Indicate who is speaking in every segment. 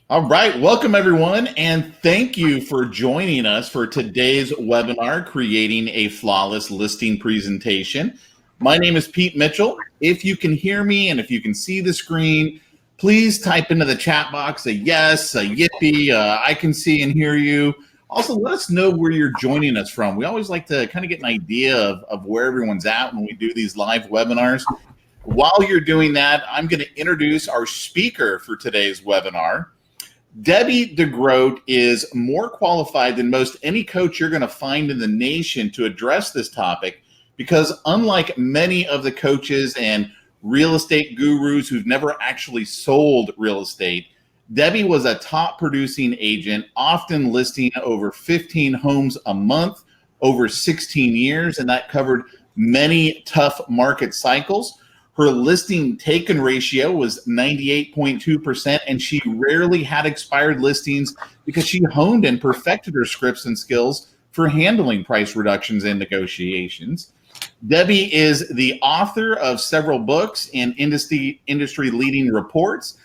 Speaker 1: All right, welcome everyone, and thank you for joining us for today's webinar, Creating a Flawless Listing Presentation. My name is Pete Mitchell. If you can hear me and if you can see the screen, please type into the chat box a yes, a yippee, I can see and hear you. Also, let us know where you're joining us from. We always like to kind of get an idea of where everyone's at when we do these live webinars. While you're doing that, I'm going to introduce our speaker for today's webinar. Debbie DeGroat is more qualified than most any coach you're going to find in the nation to address this topic because unlike many of the coaches and real estate gurus who've never actually sold real estate, Debbie was a top producing agent, often listing over 15 homes a month over 16 years, and that covered many tough market cycles. Her listing taken ratio was 98.2%, and she rarely had expired listings because she honed and perfected her scripts and skills for handling price reductions and negotiations. Debbie is the author of several books and industry leading reports.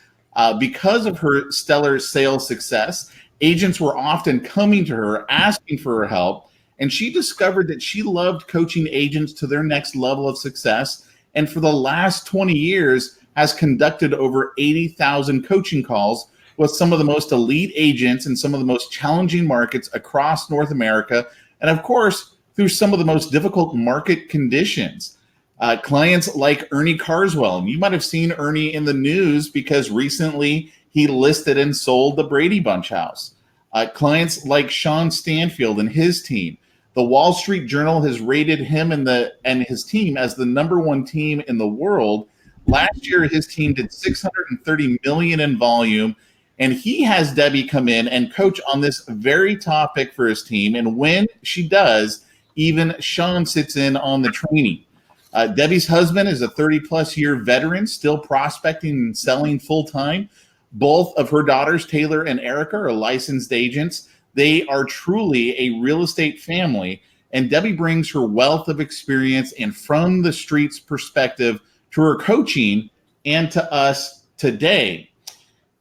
Speaker 1: Because of her stellar sales success, agents were often coming to her asking for her help, and she discovered that she loved coaching agents to their next level of success, and for the last 20 years has conducted over 80,000 coaching calls with some of the most elite agents in some of the most challenging markets across North America, and of course, through some of the most difficult market conditions. Clients like Ernie Carswell, and you might have seen Ernie in the news because recently he listed and sold the Brady Bunch house. Clients like Sean Stanfield and his team. The Wall Street Journal has rated him and his team as the #1 team in the world. Last year, his team did $630 million in volume, and he has Debbie come in and coach on this very topic for his team. And when she does, even Sean sits in on the training. Debbie's husband is a 30-plus year veteran, still prospecting and selling full-time. Both of her daughters, Taylor and Erica, are licensed agents. They are truly a real estate family, and Debbie brings her wealth of experience and from the streets perspective to her coaching and to us today.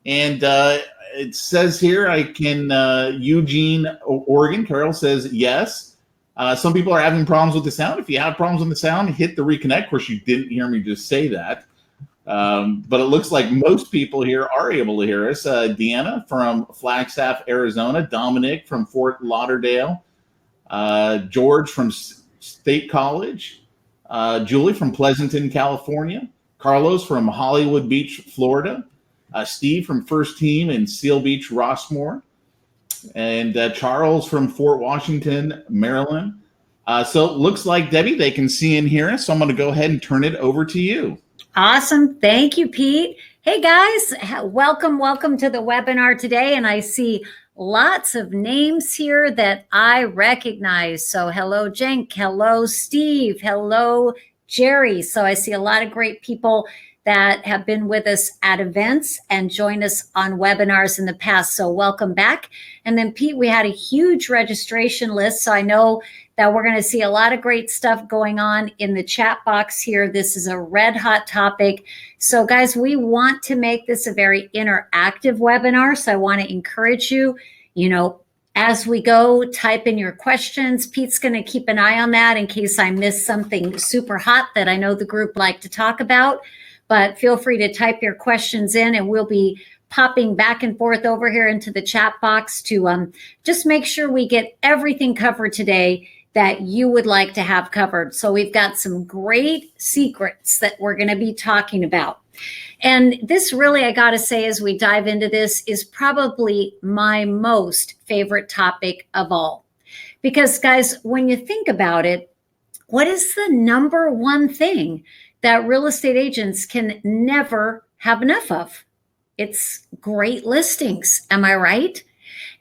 Speaker 1: And it says here, Eugene, Oregon, Carol says yes. Some people are having problems with the sound. If you have problems with the sound, hit the reconnect. Of course, you didn't hear me just say that. But it looks like most people here are able to hear us. Deanna from Flagstaff, Arizona. Dominic from Fort Lauderdale. George from State College. Julie from Pleasanton, California. Carlos from Hollywood Beach, Florida. Steve from First Team in Seal Beach, Rossmore. And Charles from Fort Washington, Maryland. So it looks like, Debbie, they can see and hear us. So I'm going to go ahead and turn it over to you.
Speaker 2: Awesome. Thank you, Pete. Hey, guys. Welcome to the webinar today. And I see lots of names here that I recognize. So hello, Cenk. Hello, Steve. Hello, Jerry. So I see a lot of great people that have been with us at events and joined us on webinars in the past. So welcome back. And then, Pete, we had a huge registration list. So I know that we're going to see a lot of great stuff going on in the chat box here. This is a red hot topic. So guys, we want to make this a very interactive webinar. So I want to encourage you, as we go, type in your questions. Pete's going to keep an eye on that in case I miss something super hot that I know the group like to talk about. But feel free to type your questions in, and we'll be popping back and forth over here into the chat box to just make sure we get everything covered today that you would like to have covered. So we've got some great secrets that we're going to be talking about. And this really, I got to say, as we dive into this, is probably my most favorite topic of all. Because guys, when you think about it, what is the #1 thing that real estate agents can never have enough of? It's great listings. Am I right?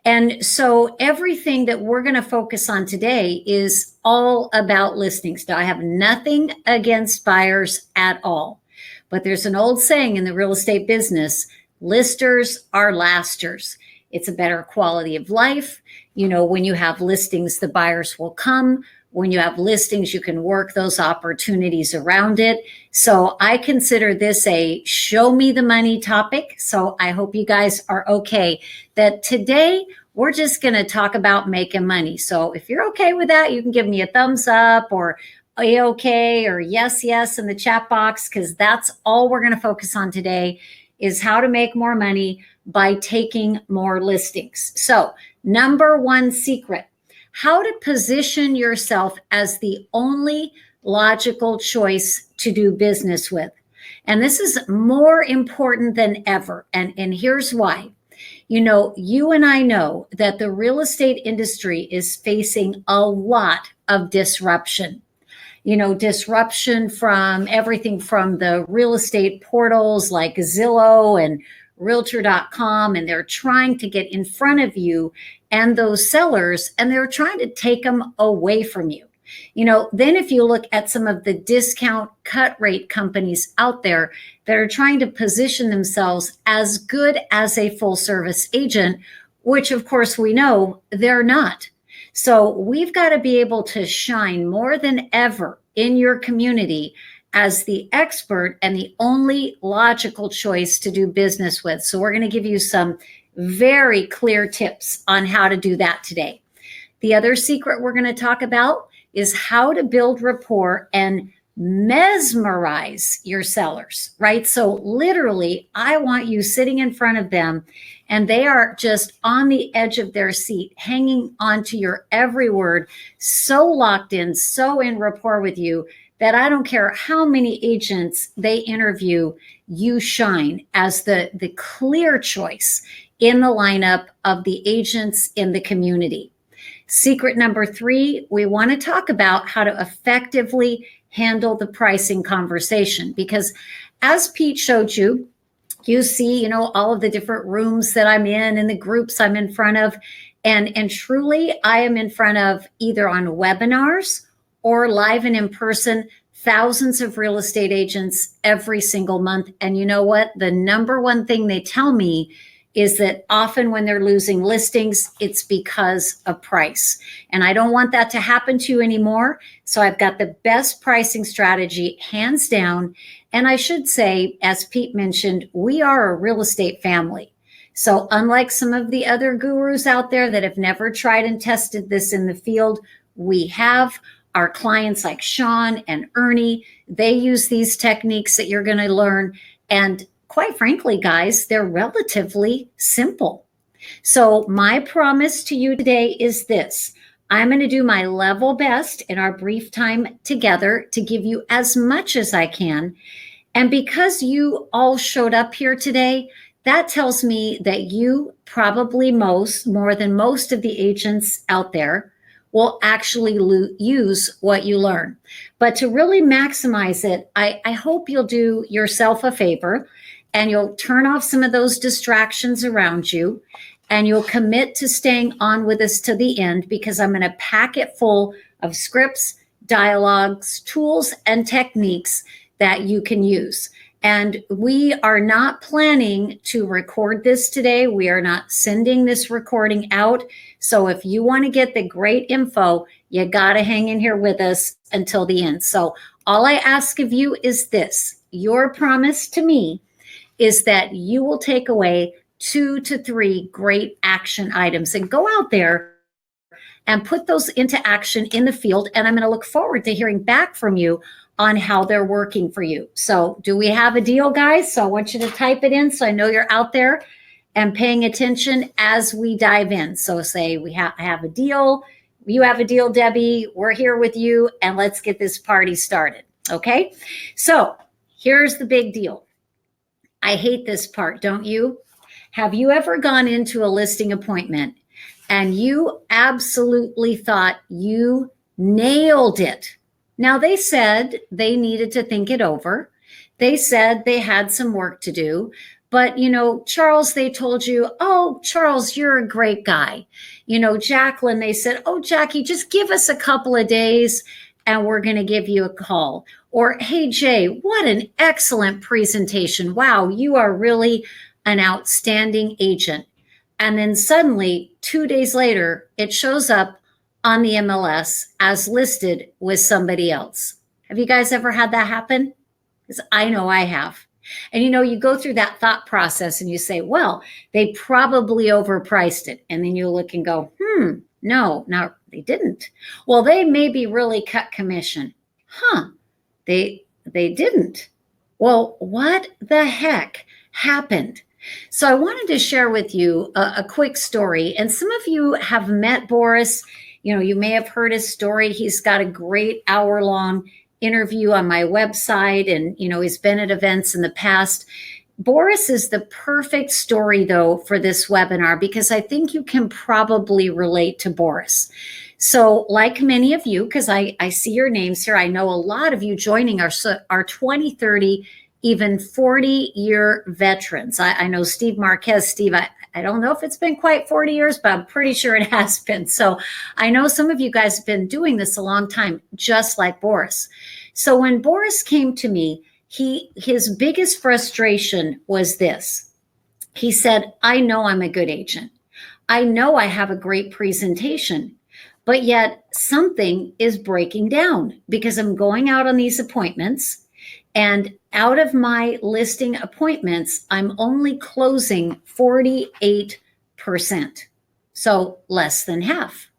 Speaker 2: And so everything that we're going to focus on today is all about listings. Now, I have nothing against buyers at all, but there's an old saying in the real estate business, listers are lasters. It's a better quality of life. When you have listings, the buyers will come. When you have listings, you can work those opportunities around it. So I consider this a show me the money topic. So I hope you guys are okay that today we're just going to talk about making money. So if you're okay with that, you can give me a thumbs up or okay or yes in the chat box, because that's all we're going to focus on today is how to make more money by taking more listings. So number one secret, how to position yourself as the only logical choice to do business with. And this is more important than ever. And here's why. You know, you and I know that the real estate industry is facing a lot of disruption. You know, disruption from everything from the real estate portals like Zillow and Realtor.com, and they're trying to get in front of you and those sellers, and they're trying to take them away from you. You know, then if you look at some of the discount cut rate companies out there that are trying to position themselves as good as a full service agent, which of course we know they're not. So we've got to be able to shine more than ever in your community as the expert and the only logical choice to do business with. So we're going to give you some very clear tips on how to do that today. The other secret we're going to talk about is how to build rapport and mesmerize your sellers, right? So literally, I want you sitting in front of them and they are just on the edge of their seat, hanging on to your every word, so locked in, so in rapport with you that I don't care how many agents they interview, you shine as the clear choice in the lineup of the agents in the community. Secret number 3, we want to talk about how to effectively handle the pricing conversation, because as Pete showed you, you see, you know, all of the different rooms that I'm in and the groups I'm in front of. And truly, I am in front of either on webinars or live and in person, thousands of real estate agents every single month. And you know what? The number one thing they tell me is that often when they're losing listings, it's because of price. And I don't want that to happen to you anymore. So I've got the best pricing strategy, hands down. And I should say, as Pete mentioned, we are a real estate family. So unlike some of the other gurus out there that have never tried and tested this in the field, we have. Our clients like Sean and Ernie, they use these techniques that you're going to learn. And quite frankly, guys, they're relatively simple. So my promise to you today is this. I'm going to do my level best in our brief time together to give you as much as I can. And because you all showed up here today, that tells me that you probably more than most of the agents out there will actually use what you learn. But to really maximize it, I hope you'll do yourself a favor and you'll turn off some of those distractions around you and you'll commit to staying on with us to the end, because I'm going to pack it full of scripts, dialogues, tools, and techniques that you can use. And we are not planning to record this today. We are not sending this recording out. So if you want to get the great info, you got to hang in here with us until the end. So all I ask of you is this. Your promise to me is that you will take away 2 to 3 great action items and go out there and put those into action in the field. And I'm going to look forward to hearing back from you on how they're working for you. So do we have a deal, guys? So I want you to type it in so I know you're out there and paying attention as we dive in. So say we have a deal. You have a deal, Debbie. We're here with you, and let's get this party started. Okay? So here's the big deal. I hate this part, don't you? Have you ever gone into a listing appointment and you absolutely thought you nailed it? Now, they said they needed to think it over. They said they had some work to do. But, you know, Charles, they told you, oh, Charles, you're a great guy. You know, Jacqueline, they said, oh, Jackie, just give us a couple of days and we're going to give you a call. Or, hey, Jay, what an excellent presentation. Wow, you are really an outstanding agent. And then suddenly, 2 days later, it shows up on the MLS as listed with somebody else. Have you guys ever had that happen? Because I know I have. And you go through that thought process and you say, well, they probably overpriced it. And then you look and go, no, they didn't. Well, they maybe really cut commission. They didn't. Well, what the heck happened? So I wanted to share with you a quick story. And some of you have met Boris. You may have heard his story. He's got a great hour-long interview on my website, and he's been at events in the past. Boris is the perfect story, though, for this webinar, because I think you can probably relate to Boris. So like many of you, because I see your names here, I know a lot of you joining our 20, 30, even 40-year veterans. I know Steve Marquez. Steve, I don't know if it's been quite 40 years, but I'm pretty sure it has been. So I know some of you guys have been doing this a long time, just like Boris. So when Boris came to me, his biggest frustration was this. He said, I know I'm a good agent. I know I have a great presentation, but yet something is breaking down because I'm going out on these appointments, and out of my listing appointments, I'm only closing 48%. So less than half.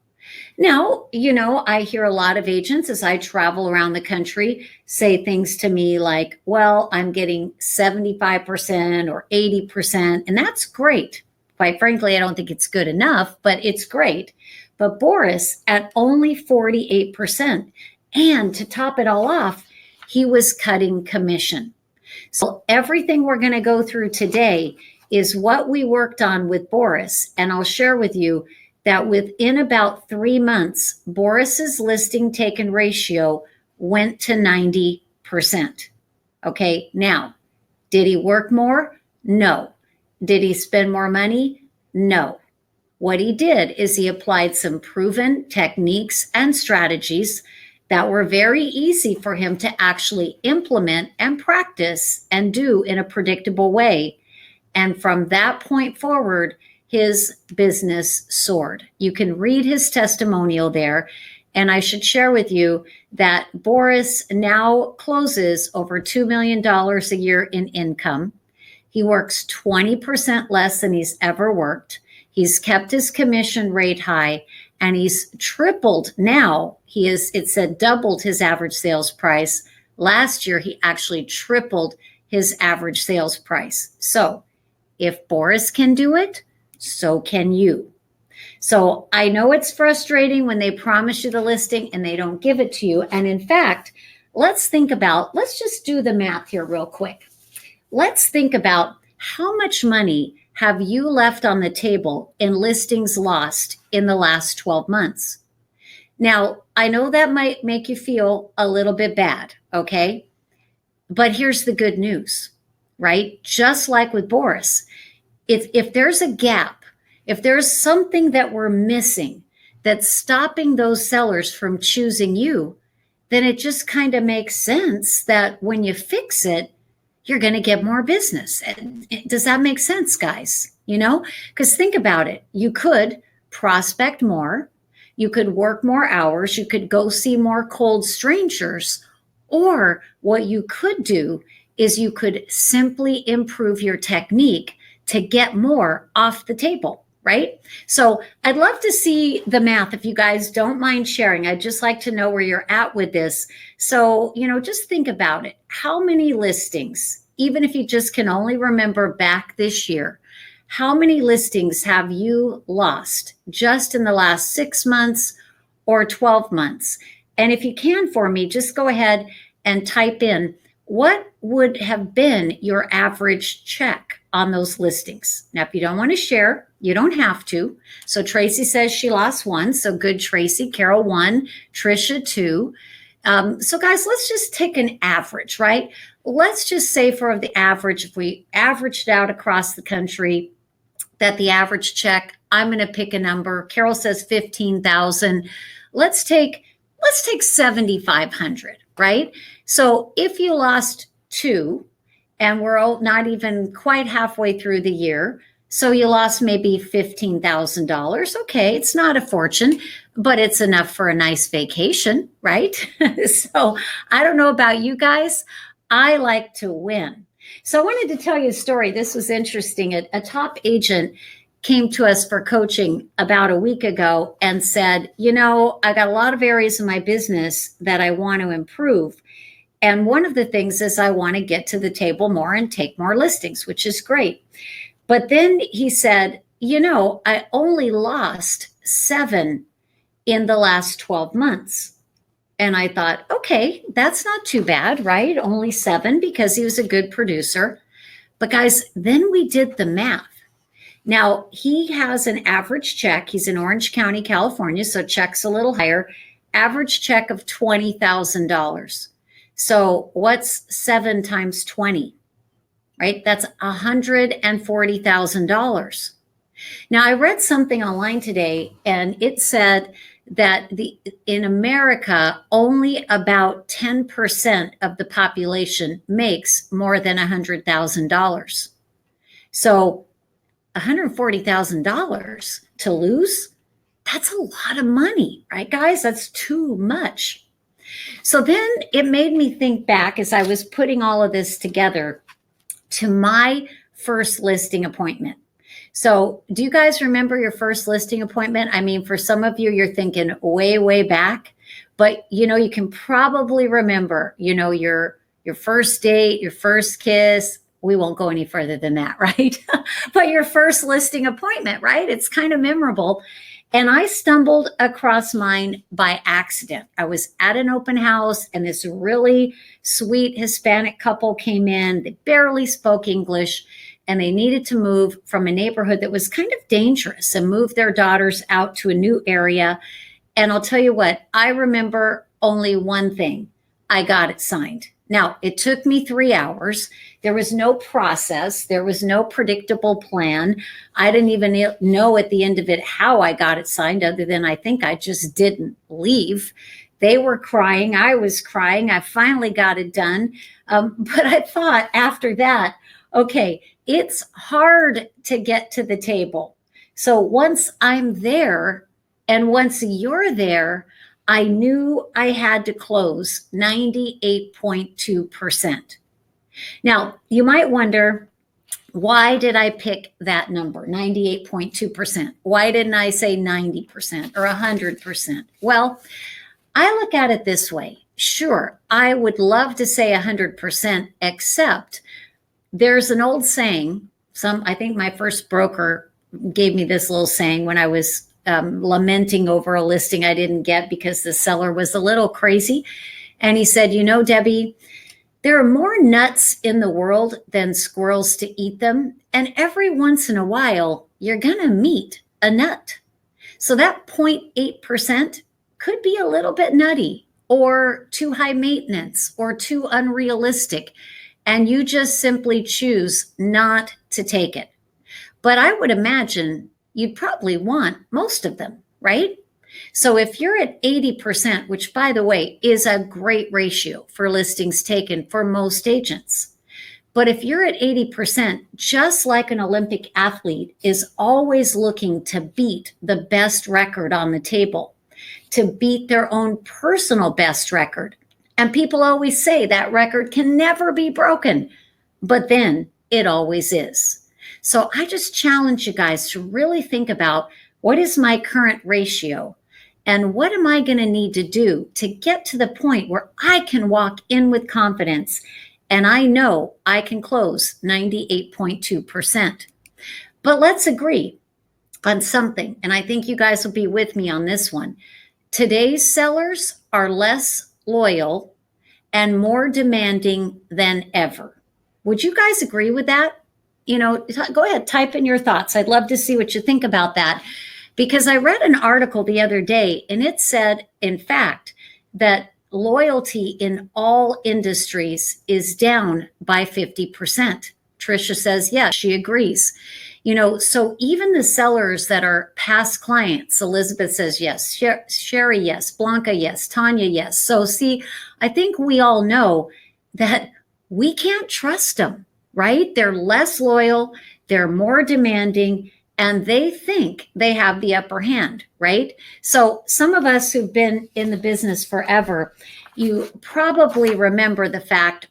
Speaker 2: Now, I hear a lot of agents as I travel around the country say things to me like, well, I'm getting 75% or 80%, and that's great. Quite frankly, I don't think it's good enough, but it's great. But Boris at only 48%. And to top it all off, he was cutting commission. So everything we're going to go through today is what we worked on with Boris. And I'll share with you that within about 3 months, Boris's listing taken ratio went to 90%. Okay, now, did he work more? No. Did he spend more money? No. What he did is he applied some proven techniques and strategies that were very easy for him to actually implement and practice and do in a predictable way. And from that point forward, his business soared. You can read his testimonial there. And I should share with you that Boris now closes over $2 million a year in income. He works 20% less than he's ever worked. He's kept his commission rate high, and he's tripled now. It said doubled his average sales price. Last year, he actually tripled his average sales price. So if Boris can do it, so can you. So I know it's frustrating when they promise you the listing and they don't give it to you. And in fact, let's just do the math here real quick. Let's think about how much money have you left on the table in listings lost in the last 12 months? Now, I know that might make you feel a little bit bad, okay? But here's the good news, right? Just like with Boris, if there's a gap, if there's something that we're missing that's stopping those sellers from choosing you, then it just kind of makes sense that when you fix it, you're going to get more business. Does that make sense, guys? Because think about it. You could prospect more. You could work more hours. You could go see more cold strangers. Or what you could do is you could simply improve your technique to get more off the table, right? So I'd love to see the math if you guys don't mind sharing. I'd just like to know where you're at with this. So, just think about it. How many listings, even if you just can only remember back this year, how many listings have you lost just in the last 6 months or 12 months? And if you can for me, just go ahead and type in what would have been your average check on those listings. Now, if you don't want to share, you don't have to. So Tracy says she lost 1. So good, Tracy. Carol 1, Trisha 2. So guys, let's just take an average, right? Let's just say for the average, if we averaged out across the country, that the average check, I'm going to pick a number. Carol says 15,000. Let's take 7,500, right? So if you lost 2, and we're not even quite halfway through the year, So you lost maybe $15,000. Okay, it's not a fortune, but it's enough for a nice vacation, right? So I don't know about you guys. I like to win. So I wanted to tell you a story. This was interesting. A top agent came to us for coaching about a week ago and said, I got a lot of areas in my business that I want to improve. And one of the things is I want to get to the table more and take more listings, which is great. But then he said, I only lost 7 in the last 12 months. And I thought, okay, that's not too bad, right? Only 7 because he was a good producer. But guys, then we did the math. Now, he has an average check. He's in Orange County, California, so check's a little higher. Average check of $20,000. So what's 7 times 20? Right? That's $140,000. Now, I read something online today, and it said that in America, only about 10% of the population makes more than $100,000. So $140,000 to lose, that's a lot of money, right, guys? That's too much. So then it made me think back as I was putting all of this together to my first listing appointment. So do you guys remember your first listing appointment? I mean, for some of you, you're thinking way, way back, but you can probably remember, your first date, your first kiss. We won't go any further than that, right? But your first listing appointment, right? It's kind of memorable. And I stumbled across mine by accident. I was at an open house and this really sweet Hispanic couple came in. They barely spoke English and they needed to move from a neighborhood that was kind of dangerous and move their daughters out to a new area. And I'll tell you what, I remember only one thing. I got it signed. Now, it took me 3 hours. There was no process. There was no predictable plan. I didn't even know at the end of it how I got it signed, other than I think I just didn't leave. They were crying. I was crying. I finally got it done. But I thought after that, okay, it's hard to get to the table. So once I'm there and once you're there, I knew I had to close 98.2%. Now, you might wonder, why did I pick that number, 98.2%? Why didn't I say 90% or 100%? Well, I look at it this way. Sure, I would love to say 100%, except there's an old saying. I think my first broker gave me this little saying when I was lamenting over a listing I didn't get because the seller was a little crazy. And he said, Debbie, there are more nuts in the world than squirrels to eat them. And every once in a while, you're going to meet a nut. So that 0.8% could be a little bit nutty or too high maintenance or too unrealistic. And you just simply choose not to take it. But I would imagine you'd probably want most of them, right? So if you're at 80%, which by the way is a great ratio for listings taken for most agents, but if you're at 80%, just like an Olympic athlete is always looking to beat the best record on the table, to beat their own personal best record. And people always say that record can never be broken, but then it always is. So I just challenge you guys to really think about, what is my current ratio and what am I going to need to do to get to the point where I can walk in with confidence and I know I can close 98.2%. But let's agree on something, and I think you guys will be with me on this one. Today's sellers are less loyal and more demanding than ever. Would you guys agree with that? Go ahead, type in your thoughts. I'd love to see what you think about that, because I read an article the other day and it said, in fact, that loyalty in all industries is down by 50%. Trisha says, yes, she agrees. So even the sellers that are past clients, Elizabeth says, yes, Sherry, yes, Blanca, yes, Tanya, yes. So see, I think we all know that we can't trust them. Right? They're less loyal. they're more demanding, and they think they have the upper hand, right? So some of us who've been in the business forever, you probably remember the fact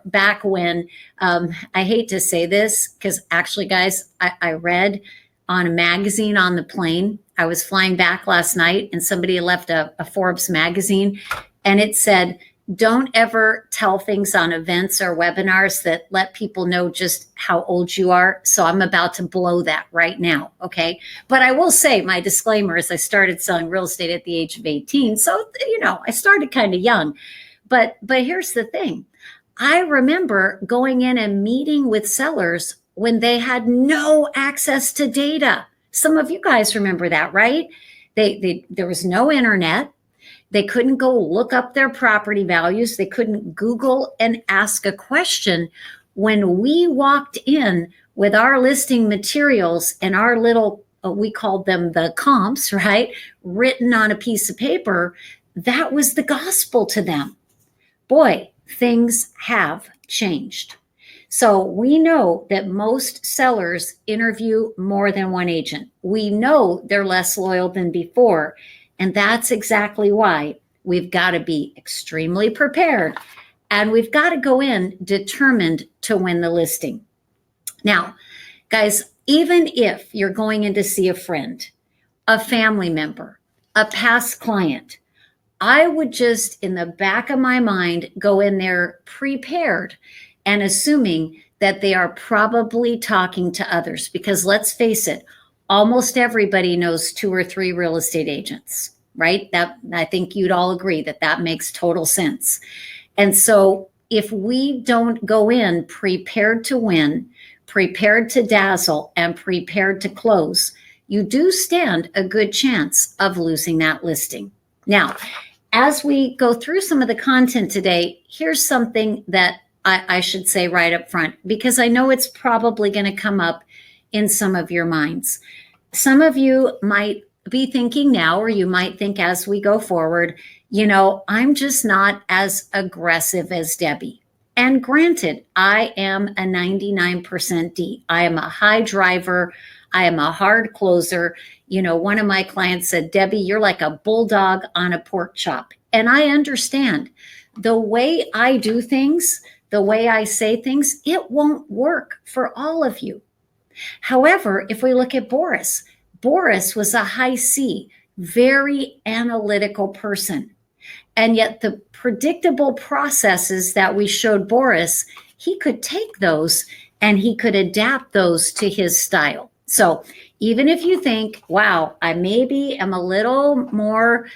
Speaker 2: back when, I hate to say this, because actually, guys, I read on a magazine on the plane. I was flying back last night and somebody left a Forbes magazine, and it said, don't ever tell things on events or webinars that let people know just how old you are. So I'm about to blow that right now. Okay. But I will say my disclaimer is I started selling real estate at the age of 18. So, I started kind of young, but here's the thing. I remember going in and meeting with sellers when they had no access to data. Some of you guys remember that, right? There was no internet. They couldn't go look up their property values. They couldn't Google and ask a question. When we walked in with our listing materials and our little, we called them the comps, right? Written on a piece of paper, that was the gospel to them. Boy, things have changed. So we know that most sellers interview more than one agent. We know they're less loyal than before. And that's exactly why we've got to be extremely prepared, and we've got to go in determined to win the listing. Now, guys, even if you're going in to see a friend, a family member, a past client, I would just, in the back of my mind, go in there prepared and assuming that they are probably talking to others, because let's face it, almost everybody knows 2 or 3 real estate agents, right? That, I think you'd all agree that makes total sense. And so if we don't go in prepared to win, prepared to dazzle, and prepared to close, you do stand a good chance of losing that listing. Now, as we go through some of the content today, here's something that I should say right up front, because I know it's probably going to come up in some of your minds. Some of you might be thinking now, or you might think as we go forward, I'm just not as aggressive as Debbie. And granted, I am a 99% D. I am a high driver. I am a hard closer. One of my clients said, Debbie, you're like a bulldog on a pork chop. And I understand the way I do things, the way I say things, it won't work for all of you. However, if we look at Boris was a high C, very analytical person. And yet the predictable processes that we showed Boris, he could take those and he could adapt those to his style. So even if you think, wow, I maybe am a little more,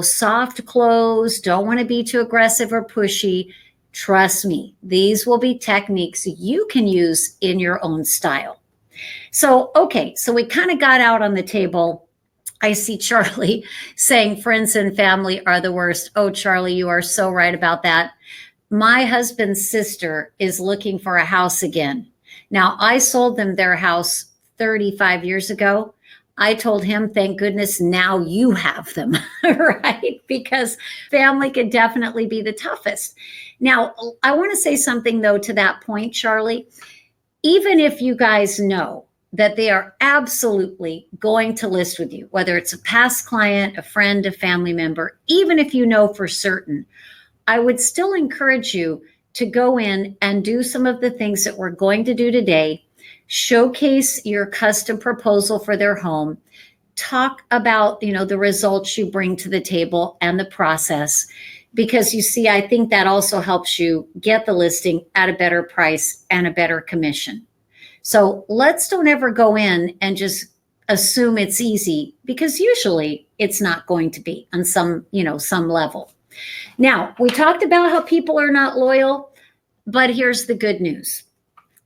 Speaker 2: soft close, don't want to be too aggressive or pushy, trust me, these will be techniques you can use in your own style. So, okay, so we kind of got out on the table. I see Charlie saying friends and family are the worst. Oh, Charlie, you are so right about that. My husband's sister is looking for a house again. Now, I sold them their house 35 years ago. I told him, thank goodness now you have them, right? Because family could definitely be the toughest. Now, I want to say something, though, to that point, Charlie. Even if you guys know that they are absolutely going to list with you, whether it's a past client, a friend, a family member, even if you know for certain, I would still encourage you to go in and do some of the things that we're going to do today. Showcase your custom proposal for their home. Talk about, the results you bring to the table and the process. Because you see, I think that also helps you get the listing at a better price and a better commission. So don't ever go in and just assume it's easy, because usually it's not going to be on some level. Now, we talked about how people are not loyal, but here's the good news.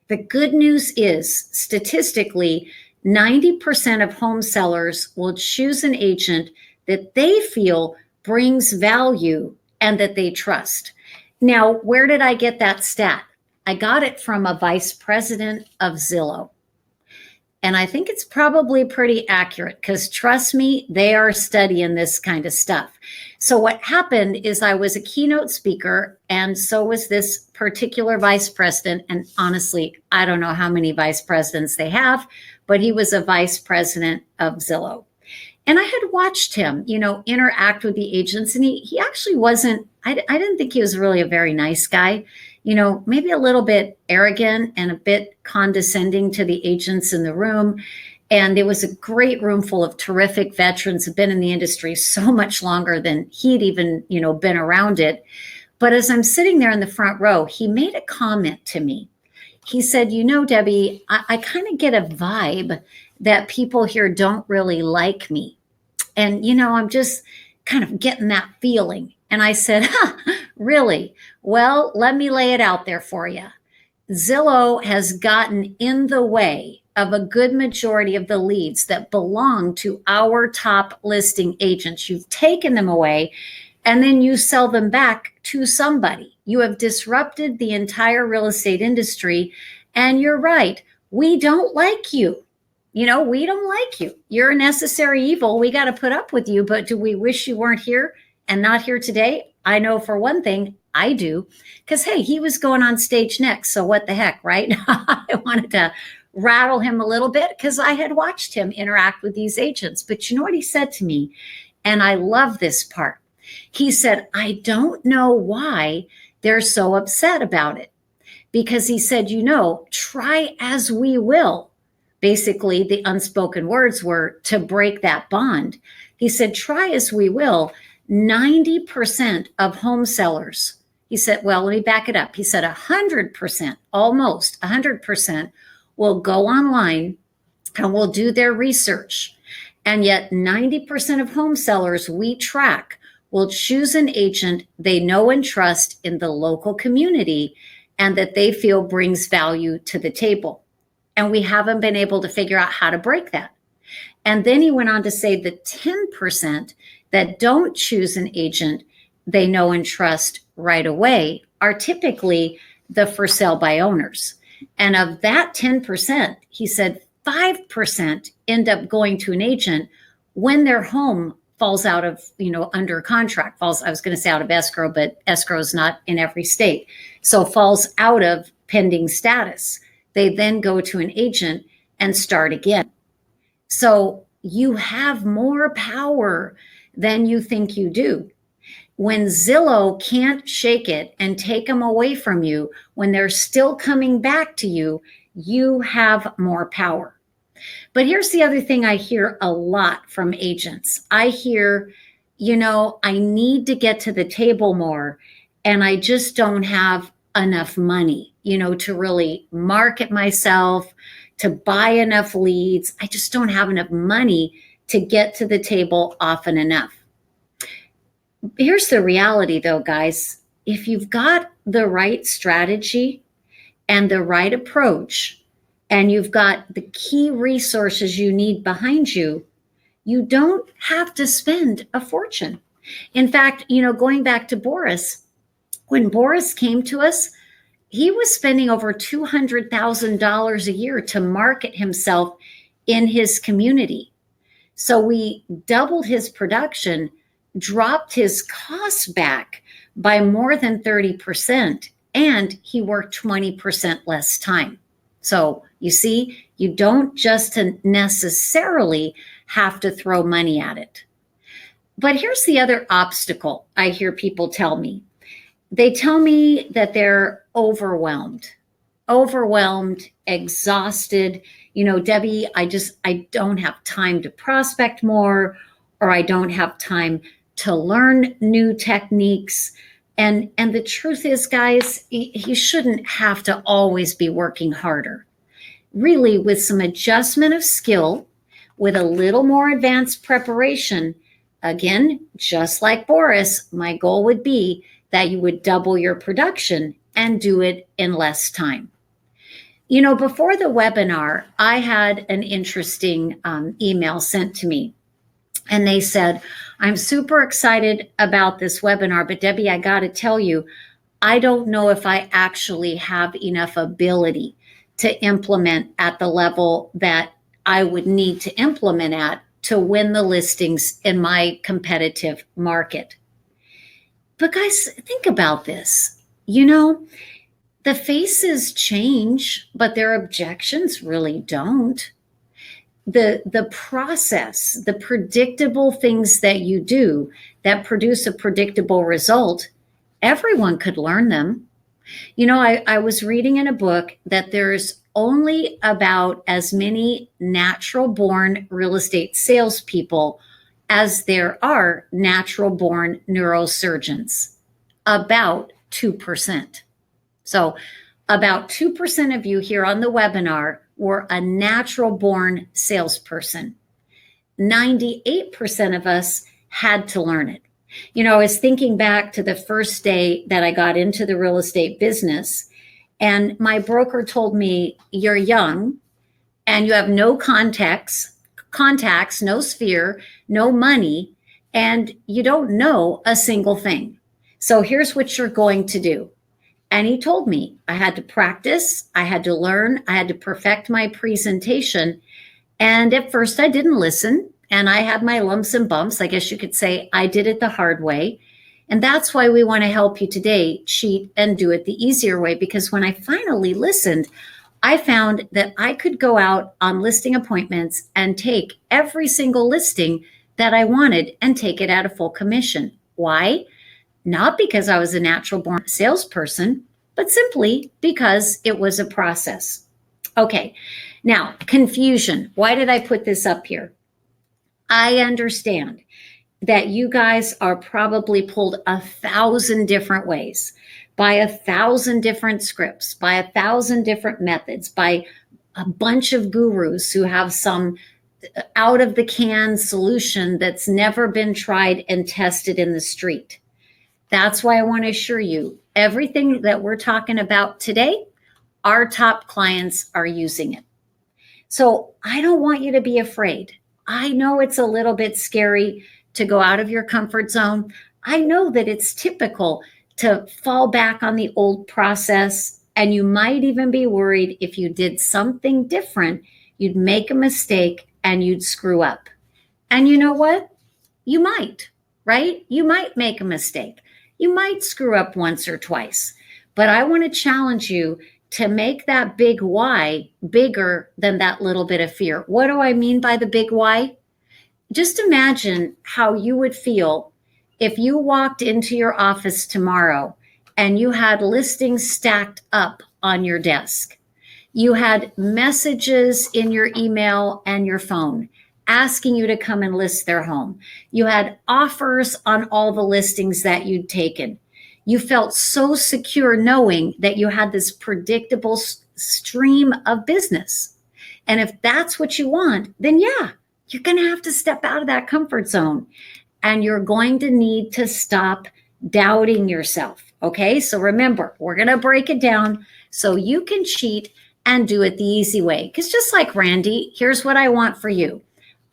Speaker 2: The good news is, statistically, 90% of home sellers will choose an agent that they feel brings value and that they trust. Now, where did I get that stat? I got it from a vice president of Zillow. And I think it's probably pretty accurate because trust me, they are studying this kind of stuff. So what happened is I was a keynote speaker, and so was this particular vice president. And honestly, I don't know how many vice presidents they have, but he was a vice president of Zillow. And I had watched him, interact with the agents, and he actually wasn't, I didn't think he was really a very nice guy, maybe a little bit arrogant and a bit condescending to the agents in the room. And it was a great room full of terrific veterans who've been in the industry so much longer than he'd even, been around it. But as I'm sitting there in the front row, he made a comment to me. He said, Debbie, I kind of get a vibe that people here don't really like me. And, I'm just kind of getting that feeling. And I said, really? Well, let me lay it out there for you. Zillow has gotten in the way of a good majority of the leads that belong to our top listing agents. You've taken them away, and then you sell them back to somebody. You have disrupted the entire real estate industry. And you're right. We don't like you. We don't like you. You're a necessary evil. We got to put up with you. But do we wish you weren't here and not here today? I know for one thing, I do. Because, hey, he was going on stage next. So what the heck, right? I wanted to rattle him a little bit because I had watched him interact with these agents. But you know what he said to me? And I love this part. He said, I don't know why they're so upset about it. Because he said, try as we will. Basically, the unspoken words were to break that bond. He said, try as we will, 90% of home sellers, he said, well, let me back it up. He said 100%, almost 100% will go online and will do their research. And yet 90% of home sellers we track will choose an agent they know and trust in the local community and that they feel brings value to the table. And we haven't been able to figure out how to break that. And then he went on to say the 10% that don't choose an agent they know and trust right away are typically the for sale by owners. And of that 10%, he said 5% end up going to an agent when their home falls out of, under contract, I was going to say out of escrow, but escrow is not in every state. So falls out of pending status. They then go to an agent and start again. So you have more power than you think you do. When Zillow can't shake it and take them away from you, when they're still coming back to you, you have more power. But here's the other thing I hear a lot from agents. I hear, I need to get to the table more, and I just don't have enough money, to really market myself, to buy enough leads. I just don't have enough money to get to the table often enough. Here's the reality though, guys. If you've got the right strategy and the right approach, and you've got the key resources you need behind you, you don't have to spend a fortune. In fact, going back to Boris, when Boris came to us, he was spending over $200,000 a year to market himself in his community. So we doubled his production, dropped his costs back by more than 30%, and he worked 20% less time. So you see, you don't just necessarily have to throw money at it. But here's the other obstacle I hear people tell me. They tell me that they're overwhelmed, exhausted. Debbie, I don't have time to prospect more, or I don't have time to learn new techniques. And the truth is, guys, you shouldn't have to always be working harder. Really, with some adjustment of skill, with a little more advanced preparation, again, just like Boris, my goal would be that you would double your production and do it in less time. Before the webinar, I had an interesting email sent to me. And they said, I'm super excited about this webinar, but Debbie, I got to tell you, I don't know if I actually have enough ability to implement at the level that I would need to implement at to win the listings in my competitive market. But guys, think about this. The faces change, but their objections really don't. The process, the predictable things that you do that produce a predictable result, everyone could learn them. I was reading in a book that there's only about as many natural born real estate salespeople as there are natural born neurosurgeons, about 2%. So about 2% of you here on the webinar were a natural born salesperson. 98% of us had to learn it. I was thinking back to the first day that I got into the real estate business, and my broker told me, you're young and you have no contacts, no sphere, no money, and you don't know a single thing. So here's what you're going to do. And he told me I had to practice, I had to learn, I had to perfect my presentation. And at first I didn't listen, and I had my lumps and bumps. I guess you could say I did it the hard way. And that's why we want to help you today cheat and do it the easier way, because when I finally listened, I found that I could go out on listing appointments and take every single listing that I wanted and take it at a full commission. Why? Not because I was a natural born salesperson, but simply because it was a process. Okay, now confusion. Why did I put this up here? I understand that you guys are probably pulled 1,000 different ways, by 1,000 different scripts, by 1,000 different methods, by a bunch of gurus who have some out of the can solution that's never been tried and tested in the street. That's why I want to assure you, everything that we're talking about today, our top clients are using it. So I don't want you to be afraid. I know it's a little bit scary to go out of your comfort zone. I know that it's typical to fall back on the old process, and you might even be worried if you did something different, you'd make a mistake and you'd screw up. And you know what? You might, right? You might make a mistake. You might screw up once or twice, but I want to challenge you to make that big why bigger than that little bit of fear. What do I mean by the big why? Just imagine how you would feel if you walked into your office tomorrow and you had listings stacked up on your desk. You had messages in your email and your phone asking you to come and list their home. You had offers on all the listings that you'd taken. You felt so secure knowing that you had this predictable stream of business. And if that's what you want, then yeah, you're going to have to step out of that comfort zone, and you're going to need to stop doubting yourself. Okay, so remember, we're going to break it down so you can cheat and do it the easy way. Because just like Randy, here's what I want for you.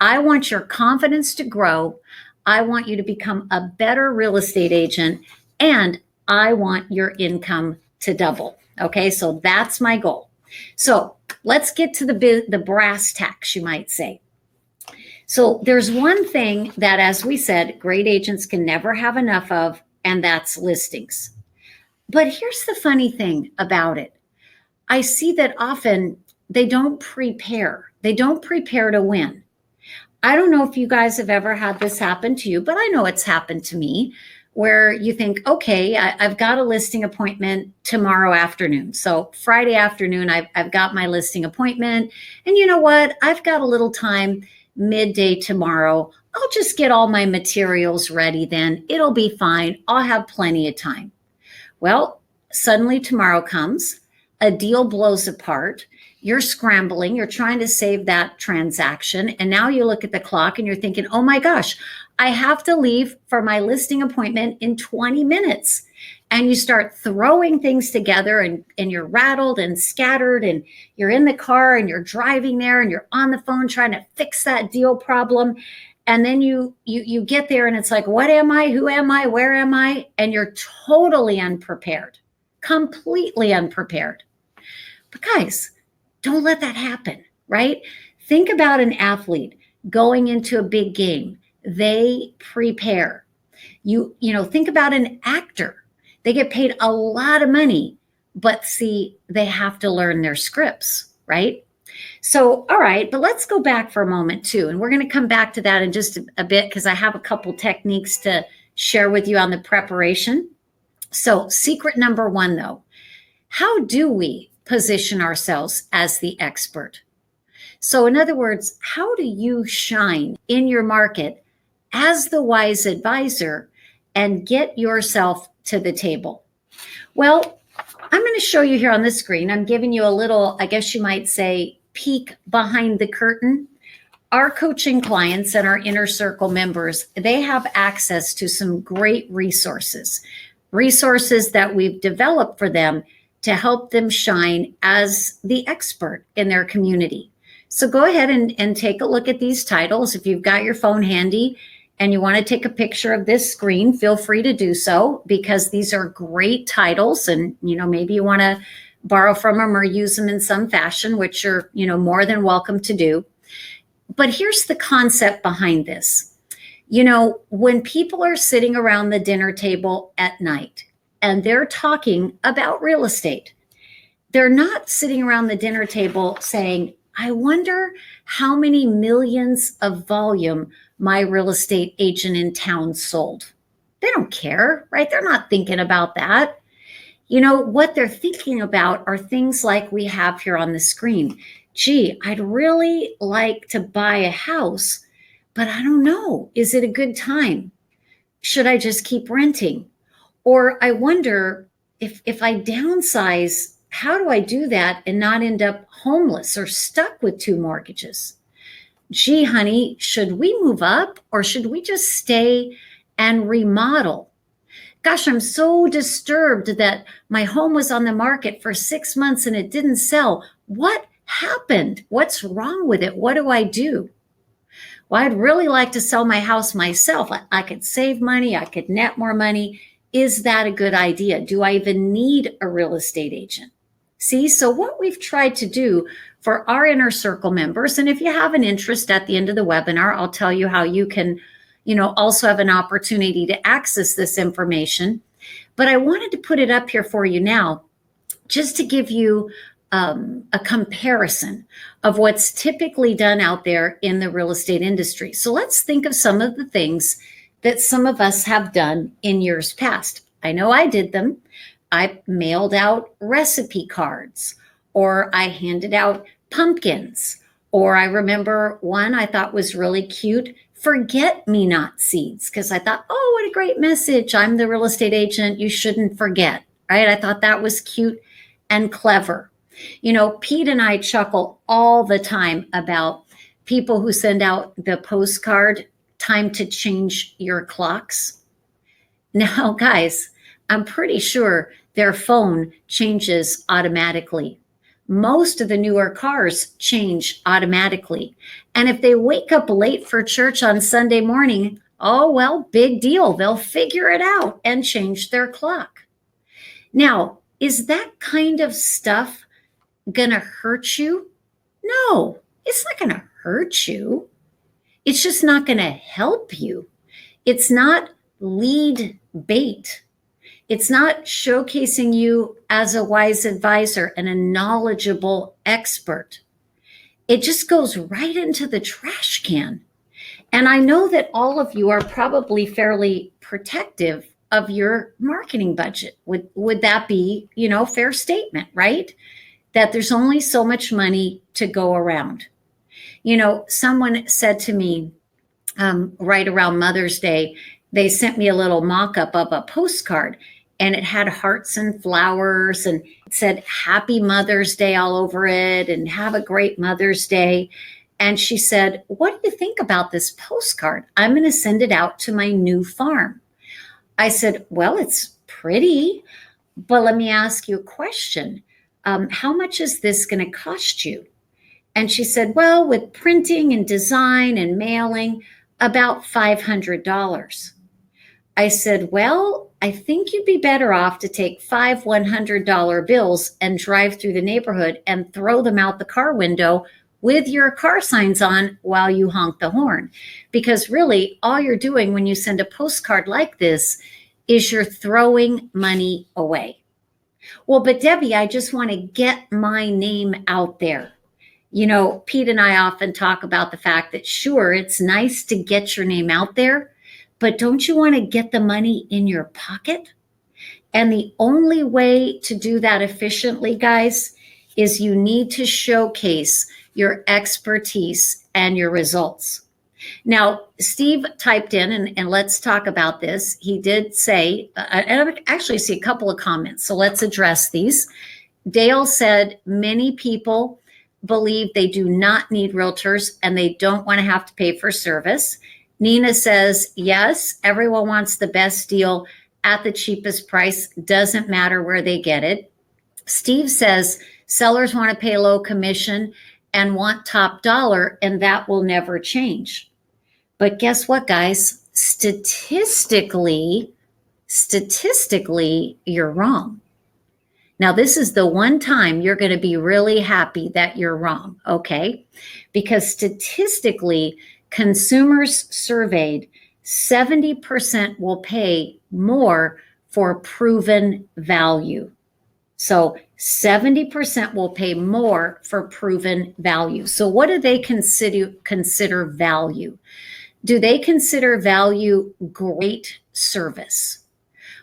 Speaker 2: I want your confidence to grow. I want you to become a better real estate agent, and I want your income to double. Okay, so that's my goal. So let's get to the brass tacks, you might say. So there's one thing that, as we said, great agents can never have enough of, and that's listings. But here's the funny thing about it. I see that often they don't prepare. They don't prepare to win. I don't know if you guys have ever had this happen to you, but I know it's happened to me, where you think, okay, I've got a listing appointment tomorrow afternoon. So Friday afternoon, I've got my listing appointment. And you know what? I've got a little time midday tomorrow. I'll just get all my materials ready then. It'll be fine. I'll have plenty of time. Well, suddenly tomorrow comes, a deal blows apart. You're scrambling, you're trying to save that transaction. And now you look at the clock and you're thinking, oh my gosh, I have to leave for my listing appointment in 20 minutes. And you start throwing things together, and you're rattled and scattered, and you're in the car and you're driving there and you're on the phone trying to fix that deal problem. And then you get there and it's like, what am I? Who am I? Where am I? And you're totally unprepared, completely unprepared. But guys, don't let that happen, right? Think about an athlete going into a big game. They prepare. Think about an actor. They get paid a lot of money, but see, they have to learn their scripts, right? So, all right, but let's go back for a moment too. And we're going to come back to that in just a bit because I have a couple techniques to share with you on the preparation. So, secret number one, though, how do we position ourselves as the expert? So, in other words, how do you shine in your market as the wise advisor and get yourself to the table? Well, I'm going to show you here on the screen. I'm giving you a little, I guess you might say, peek behind the curtain. Our coaching clients and our inner circle members, they have access to some great resources that we've developed for them to help them shine as the expert in their community. So go ahead and take a look at these titles. If you've got your phone handy and you want to take a picture of this screen, feel free to do so, because these are great titles, and maybe you want to borrow from them or use them in some fashion, which you're more than welcome to do. But here's the concept behind this. When people are sitting around the dinner table at night and they're talking about real estate, they're not sitting around the dinner table saying, I wonder how many millions of volume my real estate agent in town sold. They don't care, right? They're not thinking about that. What they're thinking about are things like we have here on the screen. Gee, I'd really like to buy a house, but I don't know. Is it a good time? Should I just keep renting? Or I wonder if I downsize, how do I do that and not end up homeless or stuck with 2 mortgages? Gee, honey, should we move up or should we just stay and remodel? Gosh, I'm so disturbed that my home was on the market for 6 months and it didn't sell. What happened? What's wrong with it? What do I do? Well, I'd really like to sell my house myself. I could save money. I could net more money. Is that a good idea? Do I even need a real estate agent? See, so what we've tried to do for our inner circle members, and if you have an interest at the end of the webinar, I'll tell you how you can, also have an opportunity to access this information. But I wanted to put it up here for you now, just to give you a comparison of what's typically done out there in the real estate industry. So let's think of some of the things that some of us have done in years past. I know I did them. I mailed out recipe cards, or I handed out pumpkins, or I remember one I thought was really cute, forget-me-not seeds, because I thought, oh, what a great message. I'm the real estate agent. You shouldn't forget, right? I thought that was cute and clever. Pete and I chuckle all the time about people who send out the postcard, time to change your clocks. Now, guys, I'm pretty sure their phone changes automatically. Most of the newer cars change automatically. And if they wake up late for church on Sunday morning, oh, well, big deal. They'll figure it out and change their clock. Now, is that kind of stuff going to hurt you? No, it's not going to hurt you. It's just not going to help you. It's not lead bait. It's not showcasing you as a wise advisor and a knowledgeable expert. It just goes right into the trash can. And I know that all of you are probably fairly protective of your marketing budget. Would that be, fair statement, right? That there's only so much money to go around. Someone said to me right around Mother's Day, they sent me a little mock-up of a postcard, and it had hearts and flowers, and it said Happy Mother's Day all over it, and have a great Mother's Day. And she said, what do you think about this postcard? I'm going to send it out to my new farm. I said, well, it's pretty, but let me ask you a question. How much is this going to cost you? And she said, well, with printing and design and mailing, about $500. I said, well, I think you'd be better off to take 5 $100 bills and drive through the neighborhood and throw them out the car window with your car signs on while you honk the horn. Because really, all you're doing when you send a postcard like this is you're throwing money away. Well, but Debbie, I just want to get my name out there. You know, Pete and I often talk about the fact that, sure, it's nice to get your name out there, but don't you want to get the money in your pocket? And the only way to do that efficiently, guys, is you need to showcase your expertise and your results. Now, Steve typed in, and let's talk about this. He did say, and I actually see a couple of comments, so let's address these. Dale said, many people believe they do not need realtors and they don't want to have to pay for service. Nina says, yes, everyone wants the best deal at the cheapest price. Doesn't matter where they get it. Steve says, sellers want to pay low commission and want top dollar, and that will never change. But guess what, guys? Statistically, you're wrong. Now, this is the one time you're going to be really happy that you're wrong, okay? Because statistically, consumers surveyed, 70% will pay more for proven value. So 70% will pay more for proven value. So what do they consider value? Do they consider value great service?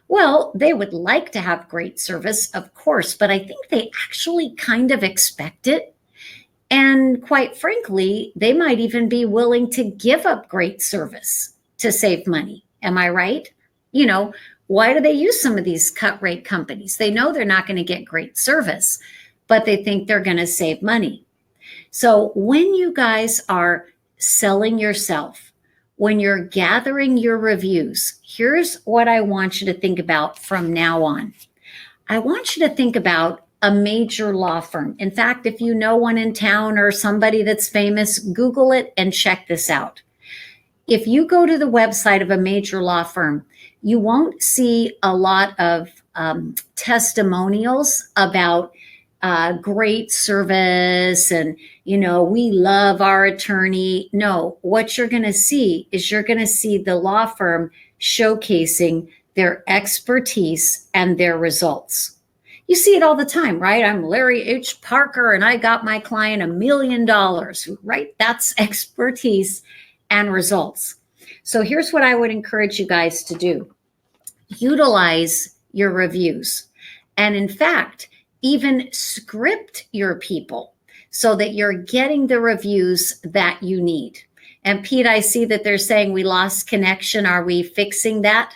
Speaker 2: Well, they would like to have great service, of course, but I think they actually kind of expect it. And quite frankly, they might even be willing to give up great service to save money. Am I right? You know, why do they use some of these cut rate companies? They know they're not going to get great service, but they think they're going to save money. So when you guys are selling yourself, when you're gathering your reviews, here's what I want you to think about from now on. I want you to think about a major law firm. In fact, if you know one in town or somebody that's famous, Google it and check this out. If you go to the website of a major law firm, you won't see a lot of testimonials about great service and, you know, we love our attorney. No, what you're going to see is you're going to see the law firm showcasing their expertise and their results. You see it all the time, right? I'm Larry H. Parker and I got my client $1 million, right? That's expertise and results. So here's what I would encourage you guys to do. Utilize your reviews. And in fact, even script your people so that you're getting the reviews that you need. And Pete, I see that they're saying we lost connection. Are we fixing that?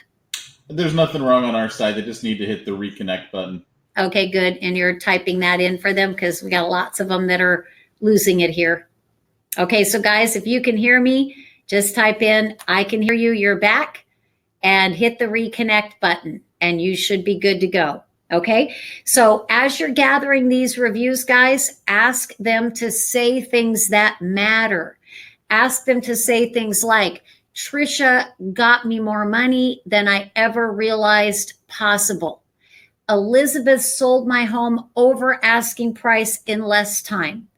Speaker 1: There's nothing wrong on our side. They just need to hit the reconnect button.
Speaker 2: Okay, good. And you're typing that in for them because we got lots of them that are losing it here. Okay, so guys, if you can hear me, just type in, I can hear you, you're back, and hit the reconnect button, and you should be good to go. Okay, so as you're gathering these reviews, guys, ask them to say things that matter. Ask them to say things like, Trisha got me more money than I ever realized possible. Elizabeth sold my home over asking price in less time.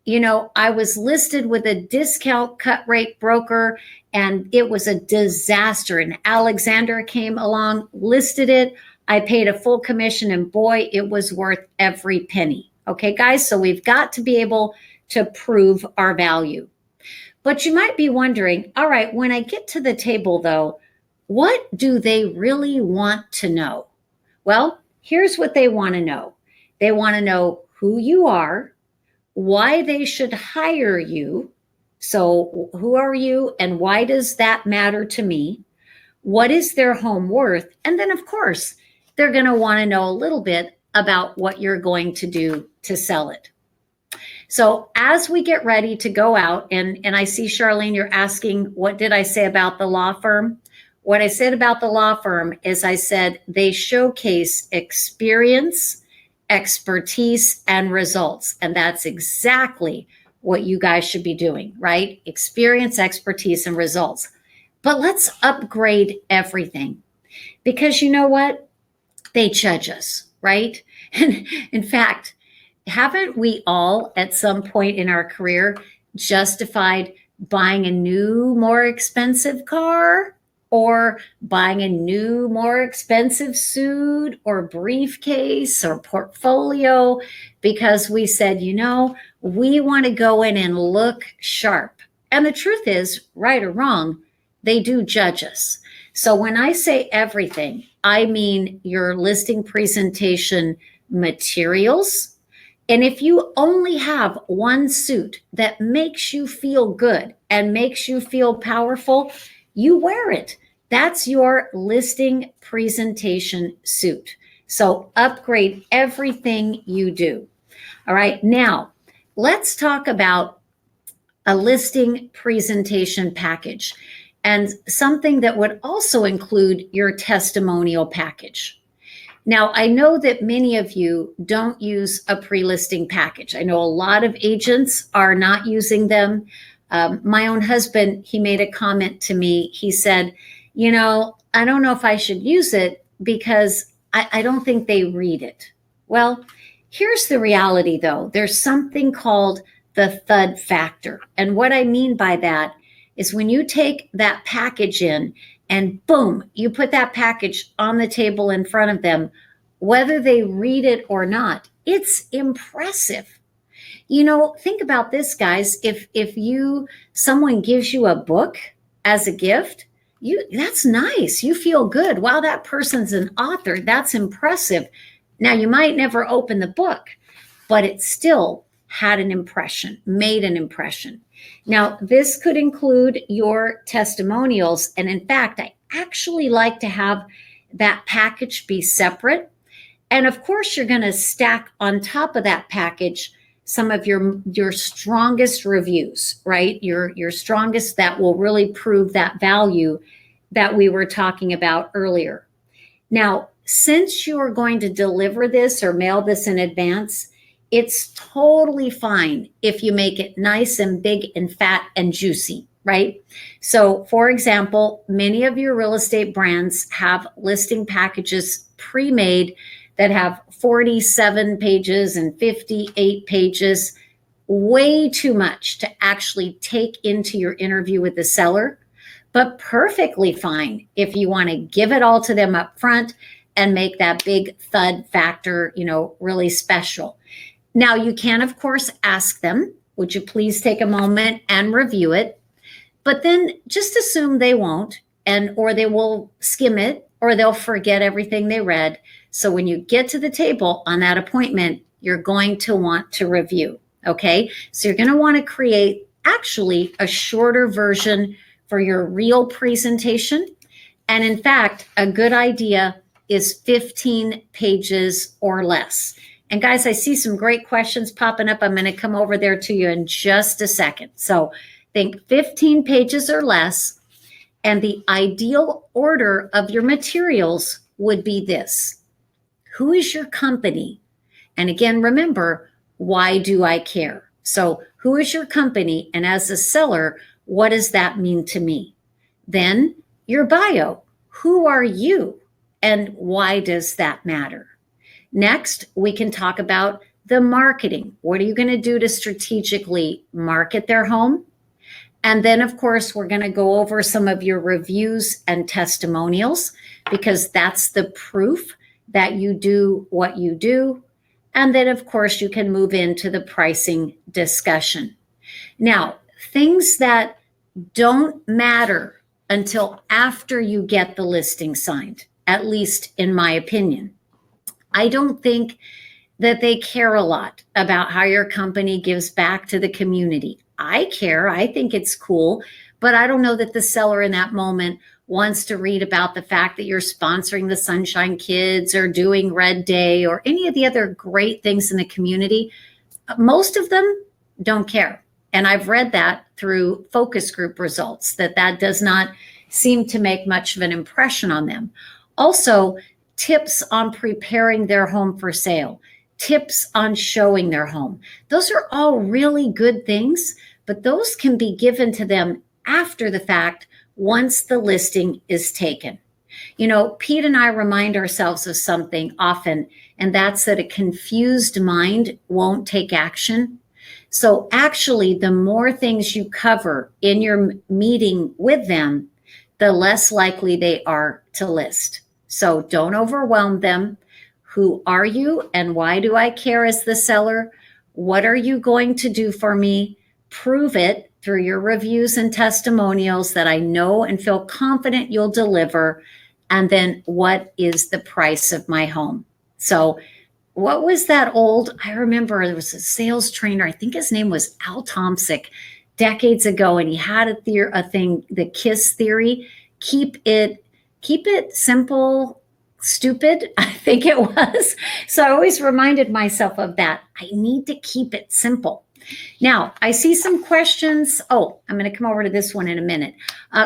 Speaker 2: You know, I was listed with a discount cut rate broker and it was a disaster. And Alexander came along, listed it. I paid a full commission and boy, it was worth every penny. Okay, guys, so we've got to be able to prove our value. But you might be wondering, all right, when I get to the table though, what do they really want to know? Well, here's what they want to know. They want to know who you are, why they should hire you. So who are you and why does that matter to me? What is their home worth? And then of course, they're going to want to know a little bit about what you're going to do to sell it. So as we get ready to go out, and I see Charlene, you're asking, what did I say about the law firm? What I said about the law firm is I said they showcase experience, expertise, and results. And that's exactly what you guys should be doing, right? Experience, expertise, and results. But let's upgrade everything because you know what? They judge us, right? And in fact, haven't we all at some point in our career justified buying a new, more expensive car or buying a new, more expensive suit or briefcase or portfolio because we said, we want to go in and look sharp? And the truth is, right or wrong, they do judge us. So when I say everything, I mean your listing presentation materials. And if you only have one suit that makes you feel good and makes you feel powerful, you wear it. That's your listing presentation suit. So upgrade everything you do. All right, now let's talk about a listing presentation package and something that would also include your testimonial package. Now, I know that many of you don't use a pre-listing package. I know a lot of agents are not using them. My own husband, he made a comment to me. He said, I don't know if I should use it because I don't think they read it. Well, here's the reality, though. There's something called the thud factor. And what I mean by that is when you take that package in and boom, you put that package on the table in front of them, whether they read it or not, it's impressive. Think about this, guys. If someone gives you a book as a gift, that's nice. You feel good. Wow, that person's an author. That's impressive. Now, you might never open the book, but it still had an impression, made an impression. Now, this could include your testimonials. And in fact, I actually like to have that package be separate. And of course, you're going to stack on top of that package some of your strongest reviews, right? Your strongest that will really prove that value that we were talking about earlier. Now, since you're going to deliver this or mail this in advance, it's totally fine if you make it nice and big and fat and juicy, right? So, for example, many of your real estate brands have listing packages pre-made that have 47 pages and 58 pages, way too much to actually take into your interview with the seller, but perfectly fine if you want to give it all to them up front and make that big thud factor, really special. Now, you can, of course, ask them, would you please take a moment and review it? But then just assume they won't, or they will skim it, or they'll forget everything they read. So when you get to the table on that appointment, you're going to want to review, okay? So you're going to want to create actually a shorter version for your real presentation. And in fact, a good idea is 15 pages or less. And guys, I see some great questions popping up. I'm going to come over there to you in just a second. So think 15 pages or less. And the ideal order of your materials would be this. Who is your company? And again, remember, why do I care? So who is your company? And as a seller, what does that mean to me? Then your bio. Who are you? And why does that matter? Next, we can talk about the marketing. What are you going to do to strategically market their home? And then, of course, we're going to go over some of your reviews and testimonials because that's the proof that you do what you do. And then, of course, you can move into the pricing discussion. Now, things that don't matter until after you get the listing signed, at least in my opinion. I don't think that they care a lot about how your company gives back to the community. I care. I think it's cool, but I don't know that the seller in that moment wants to read about the fact that you're sponsoring the Sunshine Kids or doing Red Day or any of the other great things in the community. Most of them don't care. And I've read that through focus group results, that does not seem to make much of an impression on them. Also, tips on preparing their home for sale, tips on showing their home. Those are all really good things, but those can be given to them after the fact once the listing is taken. Pete and I remind ourselves of something often, and that's that a confused mind won't take action. So actually, the more things you cover in your meeting with them, the less likely they are to list. So don't overwhelm them. Who are you and why do I care as the seller? What are you going to do for me? Prove it through your reviews and testimonials that I know and feel confident you'll deliver. And then what is the price of my home? So what was that old? I remember there was a sales trainer. I think his name was Al Tomsic decades ago. And he had a thing, the KISS theory, keep it simple, stupid, I think it was. So I always reminded myself of that. I need to keep it simple. Now, I see some questions. Oh, I'm going to come over to this one in a minute.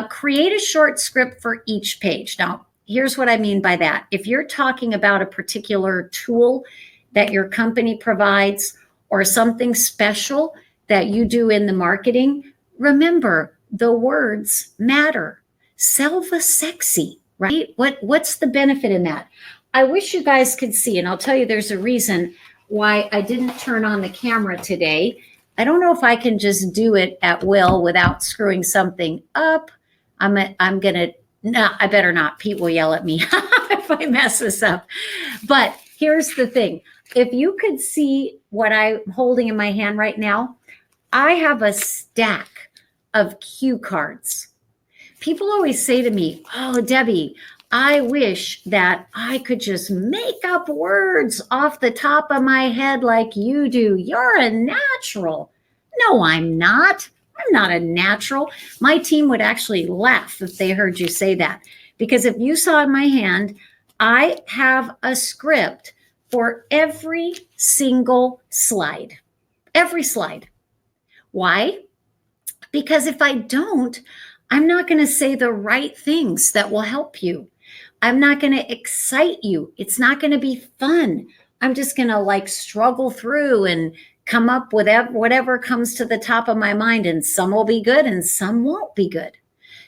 Speaker 2: Create a short script for each page. Now, here's what I mean by that. If you're talking about a particular tool that your company provides or something special that you do in the marketing, remember the words matter. Sell the sexy, right? What's the benefit in that? I wish you guys could see, and I'll tell you there's a reason why I didn't turn on the camera today. I don't know if I can just do it at will without screwing something up. No, I better not. Pete will yell at me if I mess this up. But here's the thing. If you could see what I'm holding in my hand right now, I have a stack of cue cards. People always say to me, oh, Debbie, I wish that I could just make up words off the top of my head like you do. You're a natural. No, I'm not. I'm not a natural. My team would actually laugh if they heard you say that. Because if you saw in my hand, I have a script for every single slide. Every slide. Why? Because if I don't, I'm not going to say the right things that will help you. I'm not going to excite you. It's not going to be fun. I'm just going to struggle through and come up with whatever comes to the top of my mind, and some will be good and some won't be good.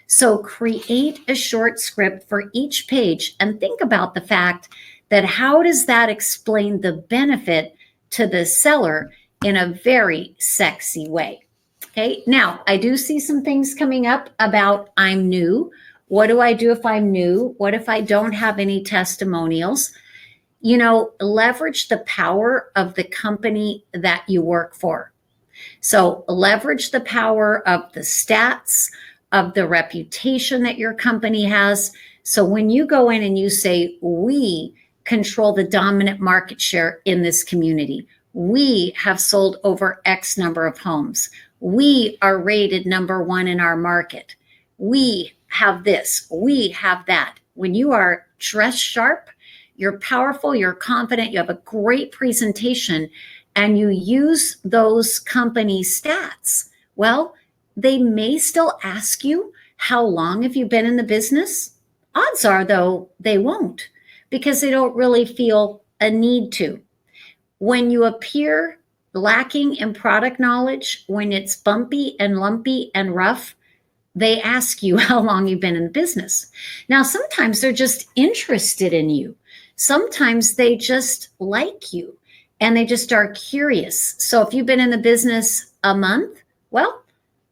Speaker 2: So create a short script for each page and think about the fact that how does that explain the benefit to the seller in a very sexy way? Okay, now I do see some things coming up about I'm new. What do I do if I'm new? What if I don't have any testimonials? Leverage the power of the company that you work for. So leverage the power of the stats, of the reputation that your company has. So when you go in and you say, we control the dominant market share in this community, we have sold over X number of homes, we are rated number one in our market, we have this, we have that. When you are dressed sharp, you're powerful, you're confident, you have a great presentation, and you use those company stats, well, they may still ask you, how long have you been in the business? Odds are, though, they won't, because they don't really feel a need to. When you appear lacking in product knowledge, when it's bumpy and lumpy and rough, they ask you how long you've been in business. Now, sometimes they're just interested in you. Sometimes they just like you and they just are curious. So if you've been in the business a month, well,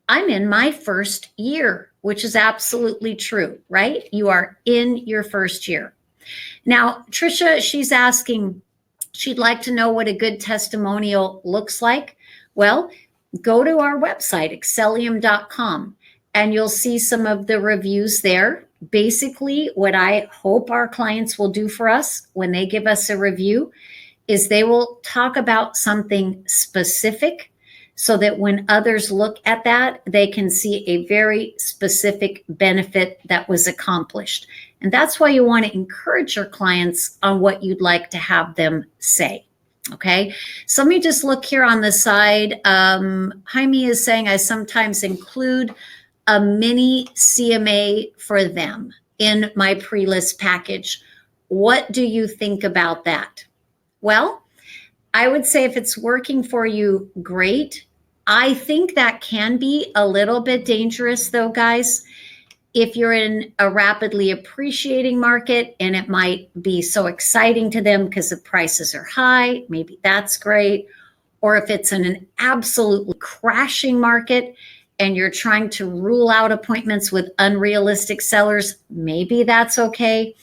Speaker 2: I'm in my first year, which is absolutely true, right? You are in your first year. Now, Trisha, she's asking, she'd like to know what a good testimonial looks like. Well, go to our website, Excellium.com, and you'll see some of the reviews there. Basically, what I hope our clients will do for us when they give us a review is they will talk about something specific so that when others look at that, they can see a very specific benefit that was accomplished. And that's why you want to encourage your clients on what you'd like to have them say. Okay, so let me just look here on the side. Jaime is saying I sometimes include a mini CMA for them in my pre-list package. What do you think about that? Well, I would say if it's working for you, great. I think that can be a little bit dangerous though, guys. If you're in a rapidly appreciating market and it might be so exciting to them because the prices are high, maybe that's great. Or if it's in an absolutely crashing market and you're trying to rule out appointments with unrealistic sellers, maybe that's okay.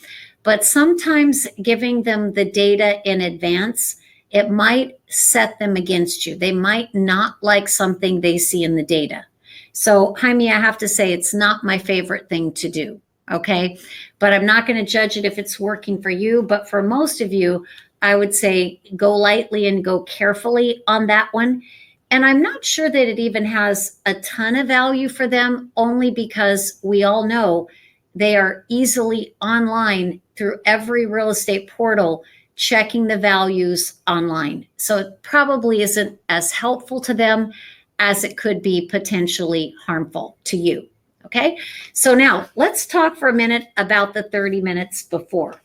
Speaker 2: But sometimes giving them the data in advance, it might set them against you. They might not like something they see in the data. So, Jaime, I have to say it's not my favorite thing to do, okay? But I'm not going to judge it if it's working for you. But for most of you, I would say go lightly and go carefully on that one. And I'm not sure that it even has a ton of value for them, only because we all know they are easily online through every real estate portal, checking the values online. So it probably isn't as helpful to them as it could be potentially harmful to you. Okay, so now let's talk for a minute about the 30 minutes before.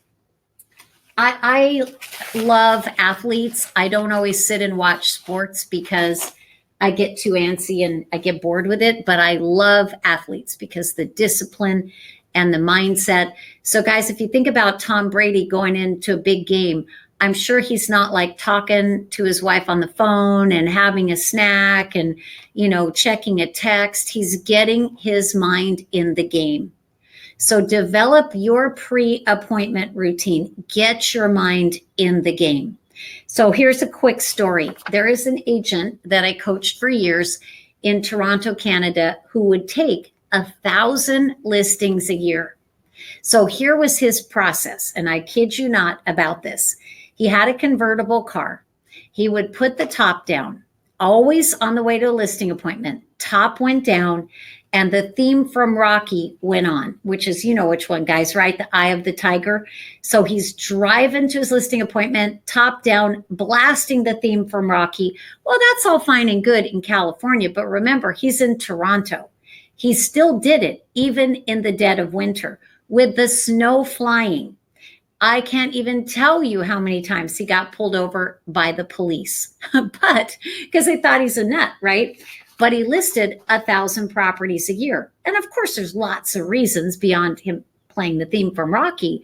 Speaker 2: I love athletes. I don't always sit and watch sports because I get too antsy and I get bored with it, but I love athletes because the discipline and the mindset. So guys, if you think about Tom Brady going into a big game, I'm sure he's not like talking to his wife on the phone and having a snack and, checking a text. He's getting his mind in the game. So develop your pre-appointment routine. Get your mind in the game. So here's a quick story. There is an agent that I coached for years in Toronto, Canada, who would take 1,000 listings a year. So here was his process, and I kid you not about this. He had a convertible car. He would put the top down, always on the way to a listing appointment. Top went down, and the theme from Rocky went on, which is, you know which one, guys, right? The Eye of the Tiger. So he's driving to his listing appointment, top down, blasting the theme from Rocky. Well, that's all fine and good in California, but remember, he's in Toronto. He still did it, even in the dead of winter, with the snow flying. I can't even tell you how many times he got pulled over by the police, but because they thought he's a nut, right? But he listed 1,000 properties a year. And of course, there's lots of reasons beyond him playing the theme from Rocky.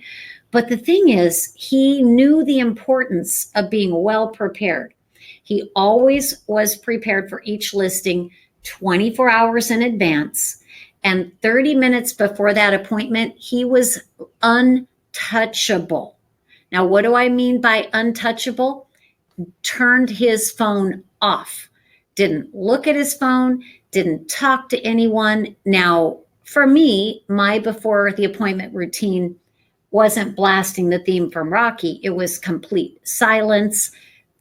Speaker 2: But the thing is, he knew the importance of being well prepared. He always was prepared for each listing 24 hours in advance. And 30 minutes before that appointment, he was untouchable. Now, what do I mean by untouchable? Turned his phone off. Didn't look at his phone, didn't talk to anyone. Now, for me, my before the appointment routine wasn't blasting the theme from Rocky. It was complete silence,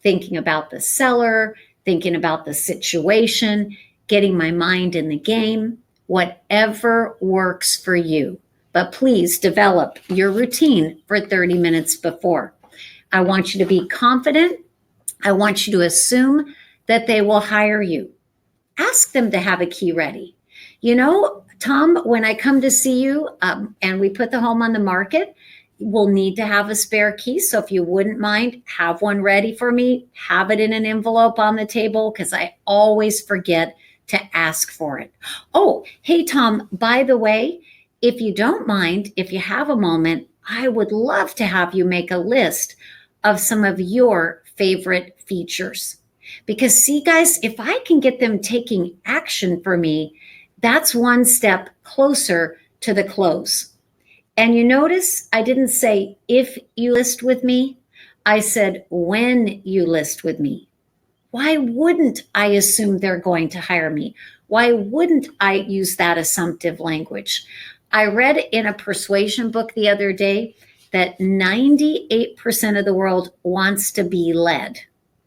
Speaker 2: thinking about the seller, thinking about the situation, getting my mind in the game, whatever works for you. But please develop your routine for 30 minutes before. I want you to be confident. I want you to assume that they will hire you. Ask them to have a key ready. Tom, when I come to see you and we put the home on the market, we'll need to have a spare key. So if you wouldn't mind, have one ready for me. Have it in an envelope on the table because I always forget to ask for it. Oh, hey, Tom, by the way, if you don't mind, if you have a moment, I would love to have you make a list of some of your favorite features. Because see, guys, if I can get them taking action for me, that's one step closer to the close. And you notice I didn't say if you list with me, I said when you list with me. Why wouldn't I assume they're going to hire me? Why wouldn't I use that assumptive language? I read in a persuasion book the other day that 98% of the world wants to be led.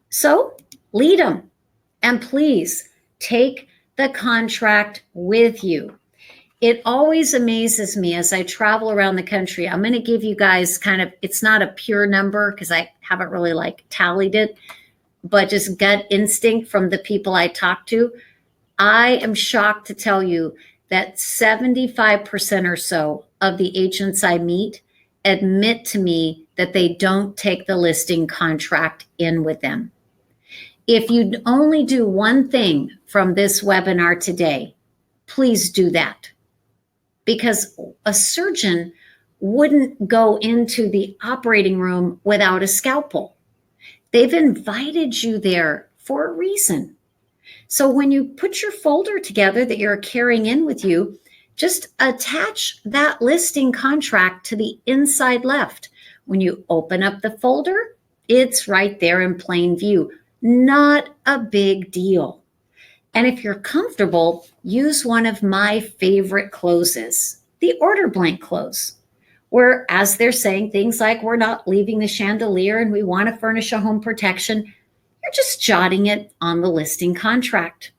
Speaker 2: So lead them. And please take the contract with you. It always amazes me as I travel around the country. I'm going to give you guys it's not a pure number because I haven't really tallied it, but just gut instinct from the people I talk to. I am shocked to tell you that 75% or so of the agents I meet admit to me that they don't take the listing contract in with them. If you only do one thing from this webinar today, please do that. because a surgeon wouldn't go into the operating room without a scalpel. They've invited you there for a reason. So when you put your folder together that you're carrying in with you, just attach that listing contract to the inside left. When you open up the folder, it's right there in plain view. Not a big deal. And if you're comfortable, use one of my favorite closes, the order blank close, where as they're saying things like, we're not leaving the chandelier and we want to furnish a home protection, you're just jotting it on the listing contract.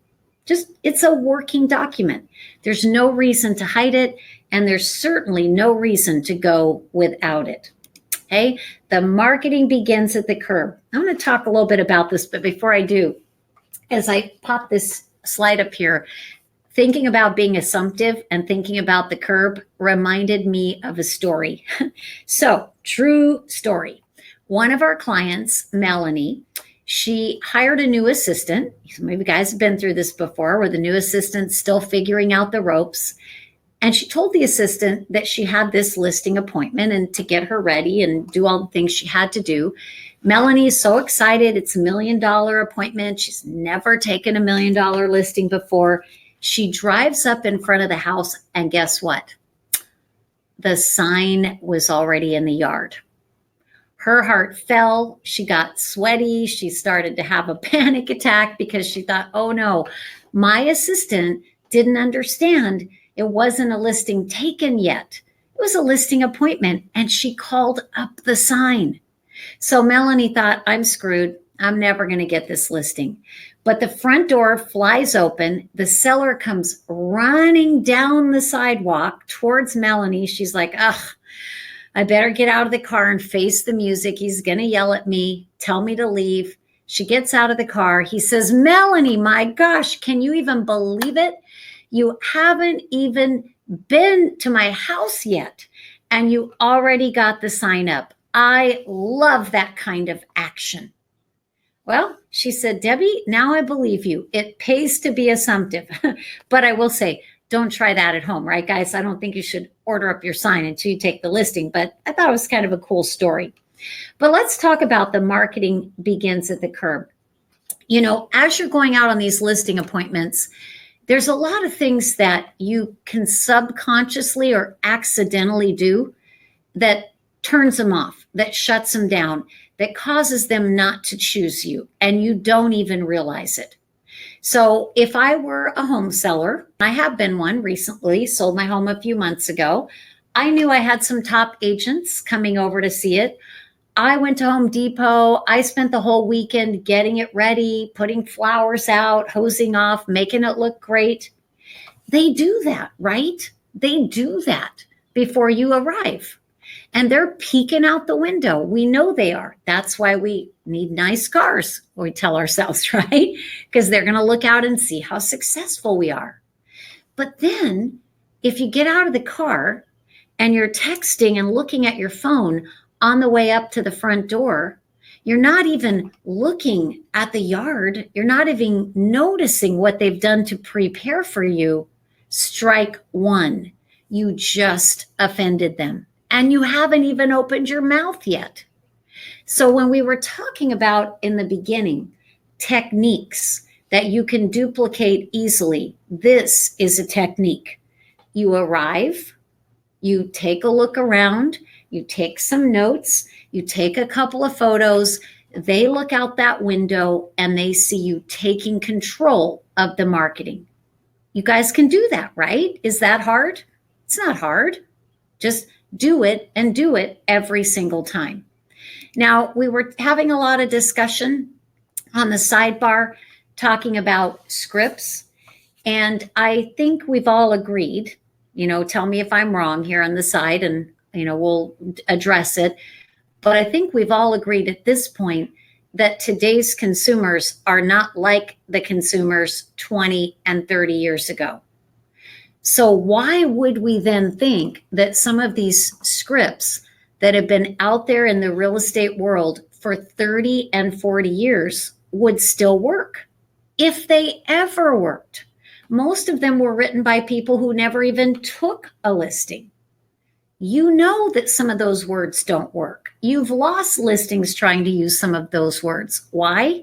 Speaker 2: It's a working document. There's no reason to hide it, and there's certainly no reason to go without it. Okay, the marketing begins at the curb. I'm going to talk a little bit about this, but before I do, as I pop this slide up here, thinking about being assumptive and thinking about the curb reminded me of a story. So, true story. One of our clients, Melanie, she hired a new assistant. Maybe you guys have been through this before, where the new assistant's still figuring out the ropes. And she told the assistant that she had this listing appointment and to get her ready and do all the things she had to do. Melanie is so excited. It's $1 million appointment. She's never taken $1 million listing before. She drives up in front of the house, and guess what? The sign was already in the yard. Her heart fell. She got sweaty. She started to have a panic attack because she thought, oh no, my assistant didn't understand it wasn't a listing taken yet. It was a listing appointment, and she called up the sign. So Melanie thought, I'm screwed. I'm never going to get this listing. But the front door flies open. The seller comes running down the sidewalk towards Melanie. She's like, ugh, I better get out of the car and face the music. He's going to yell at me, tell me to leave. She gets out of the car. He says, Melanie, my gosh, can you even believe it? You haven't even been to my house yet, and you already got the sign up. I love that kind of action. Well, she said, Debbie, now I believe you. It pays to be assumptive. But I will say, don't try that at home, right, guys? I don't think you should order up your sign until you take the listing, but I thought it was kind of a cool story. But let's talk about the marketing begins at the curb. You know, as you're going out on these listing appointments, there's a lot of things that you can subconsciously or accidentally do that turns them off, that shuts them down, that causes them not to choose you, and you don't even realize it. So if I were a home seller, I have been one recently, sold my home a few months ago. I knew I had some top agents coming over to see it. I went to Home Depot. I spent the whole weekend getting it ready, putting flowers out, hosing off, making it look great. They do that, right? They do that before you arrive. And they're peeking out the window. We know they are. That's why we need nice cars, we tell ourselves, right? Because they're going to look out and see how successful we are. But then if you get out of the car and you're texting and looking at your phone on the way up to the front door, you're not even looking at the yard. You're not even noticing what they've done to prepare for you. Strike one. You just offended them. And you haven't even opened your mouth yet. So when we were talking about in the beginning, techniques that you can duplicate easily, this is a technique. You arrive, you take a look around, you take some notes, you take a couple of photos, they look out that window and they see you taking control of the marketing. You guys can do that, right? Is that hard? It's not hard. Just do it and do it every single time. Now, we were having a lot of discussion on the sidebar talking about scripts, and I think we've all agreed, tell me if I'm wrong here on the side and, we'll address it. But I think we've all agreed at this point that today's consumers are not like the consumers 20 and 30 years ago. So why would we then think that some of these scripts that have been out there in the real estate world for 30 and 40 years would still work? If they ever worked. Most of them were written by people who never even took a listing. You know that some of those words don't work. You've lost listings trying to use some of those words. Why?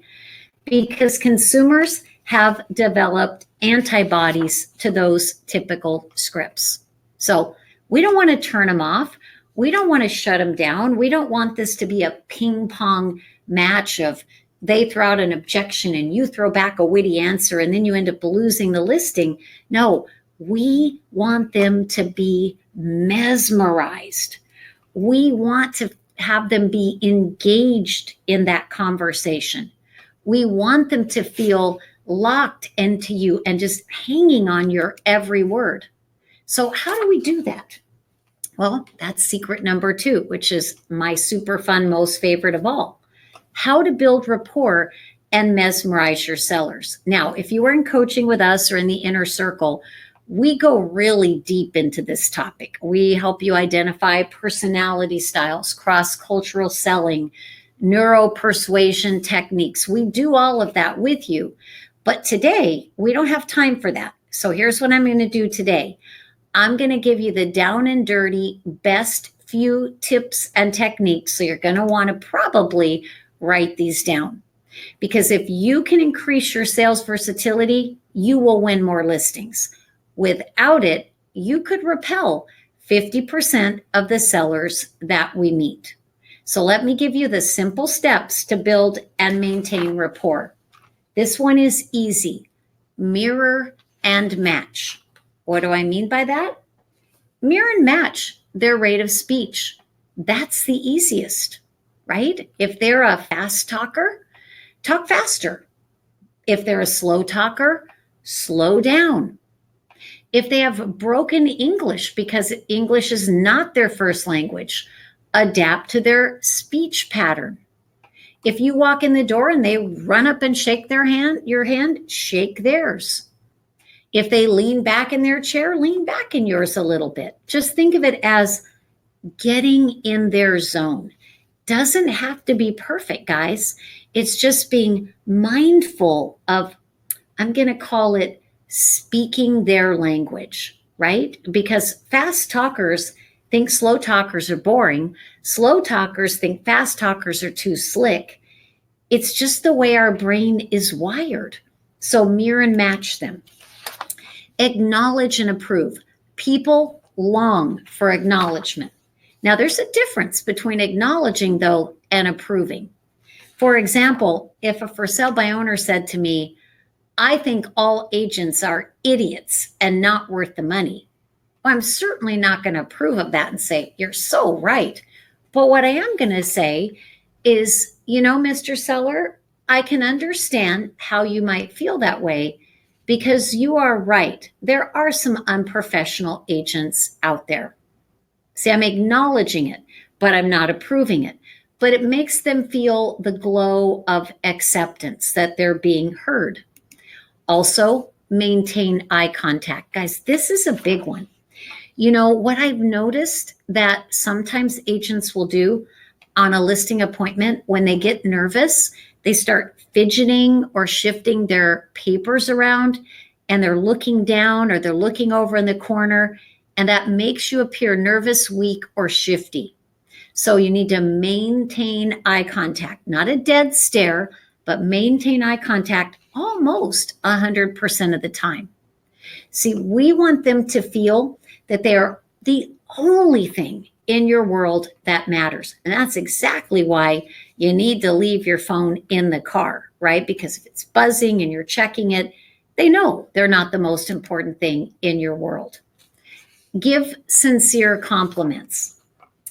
Speaker 2: Because consumers have developed antibodies to those typical scripts. So we don't want to turn them off. We don't want to shut them down. We don't want this to be a ping pong match of they throw out an objection and you throw back a witty answer and then you end up losing the listing. No, we want them to be mesmerized. We want to have them be engaged in that conversation. We want them to feel locked into you and just hanging on your every word. So how do we do that? Well, that's secret number 2, which is my super fun, most favorite of all. How to build rapport and mesmerize your sellers. Now, if you are in coaching with us or in the inner circle, we go really deep into this topic. We help you identify personality styles, cross-cultural selling, neuro-persuasion techniques. We do all of that with you. But today, we don't have time for that. So here's what I'm going to do today. I'm going to give you the down and dirty best few tips and techniques. So you're going to want to probably write these down. Because if you can increase your sales versatility, you will win more listings. Without it, you could repel 50% of the sellers that we meet. So let me give you the simple steps to build and maintain rapport. This one is easy. Mirror and match. What do I mean by that? Mirror and match their rate of speech. That's the easiest, right? If they're a fast talker, talk faster. If they're a slow talker, slow down. If they have broken English because English is not their first language, adapt to their speech pattern. If you walk in the door and they run up and shake your hand, shake theirs. If they lean back in their chair, lean back in yours a little bit. Just think of it as getting in their zone. Doesn't have to be perfect, guys. It's just being mindful of, I'm going to call it speaking their language, right? Because fast talkers think slow talkers are boring. Slow talkers think fast talkers are too slick. It's just the way our brain is wired. So mirror and match them. Acknowledge and approve. People long for acknowledgement. Now, there's a difference between acknowledging, though, and approving. For example, if a for sale by owner said to me, I think all agents are idiots and not worth the money, well, I'm certainly not going to approve of that and say, you're so right. But what I am going to say is, Mr. Seller, I can understand how you might feel that way because you are right. There are some unprofessional agents out there. See, I'm acknowledging it, but I'm not approving it. But it makes them feel the glow of acceptance that they're being heard. Also, maintain eye contact. Guys, this is a big one. What I've noticed that sometimes agents will do on a listing appointment, when they get nervous, they start fidgeting or shifting their papers around, and they're looking down or they're looking over in the corner, and that makes you appear nervous, weak, or shifty. So you need to maintain eye contact, not a dead stare, but maintain eye contact almost 100% of the time. See, we want them to feel that they are the only thing in your world that matters. And that's exactly why you need to leave your phone in the car, right? Because if it's buzzing and you're checking it, they know they're not the most important thing in your world. Give sincere compliments.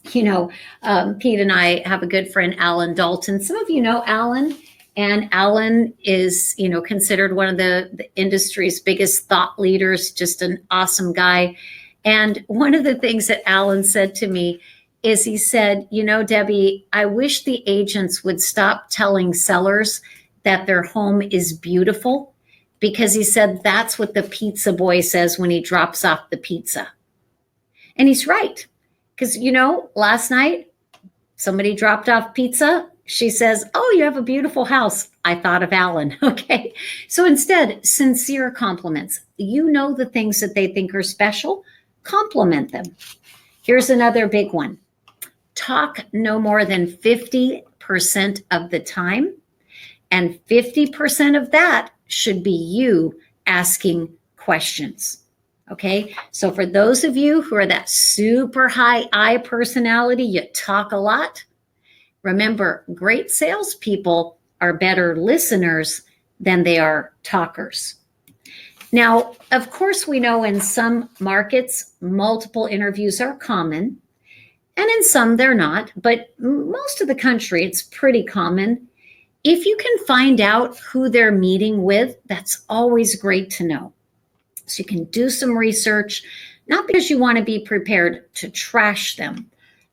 Speaker 2: Pete and I have a good friend, Alan Dalton. Some of you know Alan, and Alan is, considered one of the industry's biggest thought leaders, just an awesome guy. And one of the things that Alan said to me is he said, Debbie, I wish the agents would stop telling sellers that their home is beautiful, because he said that's what the pizza boy says when he drops off the pizza. And he's right. Because, last night somebody dropped off pizza She says, "Oh, you have a beautiful house. I thought of Alan." Okay. So instead, sincere compliments. You know the things that they think are special, compliment them. Here's another big one. Talk no more than 50% of the time, and 50% of that should be you asking questions. Okay, so for those of you who are that super high I personality, you talk a lot. Remember, great salespeople are better listeners than they are talkers. Now, of course, we know in some markets, multiple interviews are common, and in some they're not, but most of the country, it's pretty common. If you can find out who they're meeting with, that's always great to know. So you can do some research, not because you want to be prepared to trash them,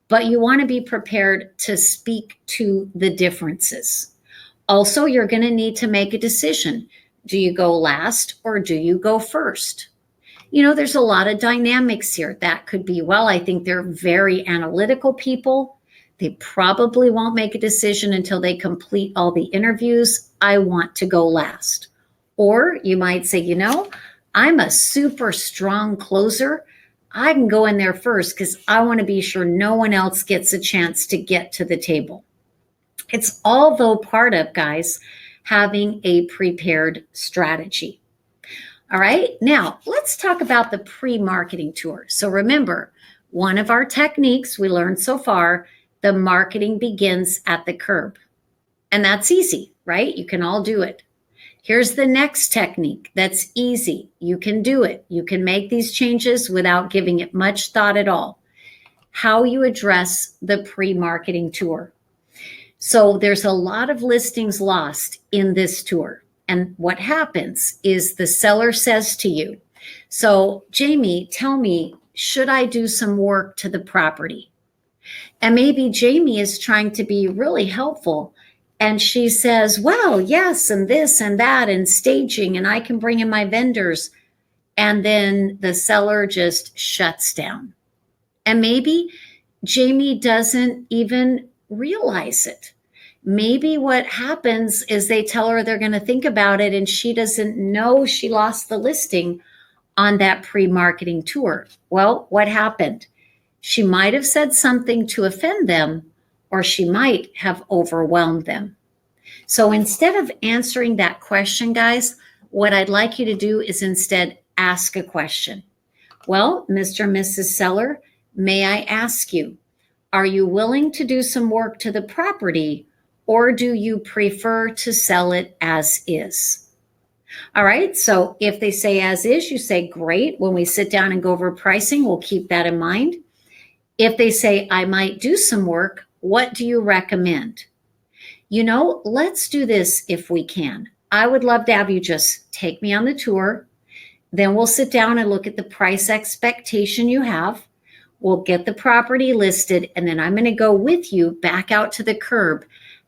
Speaker 2: but you want to be prepared to speak to the differences. Also, you're going to need to make a decision. Do you go last or do you go first? You know, there's a lot of dynamics here. That could be, well, I think they're very analytical people. They probably won't make a decision until they complete all the interviews. I want to go last. Or you might say, you know, I'm a super strong closer. I can go in there first because I want to be sure no one else gets a chance to get to the table. It's all, though, part of, guys, having a prepared strategy. All right, now let's talk about the pre-marketing tour. So remember, one of our techniques we learned so far, the marketing begins at the curb. And that's easy, right? You can all do it. Here's the next technique that's easy. You can do it. You can make these changes without giving it much thought at all. How you address the pre-marketing tour. So there's a lot of listings lost in this tour. And what happens is the seller says to you, so Jamie, tell me, should I do some work to the property? And maybe Jamie is trying to be really helpful. And she says, well, yes, and this and that and staging, and I can bring in my vendors. And then the seller just shuts down. And maybe Jamie doesn't even realize it. Maybe what happens is they tell her they're going to think about it, and she doesn't know she lost the listing on that pre-marketing tour. Well, what happened? She might have said something to offend them, or she might have overwhelmed them. So instead of answering that question, guys, what I'd like you to do is instead ask a question. Well, Mr. and Mrs. Seller, may I ask you, are you willing to do some work to the property, or do you prefer to sell it as is? All right, so if they say as is, you say, great. When we sit down and go over pricing, we'll keep that in mind. If they say, I might do some work, what do you recommend? You know, let's do this if we can. I would love to have you just take me on the tour. Then we'll sit down and look at the price expectation you have. We'll get the property listed, and then I'm going to go with you back out to the curb,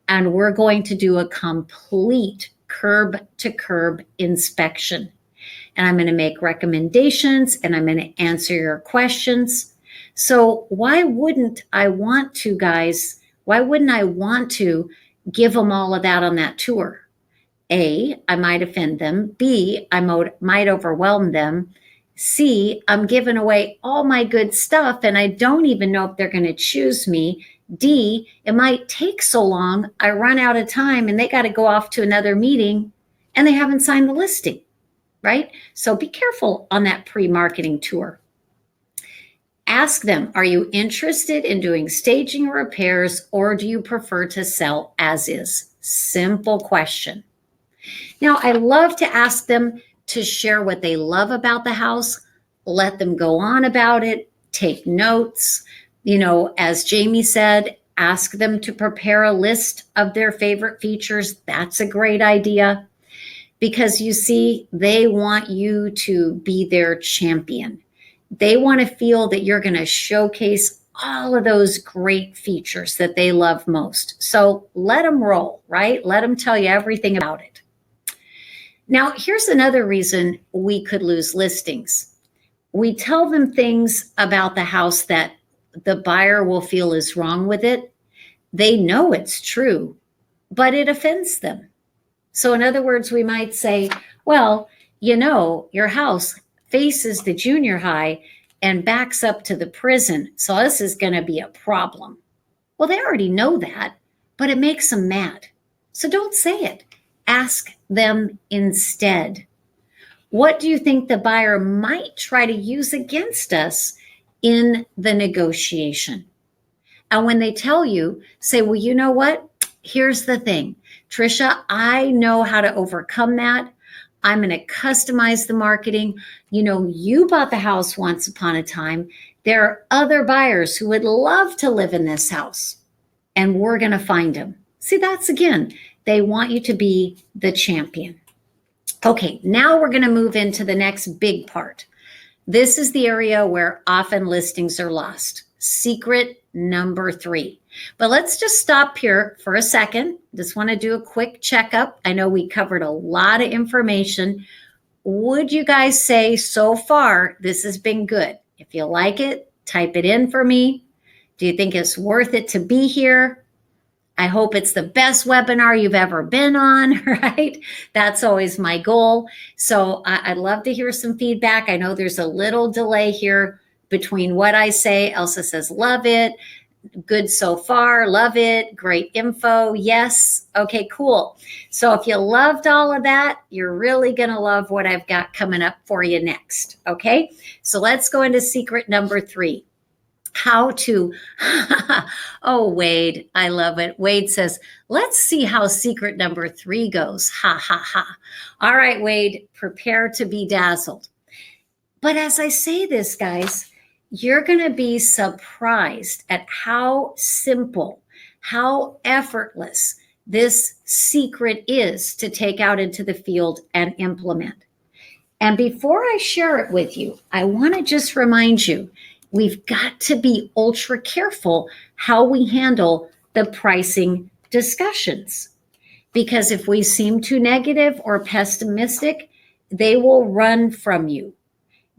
Speaker 2: and we're going to do a complete curb to curb inspection. And I'm going to make recommendations, and I'm going to answer your questions. So why wouldn't I want to, guys? Why wouldn't I want to give them all of that on that tour? A, I might offend them. B, I might overwhelm them. C, I'm giving away all my good stuff and I don't even know if they're going to choose me. D, it might take so long, I run out of time and they got to go off to another meeting and they haven't signed the listing, right? So be careful on that pre-marketing tour. Ask them, are you interested in doing staging or repairs, or do you prefer to sell as is? Simple question. Now, I love to ask them to share what they love about the house, let them go on about it, take notes. You know, as Jamie said, ask them to prepare a list of their favorite features. That's a great idea because you see, they want you to be their champion. They want to feel that you're going to showcase all of those great features that they love most. So let them roll, right? Let them tell you everything about it. Now, here's another reason we could lose listings. We tell them things about the house that the buyer will feel is wrong with it. They know it's true, but it offends them. So, in other words, we might say, well, your house faces the junior high and backs up to the prison. So, this is going to be a problem. Well, they already know that, but it makes them mad. So, don't say it. Ask them instead. What do you think the buyer might try to use against us in the negotiation? And when they tell you, say, well, you know what? Here's the thing, Trisha, I know how to overcome that. I'm going to customize the marketing. You bought the house once upon a time. There are other buyers who would love to live in this house, and we're going to find them. See, that's again, they want you to be the champion. Okay, now we're going to move into the next big part. This is the area where often listings are lost. Secret number 3. But let's just stop here for a second. Just want to do a quick checkup. I know we covered a lot of information. Would you guys say so far this has been good? If you like it, type it in for me. Do you think it's worth it to be here? I hope it's the best webinar you've ever been on, right? That's always my goal. So I'd love to hear some feedback. I know there's a little delay here between what I say. Elsa says, love it. Good so far. Love it. Great info. Yes. Okay, cool. So if you loved all of that, you're really going to love what I've got coming up for you next. Okay, so let's go into secret number 3. How to, oh, Wade, I love it. Wade says, let's see how secret number 3 goes. Ha, ha, ha. All right, Wade, prepare to be dazzled. But as I say this, guys, you're going to be surprised at how simple, how effortless this secret is to take out into the field and implement. And before I share it with you, I want to just remind you, we've got to be ultra careful how we handle the pricing discussions. Because if we seem too negative or pessimistic, they will run from you.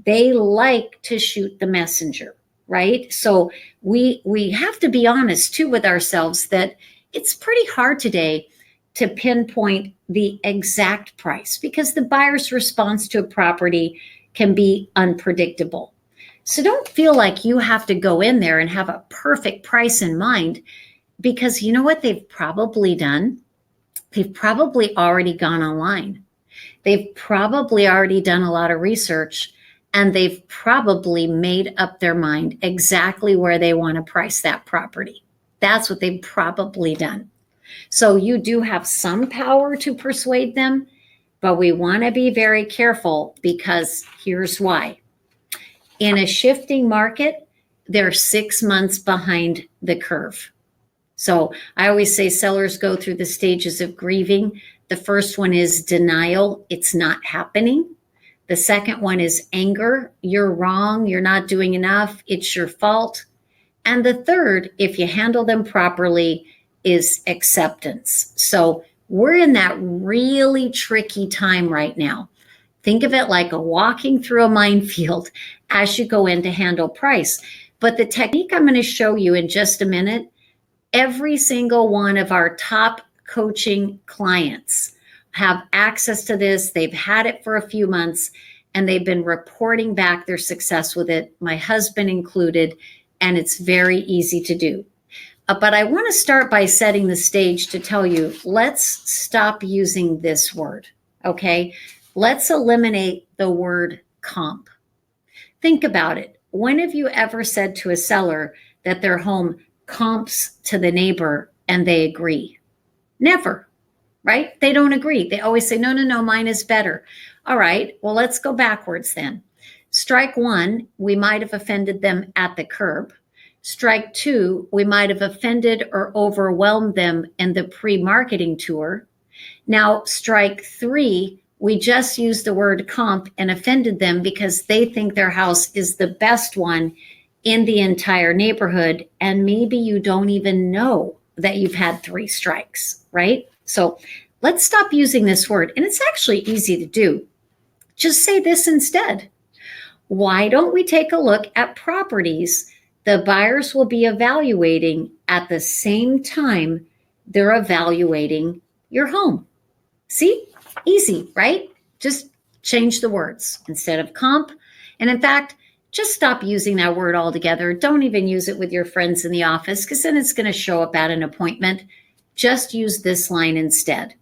Speaker 2: They like to shoot the messenger, right? So we have to be honest too with ourselves that it's pretty hard today to pinpoint the exact price because the buyer's response to a property can be unpredictable. So don't feel like you have to go in there and have a perfect price in mind, because you know what they've probably done? They've probably already gone online. They've probably already done a lot of research, and they've probably made up their mind exactly where they want to price that property. That's what they've probably done. So you do have some power to persuade them, but we want to be very careful because here's why. In a shifting market, they're 6 months behind the curve. So I always say sellers go through the stages of grieving. The first one is denial. It's not happening. The second one is anger. You're wrong. You're not doing enough. It's your fault. And the third, if you handle them properly, is acceptance. So we're in that really tricky time right now. Think of it like a walking through a minefield as you go in to handle price. But the technique I'm going to show you in just a minute, every single one of our top coaching clients have access to this. They've had it for a few months and they've been reporting back their success with it, my husband included, and it's very easy to do. But I want to start by setting the stage to tell you, let's stop using this word, okay? Let's eliminate the word comp. Think about it. When have you ever said to a seller that their home comps to the neighbor and they agree? Never, right? They don't agree. They always say, no, mine is better. All right, well, let's go backwards then. Strike 1, we might have offended them at the curb. Strike 2, we might have offended or overwhelmed them in the pre-marketing tour. Now, strike 3, we just used the word comp and offended them because they think their house is the best one in the entire neighborhood. And maybe you don't even know that you've had 3 strikes, right? So let's stop using this word. And it's actually easy to do. Just say this instead. Why don't we take a look at properties the buyers will be evaluating at the same time they're evaluating your home. See? Easy, right? Just change the words instead of comp. And in fact, just stop using that word altogether. Don't even use it with your friends in the office because then it's going to show up at an appointment. Just use this line instead.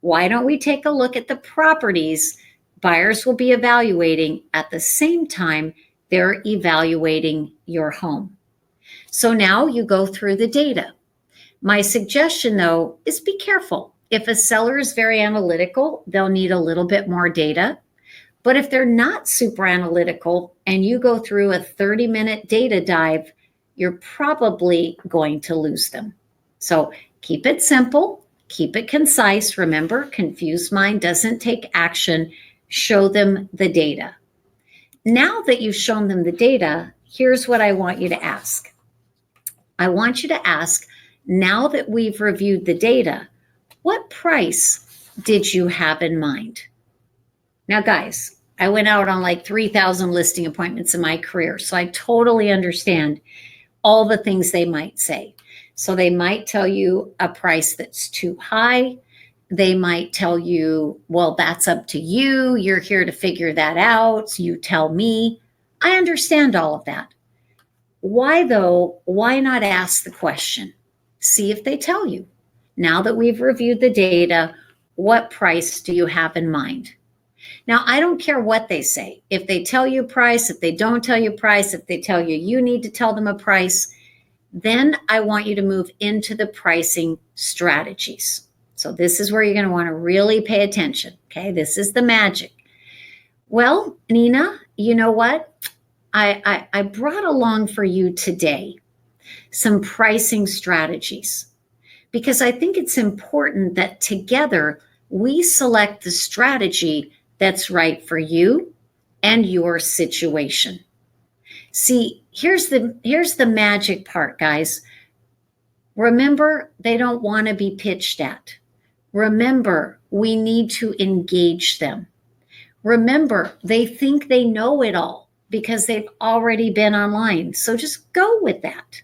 Speaker 2: Why don't we take a look at the properties buyers will be evaluating at the same time they're evaluating your home? So now you go through the data. My suggestion, though, is be careful. If a seller is very analytical, they'll need a little bit more data. But if they're not super analytical and you go through a 30-minute data dive, you're probably going to lose them. So keep it simple, keep it concise. Remember, confused mind doesn't take action. Show them the data. Now that you've shown them the data, here's what I want you to ask. I want you to ask, now that we've reviewed the data, what price did you have in mind? Now, guys, I went out on like 3,000 listing appointments in my career, so I totally understand all the things they might say. So they might tell you a price that's too high. They might tell you, well, that's up to you. You're here to figure that out. You tell me. I understand all of that. Why, though? Why not ask the question? See if they tell you. Now that we've reviewed the data, what price do you have in mind? Now, I don't care what they say. If they tell you price, if they don't tell you price, if they tell you you need to tell them a price, then I want you to move into the pricing strategies. So this is where you're going to want to really pay attention. Okay, this is the magic. Well, Nina, you know what? I brought along for you today some pricing strategies because I think it's important that together we select the strategy that's right for you and your situation. See, here's the magic part, guys. Remember, they don't want to be pitched at. Remember, we need to engage them. Remember, they think they know it all because they've already been online. So just go with that.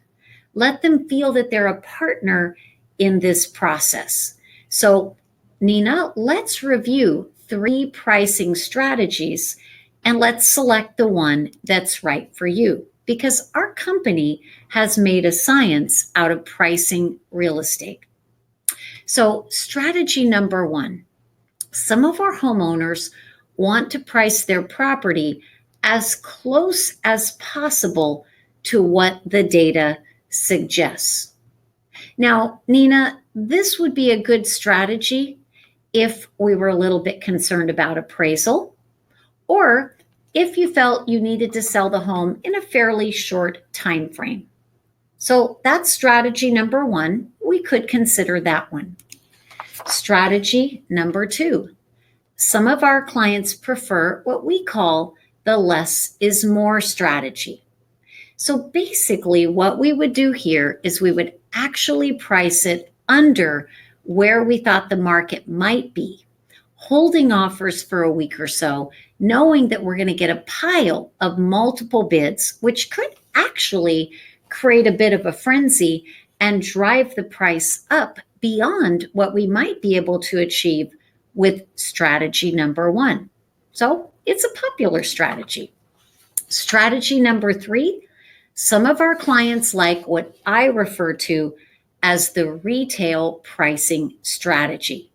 Speaker 2: Let them feel that they're a partner in this process. So, Nina, let's review 3 pricing strategies and let's select the one that's right for you because our company has made a science out of pricing real estate. So, strategy number 1, some of our homeowners want to price their property as close as possible to what the data suggests. Now, Nina, this would be a good strategy if we were a little bit concerned about appraisal, or if you felt you needed to sell the home in a fairly short time frame. So that's strategy number 1. We could consider that one. Strategy number 2. Some of our clients prefer what we call the less is more strategy. So basically what we would do here is we would actually price it under where we thought the market might be, holding offers for a week or so, knowing that we're going to get a pile of multiple bids, which could actually create a bit of a frenzy and drive the price up beyond what we might be able to achieve with strategy number 1. So it's a popular strategy. Strategy number 3, some of our clients like what I refer to as the retail pricing strategy.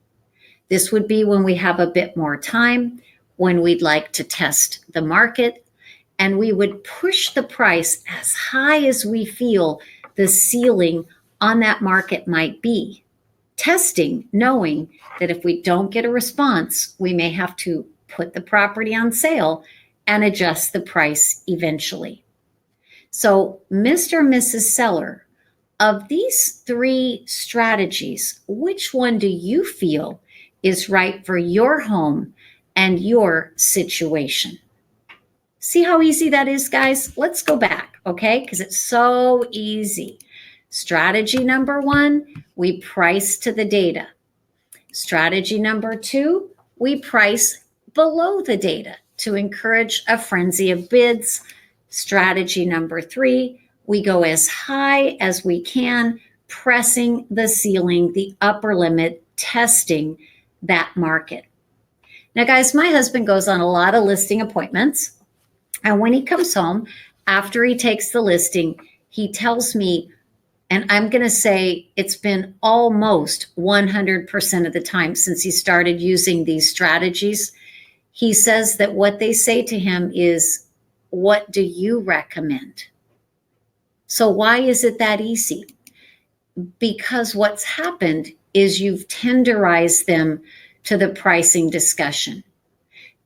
Speaker 2: This would be when we have a bit more time, when we'd like to test the market, and we would push the price as high as we feel the ceiling on that market might be. Testing, knowing that if we don't get a response, we may have to put the property on sale and adjust the price eventually. So, Mr. and Mrs. Seller, of these 3 strategies, which one do you feel is right for your home and your situation? See how easy that is, guys? Let's go back, okay? Because it's so easy. Strategy number 1, we price to the data. Strategy number 2, we price below the data to encourage a frenzy of bids. Strategy number 3, We go as high as we can, pressing the ceiling, the upper limit, testing that market. Now, guys, my husband goes on a lot of listing appointments. And when he comes home, after he takes the listing, he tells me, and I'm going to say it's been almost 100% of the time since he started using these strategies. He says that what they say to him is, "What do you recommend?" So why is it that easy? Because what's happened is you've tenderized them to the pricing discussion.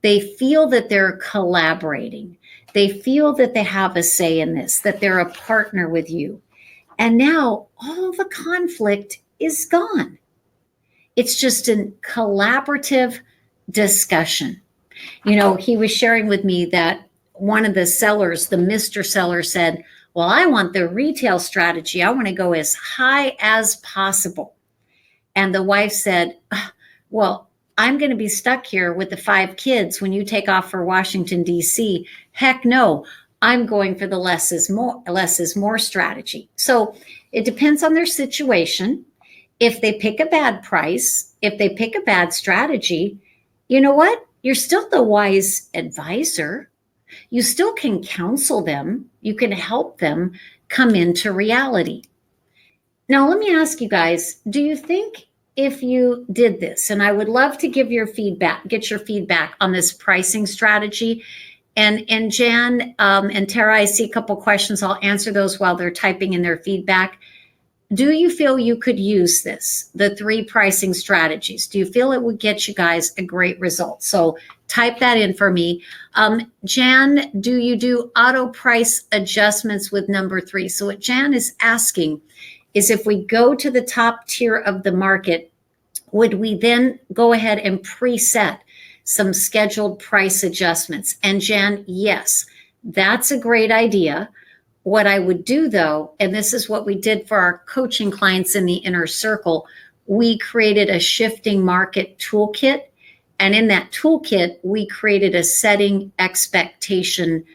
Speaker 2: They feel that they're collaborating. They feel that they have a say in this, that they're a partner with you. And now all the conflict is gone. It's just a collaborative discussion. You know, he was sharing with me that one of the sellers, the Mr. Seller, said, "Well, I want the retail strategy. I want to go as high as possible." And the wife said, "Well, I'm going to be stuck here with the 5 kids when you take off for Washington, D.C. Heck no, I'm going for the less is more strategy." So it depends on their situation. If they pick a bad price, if they pick a bad strategy, you know what? You're still the wise advisor. You still can counsel them. You can help them come into reality. Now, let me ask you guys, do you think if you did this, and I would love to get your feedback on this pricing strategy. And Jan and Tara, I see a couple questions. I'll answer those while they're typing in their feedback. Do you feel you could use this, the 3 pricing strategies? Do you feel it would get you guys a great result? So type that in for me. Jan, do you do auto price adjustments with number 3? So what Jan is asking is, if we go to the top tier of the market, would we then go ahead and preset some scheduled price adjustments? And Jan, yes, that's a great idea. What I would do though, and this is what we did for our coaching clients in the inner circle, we created a shifting market toolkit. And in that toolkit, we created a setting expectation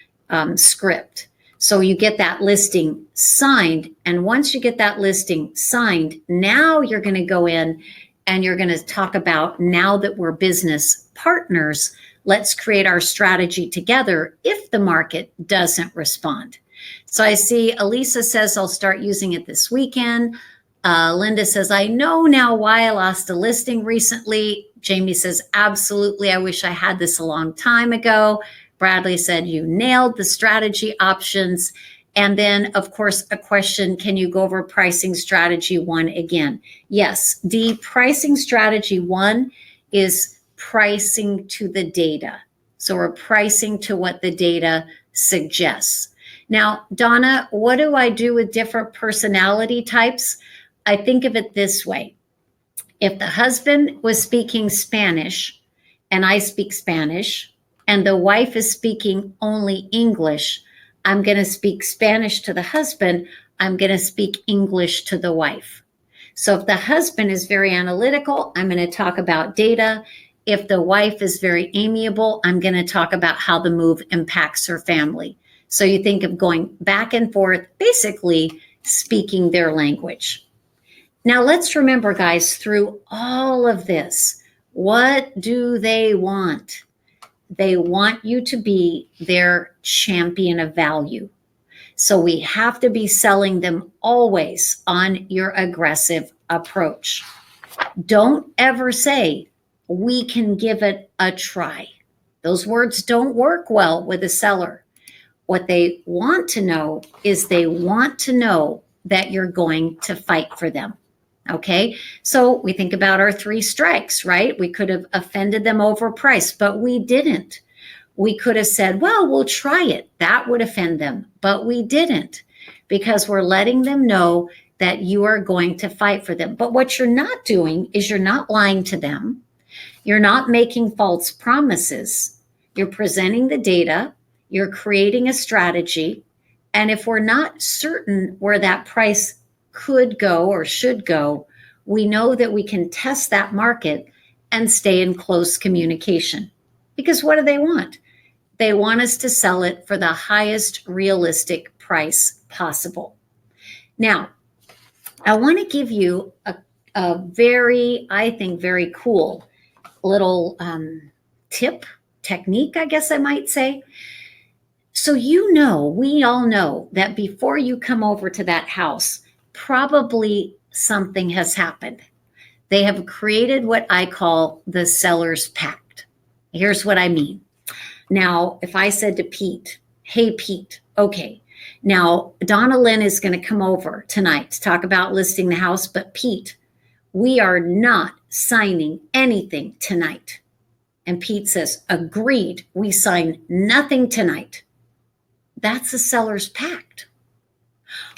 Speaker 2: script. So you get that listing signed. And once you get that listing signed, now you're going to go in and you're going to talk about, now that we're business partners, let's create our strategy together if the market doesn't respond. So I see Elisa says, "I'll start using it this weekend." Linda says, "I know now why I lost a listing recently." Jamie says, "Absolutely. I wish I had this a long time ago." Bradley said, "You nailed the strategy options." And then, of course, a question, can you go over pricing strategy 1 again? Yes, the pricing strategy 1 is pricing to the data. So we're pricing to what the data suggests. Now, Donna, what do I do with different personality types? I think of it this way. If the husband was speaking Spanish and I speak Spanish, and the wife is speaking only English, I'm going to speak Spanish to the husband. I'm going to speak English to the wife. So if the husband is very analytical, I'm going to talk about data. If the wife is very amiable, I'm going to talk about how the move impacts her family. So you think of going back and forth, basically speaking their language. Now let's remember, guys, through all of this, what do they want? They want you to be their champion of value. So we have to be selling them always on your aggressive approach. Don't ever say, "We can give it a try." Those words don't work well with a seller. What they want to know is they want to know that you're going to fight for them. Okay, so we think about our 3 strikes, right? We could have offended them over price, but we didn't. We could have said, "Well, we'll try it." That would offend them, but we didn't, because we're letting them know that you are going to fight for them. But what you're not doing is you're not lying to them. You're not making false promises. You're presenting the data. You're creating a strategy. And if we're not certain where that price could go or should go, we know that we can test that market and stay in close communication. Because what do they want? They want us to sell it for the highest realistic price possible. Now, I want to give you a very, I think, very cool little tip, technique, I guess I might say. So we all know that before you come over to that house, probably something has happened. They have created what I call the seller's pact. Here's what I mean. Now, if I said to Pete, hey, Pete, okay, now Donna Lynn is going to come over tonight to talk about listing the house, but Pete, we are not signing anything tonight. And Pete says, agreed, we sign nothing tonight. That's a seller's pact.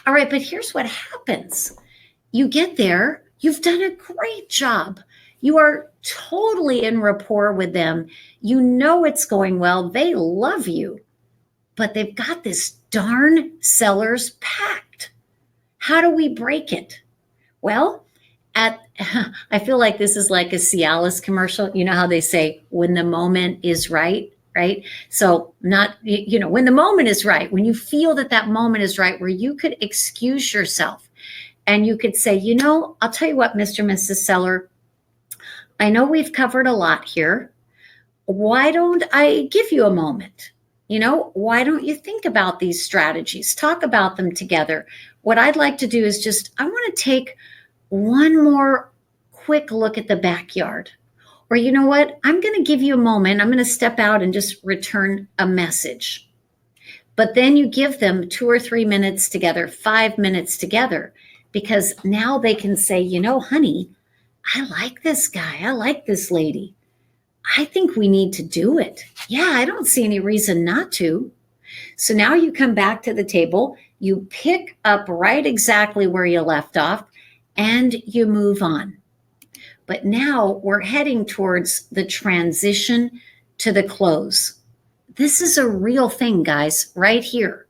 Speaker 2: All right, but here's what happens. You get there, you've done a great job. You are totally in rapport with them. You know it's going well. They love you, but they've got this darn seller's pact. How do we break it? Well, I feel like this is like a Cialis commercial. You know how they say, when the moment is right? Right? So when the moment is right, when you feel that moment is right, where you could excuse yourself and you could say, I'll tell you what, Mr. and Mrs. Seller, I know we've covered a lot here. Why don't I give you a moment? Why don't you think about these strategies? Talk about them together. What I'd like to do is I want to take one more quick look at the backyard. Or you know what? I'm going to give you a moment. I'm going to step out and just return a message. But then you give them 2 or 3 minutes together, 5 minutes together, because now they can say, honey, I like this guy. I like this lady. I think we need to do it. Yeah, I don't see any reason not to. So now you come back to the table, you pick up right exactly where you left off, and you move on. But now we're heading towards the transition to the close. This is a real thing, guys, right here.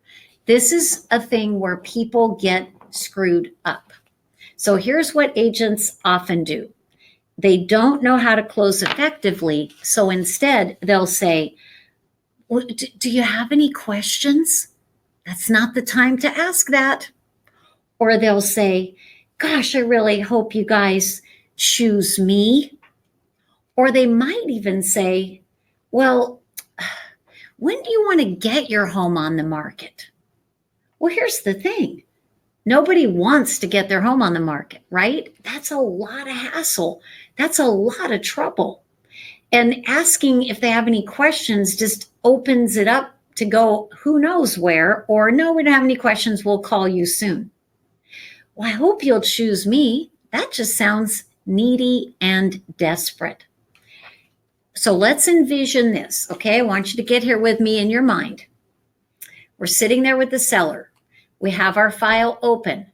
Speaker 2: This is a thing where people get screwed up. So here's what agents often do. They don't know how to close effectively. So instead, they'll say, do you have any questions? That's not the time to ask that. Or they'll say, gosh, I really hope you guys choose me. Or they might even say, well, when do you want to get your home on the market? Well, here's the thing. Nobody wants to get their home on the market, right? That's a lot of hassle. That's a lot of trouble. And asking if they have any questions just opens it up to go who knows where, or no, we don't have any questions, we'll call you soon. Well, I hope you'll choose me. That just sounds needy and desperate. So let's envision this, okay? I want you to get here with me in your mind. We're sitting there with the seller. We have our file open.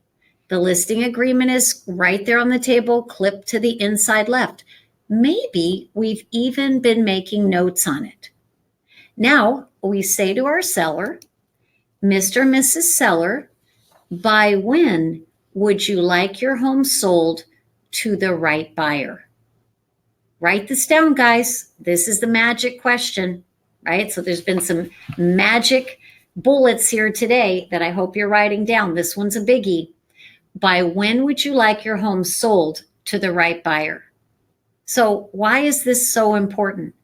Speaker 2: The listing agreement is right there on the table, clipped to the inside left. Maybe we've even been making notes on it. Now we say to our seller, Mr. and Mrs. Seller, by when would you like your home sold to the right buyer? Write this down, guys. This is the magic question, right? So there's been some magic bullets here today that I hope you're writing down. This one's a biggie. By when would you like your home sold to the right buyer? So why is this so important?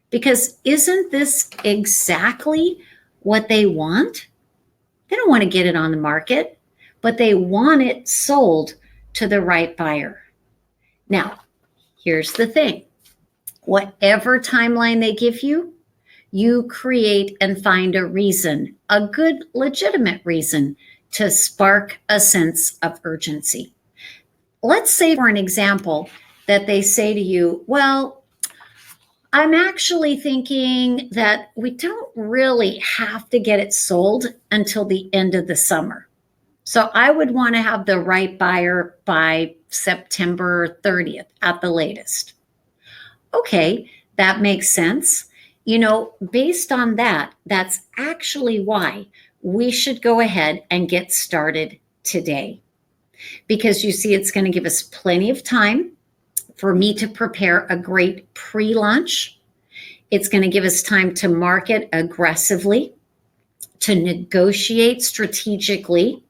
Speaker 2: Because isn't this exactly what they want? They don't want to get it on the market, but they want it sold to the right buyer. Now, here's the thing. Whatever timeline they give you, you create and find a reason, a good, legitimate reason to spark a sense of urgency. Let's say, for an example, that they say to you, well, I'm actually thinking that we don't really have to get it sold until the end of the summer. So I would want to have the right buyer by September 30th at the latest. Okay, that makes sense. Based on that, that's actually why we should go ahead and get started today. Because you see, it's going to give us plenty of time for me to prepare a great pre-launch. It's going to give us time to market aggressively, to negotiate strategically,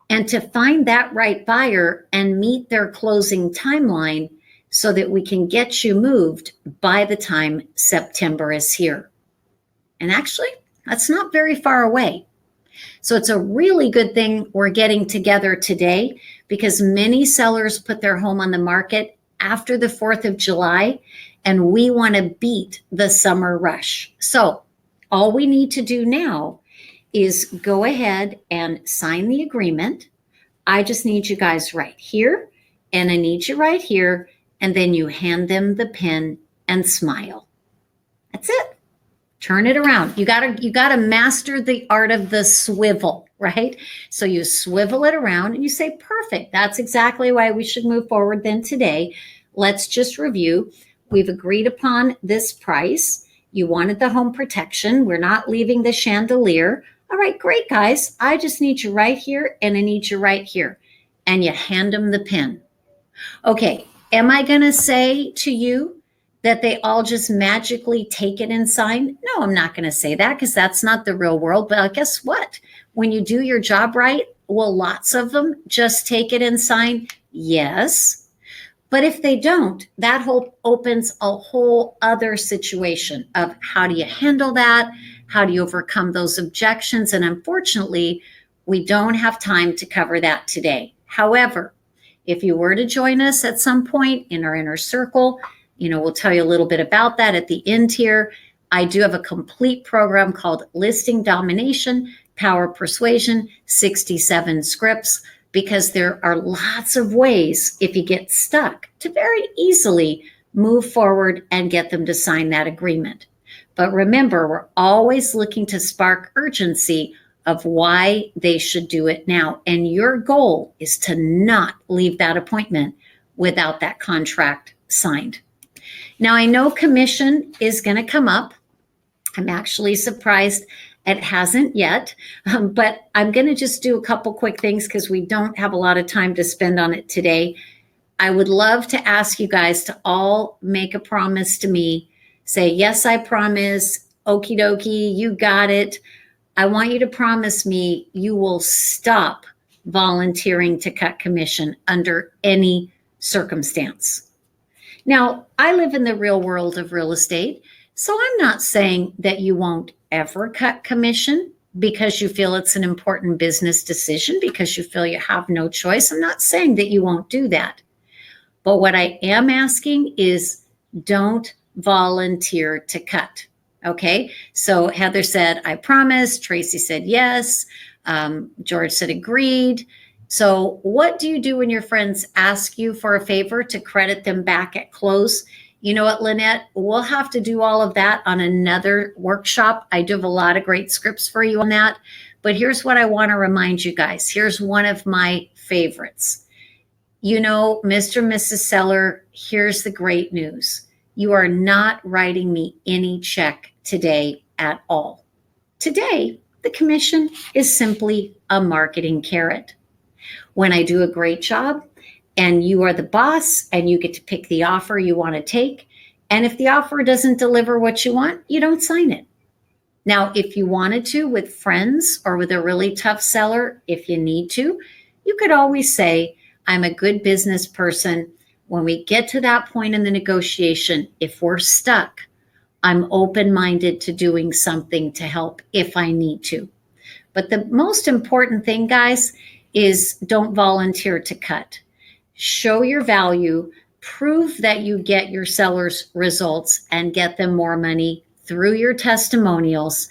Speaker 2: and to find that right buyer and meet their closing timeline so that we can get you moved by the time September is here. And actually, that's not very far away. So it's a really good thing we're getting together today, because many sellers put their home on the market after the 4th of July, and we want to beat the summer rush. So all we need to do now is go ahead and sign the agreement. I just need you guys right here, and I need you right here, and then you hand them the pen and smile. That's it. Turn it around. You gotta master the art of the swivel, right? So you swivel it around and you say, perfect. That's exactly why we should move forward then today. Let's just review. We've agreed upon this price. You wanted the home protection. We're not leaving the chandelier. All right, great, guys. I just need you right here, and I need you right here. And you hand them the pen. Okay, am I going to say to you that they all just magically take it and sign? No, I'm not going to say that, because that's not the real world. But guess what? When you do your job right, will lots of them just take it and sign? Yes. But if they don't, that opens a whole other situation of how do you handle that? How do you overcome those objections? And unfortunately, we don't have time to cover that today. However, if you were to join us at some point in our inner circle, we'll tell you a little bit about that at the end here. I do have a complete program called Listing Domination, Power Persuasion, 67 scripts, because there are lots of ways, if you get stuck, to very easily move forward and get them to sign that agreement. But remember, we're always looking to spark urgency of why they should do it now. And your goal is to not leave that appointment without that contract signed. Now, I know commission is going to come up. I'm actually surprised it hasn't yet, but I'm going to just do a couple quick things because we don't have a lot of time to spend on it today. I would love to ask you guys to all make a promise to me. Say, yes, I promise. Okie dokie, you got it. I want you to promise me you will stop volunteering to cut commission under any circumstance. Now, I live in the real world of real estate, so I'm not saying that you won't ever cut commission because you feel it's an important business decision, because you feel you have no choice. I'm not saying that you won't do that. But what I am asking is don't volunteer to cut. Okay, so Heather said, I promise. Tracy said yes. George said agreed. So what do you do when your friends ask you for a favor to credit them back at close? You know what, Lynette, we'll have to do all of that on another workshop. I do have a lot of great scripts for you on that. But here's what I want to remind you guys. Here's one of my favorites. Mr. and Mrs. Seller, here's the great news. You are not writing me any check today at all. Today, the commission is simply a marketing carrot. When I do a great job and you are the boss and you get to pick the offer you want to take, and if the offer doesn't deliver what you want, you don't sign it. Now, if you wanted to with friends or with a really tough seller, if you need to, you could always say, I'm a good business person. When we get to that point in the negotiation, if we're stuck, I'm open-minded to doing something to help if I need to. But the most important thing, guys, is don't volunteer to cut. Show your value, prove that you get your sellers results and get them more money through your testimonials,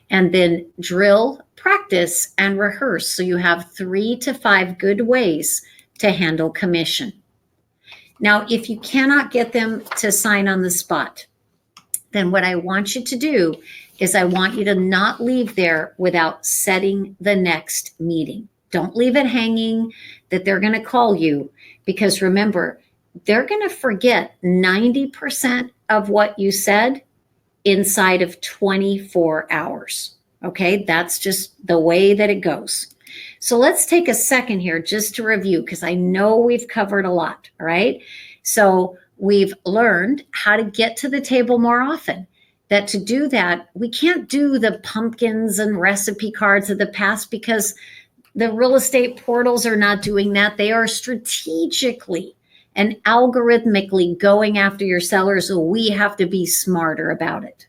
Speaker 2: and then drill, practice, and rehearse so you have 3 to 5 good ways to handle commission. Now, if you cannot get them to sign on the spot, then what I want you to do is I want you to not leave there without setting the next meeting. Don't leave it hanging that they're going to call you, because remember, they're going to forget 90% of what you said inside of 24 hours. Okay, that's just the way that it goes. So let's take a second here just to review, because I know we've covered a lot, all right? So we've learned how to get to the table more often. that to do that, we can't do the pumpkins and recipe cards of the past because the real estate portals are not doing that. They are strategically and algorithmically going after your sellers. So we have to be smarter about it.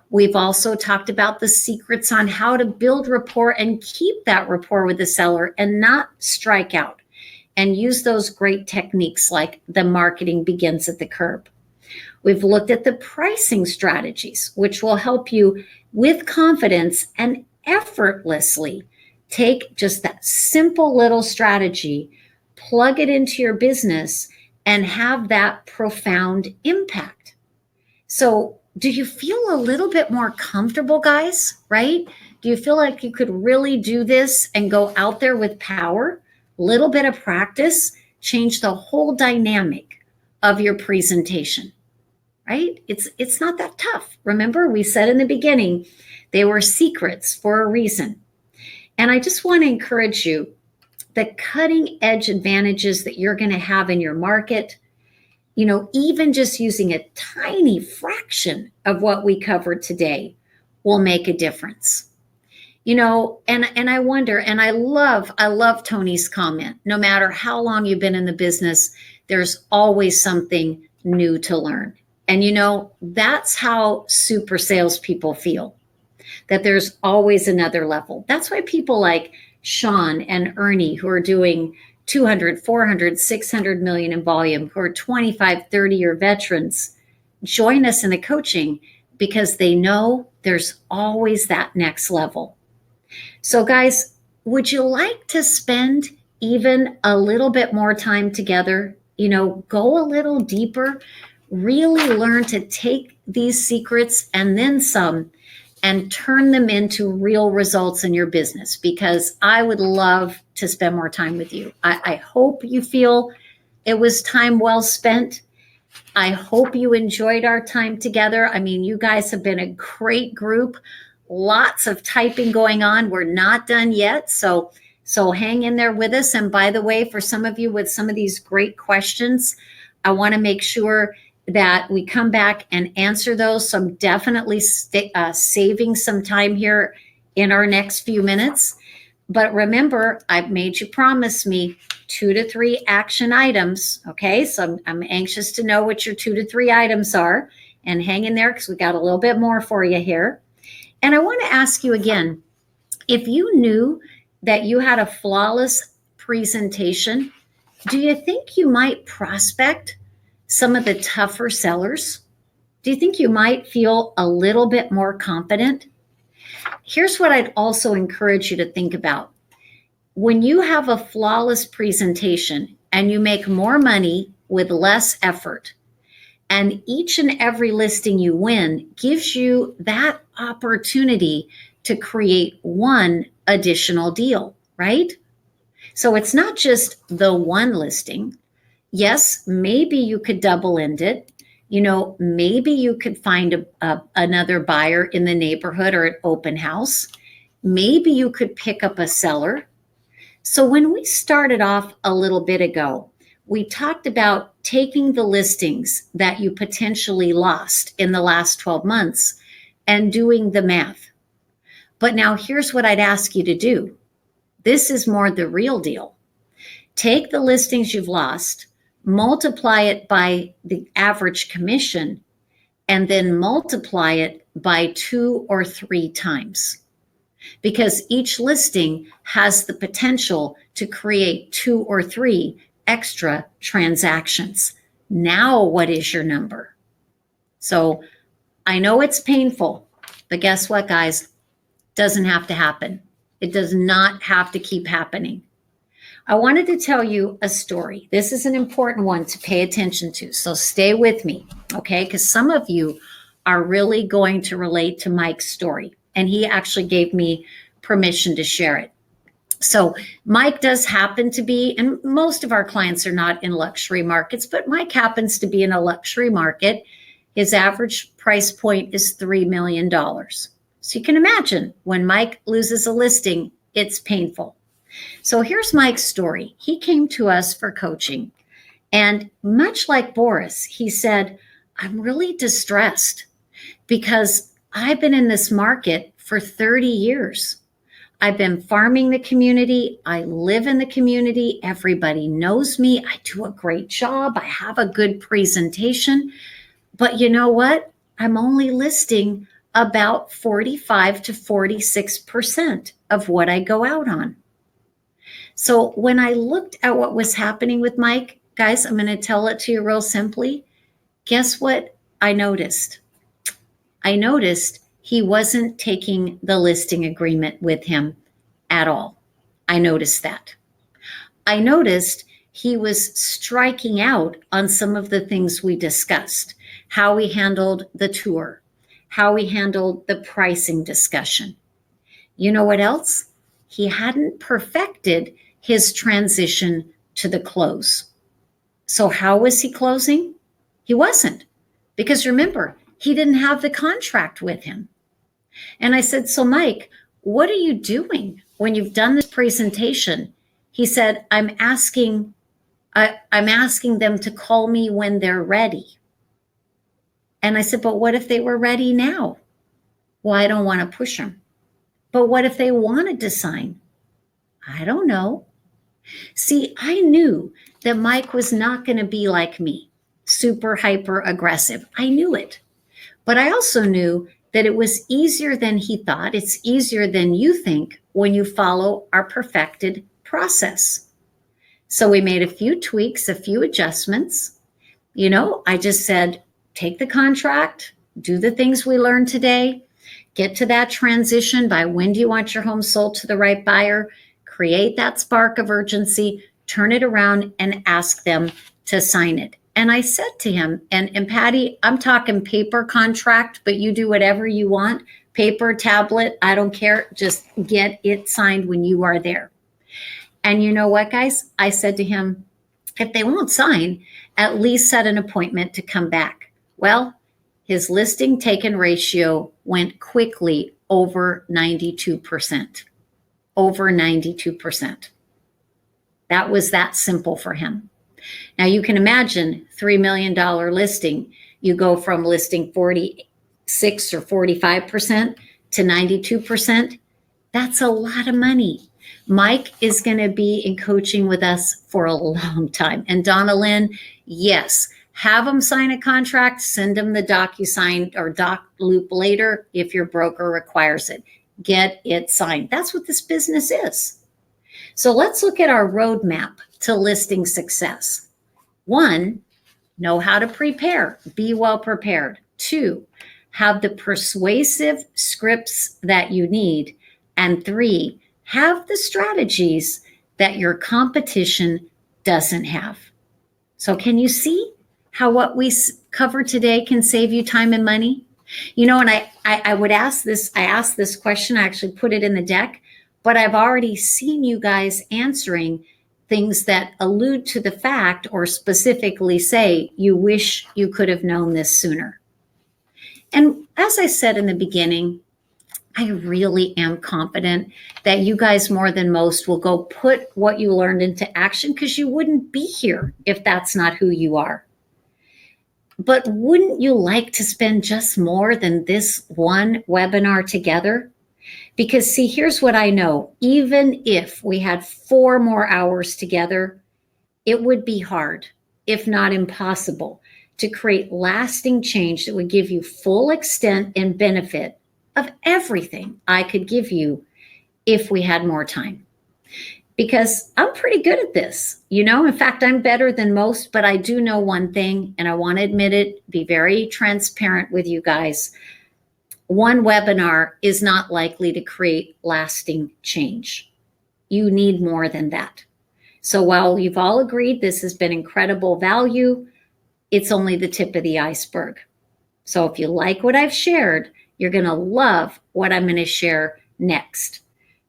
Speaker 2: We've also talked about the secrets on how to build rapport and keep that rapport with the seller and not strike out, and use those great techniques like the marketing begins at the curb. We've looked at the pricing strategies, which will help you with confidence and effortlessly take just that simple little strategy, plug it into your business, and have that profound impact. So, do you feel a little bit more comfortable, guys? Right? Do you feel like you could really do this and go out there with power? Little bit of practice, change the whole dynamic of your presentation. Right? It's not that tough. Remember, we said in the beginning, they were secrets for a reason. And I just want to encourage you, the cutting edge advantages that you're going to have in your market, even just using a tiny fraction of what we covered today will make a difference. And I wonder, and I love Tony's comment. No matter how long you've been in the business, there's always something new to learn. And that's how super salespeople feel, that there's always another level. That's why people like Sean and Ernie, who are doing 200, 400, 600 million in volume, who are 25, 30-year veterans, join us in the coaching because they know there's always that next level. So guys, would you like to spend even a little bit more time together? Go a little deeper, really learn to take these secrets and then some and turn them into real results in your business, because I would love to spend more time with you. I hope you feel it was time well spent. I hope you enjoyed our time together. I mean, you guys have been a great group. Lots of typing going on. We're not done yet. So hang in there with us. And by the way, for some of you with some of these great questions, I want to make sure that we come back and answer those. So I'm definitely saving some time here in our next few minutes. But remember, I've made you promise me 2 to 3 action items. Okay, so I'm anxious to know what your 2 to 3 items are, and hang in there because we got a little bit more for you here. And I want to ask you again, if you knew that you had a flawless presentation, do you think you might prospect some of the tougher sellers? Do you think you might feel a little bit more confident? Here's what I'd also encourage you to think about. When you have a flawless presentation and you make more money with less effort, and each and every listing you win gives you that opportunity to create one additional deal, right? So it's not just the one listing. Yes, maybe you could double end it. Maybe you could find another buyer in the neighborhood or at open house. Maybe you could pick up a seller. So when we started off a little bit ago, we talked about taking the listings that you potentially lost in the last 12 months and doing the math. But now here's what I'd ask you to do. This is more the real deal. Take the listings you've lost, multiply it by the average commission, and then multiply it by 2 or 3 times. Because each listing has the potential to create 2 or 3 extra transactions. Now, what is your number? So I know it's painful, but guess what, guys? Doesn't have to happen. It does not have to keep happening. I wanted to tell you a story. This is an important one to pay attention to. So stay with me, okay? Because some of you are really going to relate to Mike's story. And he actually gave me permission to share it. So Mike does happen to be, and most of our clients are not in luxury markets, but Mike happens to be in a luxury market. His average price point is $3 million. So you can imagine when Mike loses a listing, it's painful. So here's Mike's story. He came to us for coaching. And much like Boris, he said, I'm really distressed. because I've been in this market for 30 years. I've been farming the community. I live in the community. Everybody knows me. I do a great job. I have a good presentation. But you know what? I'm only listing about 45 to 46% of what I go out on. So when I looked at what was happening with Mike, guys, I'm going to tell it to you real simply. Guess what I noticed? I noticed he wasn't taking the listing agreement with him at all. I noticed that. I noticed he was striking out on some of the things we discussed, how we handled the tour, how we handled the pricing discussion. You know what else? He hadn't perfected his transition to the close. So how was he closing? He wasn't, because remember, he didn't have the contract with him. And I said, so Mike, what are you doing when you've done this presentation? He said, I'm asking them to call me when they're ready. And I said, but what if they were ready now? Well, I don't want to push them. But what if they wanted to sign? I don't know. See, I knew that Mike was not going to be like me, super hyper aggressive. I knew it. But I also knew that it was easier than he thought. It's easier than you think when you follow our perfected process. So we made a few tweaks, a few adjustments. You know, I just said, take the contract, do the things we learned today, get to that transition by when do you want your home sold to the right buyer, create that spark of urgency, turn it around and ask them to sign it. And I said to him, and Patty, I'm talking paper contract, but you do whatever you want, paper, tablet, I don't care, just get it signed when you are there. And you know what, guys? I said to him, if they won't sign, at least set an appointment to come back. Well, his listing taken ratio went quickly over 92%. Over 92%. That was that simple for him. Now you can imagine $3 million listing. You go from listing 46 or 45% to 92%. That's a lot of money. Mike is going to be in coaching with us for a long time. And Donna Lynn, yes, have them sign a contract, send them the DocuSign or Doc Loop later if your broker requires it. Get it signed. That's what this business is. So let's look at our roadmap to listing success. 1, know how to prepare. Be well prepared. 2, have the persuasive scripts that you need. And 3, have the strategies that your competition doesn't have. So can you see how what we cover today can save you time and money? You know, and I would ask this, I asked this question, I actually put it in the deck, but I've already seen you guys answering things that allude to the fact or specifically say you wish you could have known this sooner. And as I said in the beginning, I really am confident that you guys more than most will go put what you learned into action, because you wouldn't be here if that's not who you are. But wouldn't you like to spend just more than this one webinar together? Because see, here's what I know. Even if we had 4 more hours together, it would be hard, if not impossible, to create lasting change that would give you full extent and benefit of everything I could give you if we had more time. Because I'm pretty good at this. You know, in fact, I'm better than most, but I do know one thing, and I want to admit it, be very transparent with you guys. One webinar is not likely to create lasting change. You need more than that. So while you've all agreed this has been incredible value, it's only the tip of the iceberg. So if you like what I've shared, you're going to love what I'm going to share next.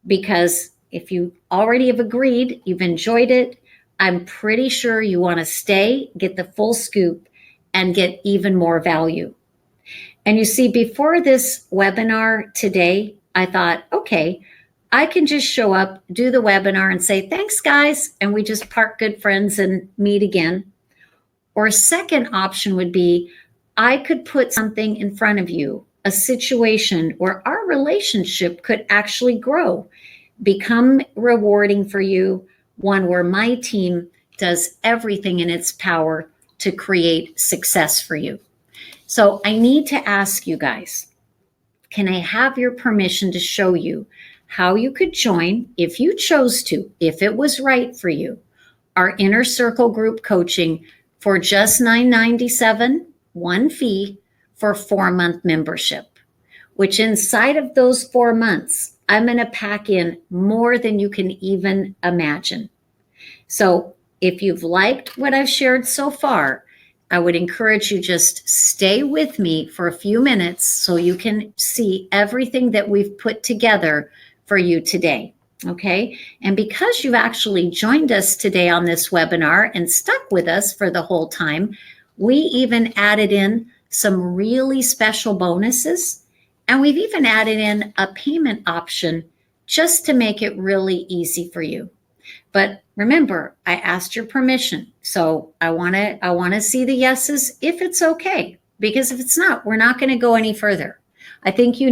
Speaker 2: Because if you already have agreed, you've enjoyed it, I'm pretty sure you want to stay, get the full scoop, and get even more value. And you see, before this webinar today, I thought, okay, I can just show up, do the webinar and say, thanks guys, and we just part good friends and meet again. Or a second option would be, I could put something in front of you a situation where our relationship could actually grow, become rewarding for you, one where my team does everything in its power to create success for you. So I need to ask you guys, can I have your permission to show you how you could join, if you chose to, if it was right for you, our Inner Circle group coaching for just $9.97, one fee for 4-month membership, which inside of those 4 months, I'm going to pack in more than you can even imagine. So if you've liked what I've shared so far, I would encourage you just stay with me for a few minutes so you can see everything that we've put together for you today. Okay. And because you've actually joined us today on this webinar and stuck with us for the whole time, we even added in some really special bonuses. And we've even added in a payment option just to make it really easy for you. But remember, I asked your permission. So I want to see the yeses if it's okay, because if it's not, we're not going to go any further. I think here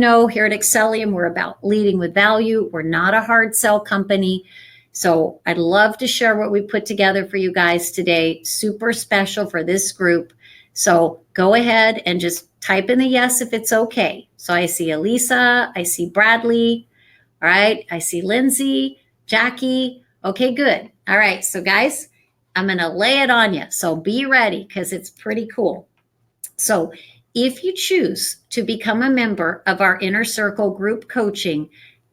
Speaker 2: at Excellium, we're about leading with value. We're not a hard sell company. So I'd love to share what we put together for you guys today. Super special for this group. So go ahead and just type in the yes if it's okay. So I see Elisa, I see Bradley, all right, I see Lindsay, Jackie. Okay, good. All right, so guys, I'm going to lay it on you. So be ready because it's pretty cool. So if you choose to become a member of our Inner Circle group coaching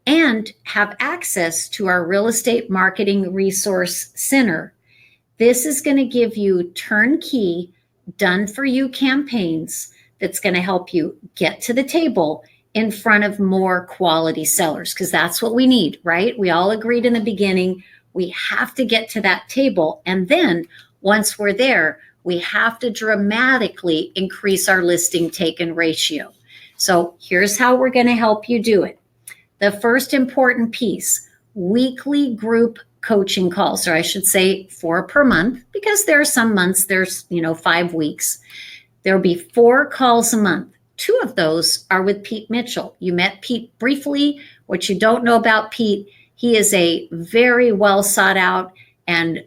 Speaker 2: and have access to our Real Estate Marketing Resource Center, this is going to give you turnkey, done-for-you campaigns that's going to help you get to the table in front of more quality sellers, because that's what we need, right? We all agreed in the beginning, we have to get to that table. And then once we're there, we have to dramatically increase our listing taken ratio. So here's how we're going to help you do it. The first important piece, weekly group coaching calls, or I should say 4 per month, because there are some months there's 5 weeks. There'll be 4 calls a month. 2 of those are with Pete Mitchell. You met Pete briefly. What you don't know about Pete, he is a very well sought out and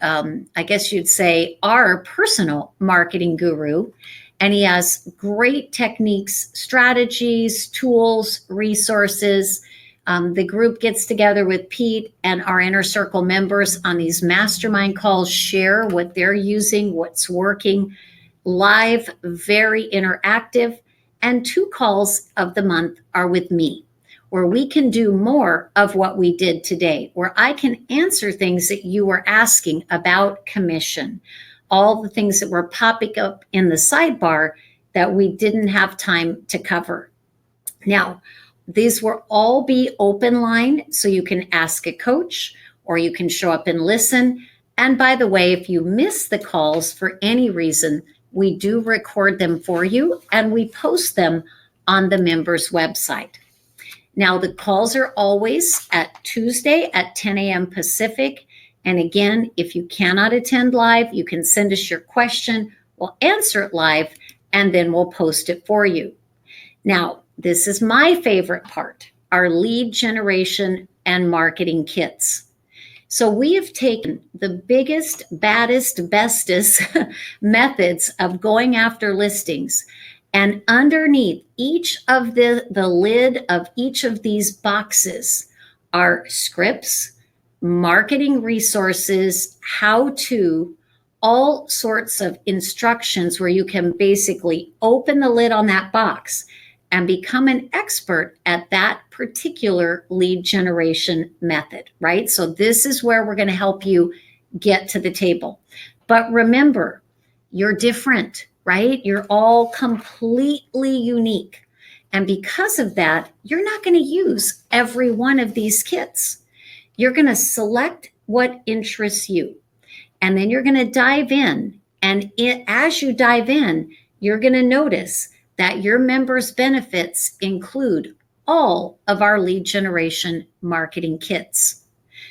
Speaker 2: I guess you'd say our personal marketing guru. And he has great techniques, strategies, tools, resources. The group gets together with Pete and our Inner Circle members on these mastermind calls, share what they're using, what's working, live, very interactive. And 2 calls of the month are with me, where we can do more of what we did today, where I can answer things that you were asking about commission, all the things that were popping up in the sidebar that we didn't have time to cover. Now, these will all be open line, so you can ask a coach or you can show up and listen. And by the way, if you miss the calls for any reason, we do record them for you and we post them on the members' website. Now, the calls are always at Tuesday at 10 a.m. Pacific. And again, if you cannot attend live, you can send us your question. We'll answer it live and then we'll post it for you. Now, this is my favorite part, our lead generation and marketing kits. So we have taken the biggest, baddest, bestest methods of going after listings, and underneath each of the lid of each of these boxes are scripts, marketing resources, how to, all sorts of instructions where you can basically open the lid on that box and become an expert at that particular lead generation method, right? So this is where we're going to help you get to the table. But remember, you're different, right? You're all completely unique. And because of that, you're not going to use every one of these kits. You're going to select what interests you. And then you're going to dive in. And as you dive in, you're going to notice that your members' benefits include all of our lead generation marketing kits.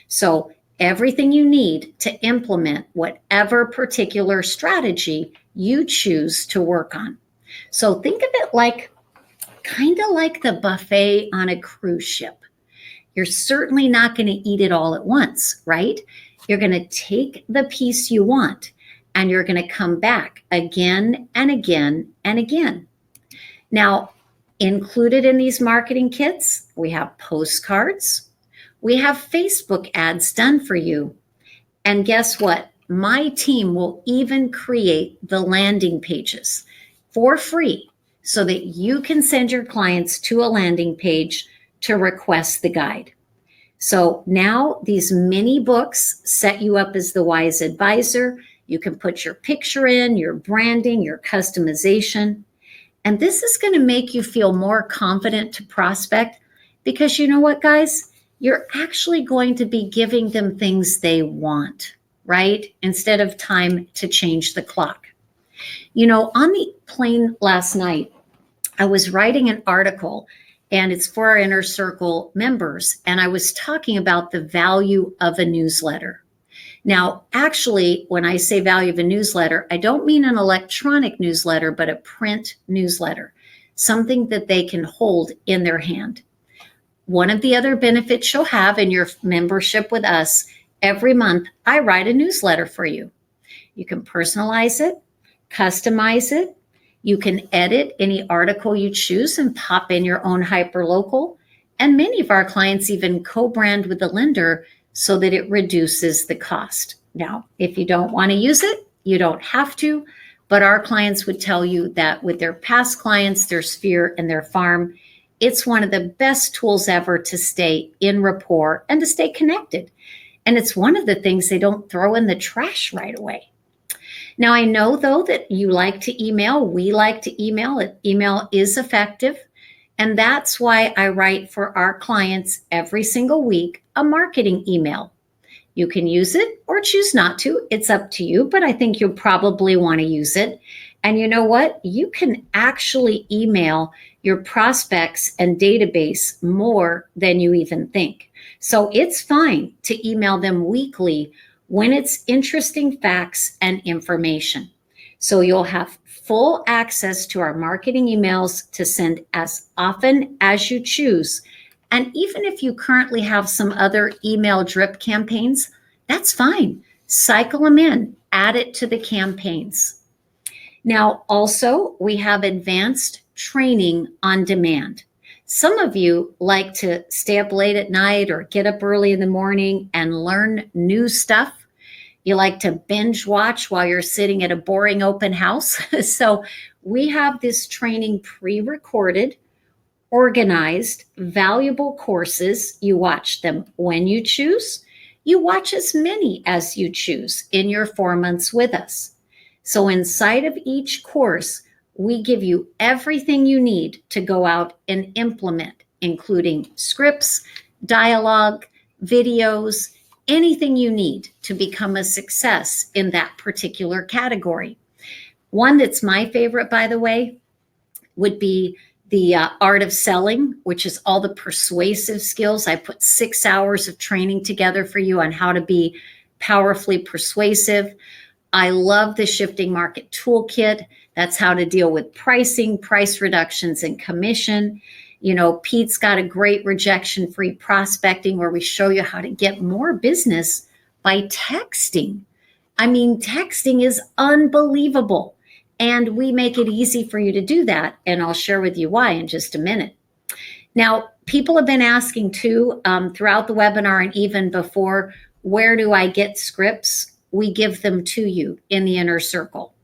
Speaker 2: So everything you need to implement whatever particular strategy you choose to work on. So think of it like kind of like the buffet on a cruise ship. You're certainly not going to eat it all at once, right? You're going to take the piece you want and you're going to come back again and again and again. Now, included in these marketing kits, we have postcards, we have Facebook ads done for you. And guess what? My team will even create the landing pages for free so that you can send your clients to a landing page to request the guide. So now these mini books set you up as the wise advisor. You can put your picture in, your branding, your customization. And this is going to make you feel more confident to prospect because you know what, guys? You're actually going to be giving them things they want, right? Instead of time to change the clock. You know, on the plane last night, I was writing an article and it's for our Inner Circle members. And I was talking about the value of a newsletter. Now, actually, when I say value of a newsletter, I don't mean an electronic newsletter, but a print newsletter, something that they can hold in their hand. One of the other benefits you'll have in your membership with us, every month, I write a newsletter for you. You can personalize it, customize it. You can edit any article you choose and pop in your own hyperlocal. And many of our clients even co-brand with the lender so that it reduces the cost. Now, if you don't want to use it, you don't have to, but our clients would tell you that with their past clients, their sphere and their farm, it's one of the best tools ever to stay in rapport and to stay connected. And it's one of the things they don't throw in the trash right away. Now, I know, though, that you like to email. We like to email. Email is effective. And that's why I write for our clients every single week a marketing email. You can use it or choose not to. It's up to you, but I think you'll probably want to use it. And you know what? You can actually email your prospects and database more than you even think. So it's fine to email them weekly when it's interesting facts and information. So you'll have full access to our marketing emails to send as often as you choose. And even if you currently have some other email drip campaigns, that's fine. Cycle them in, add it to the campaigns. Now, also, we have advanced training on demand. Some of you like to stay up late at night or get up early in the morning and learn new stuff. You like to binge watch while you're sitting at a boring open house. So we have this training pre-recorded, organized, valuable courses. You watch them when you choose. You watch as many as you choose in your 4 months with us. So inside of each course, we give you everything you need to go out and implement, including scripts, dialogue, videos, anything you need to become a success in that particular category. One that's my favorite, by the way, would be the art of selling, which is all the persuasive skills. I put 6 hours of training together for you on how to be powerfully persuasive. I love the Shifting Market Toolkit. That's how to deal with pricing, price reductions, and commission. You know, Pete's got a great rejection-free prospecting where we show you how to get more business by texting. I mean, texting is unbelievable. And we make it easy for you to do that. And I'll share with you why in just a minute. Now, people have been asking too, throughout the webinar and even before, where do I get scripts? We give them to you in the Inner Circle.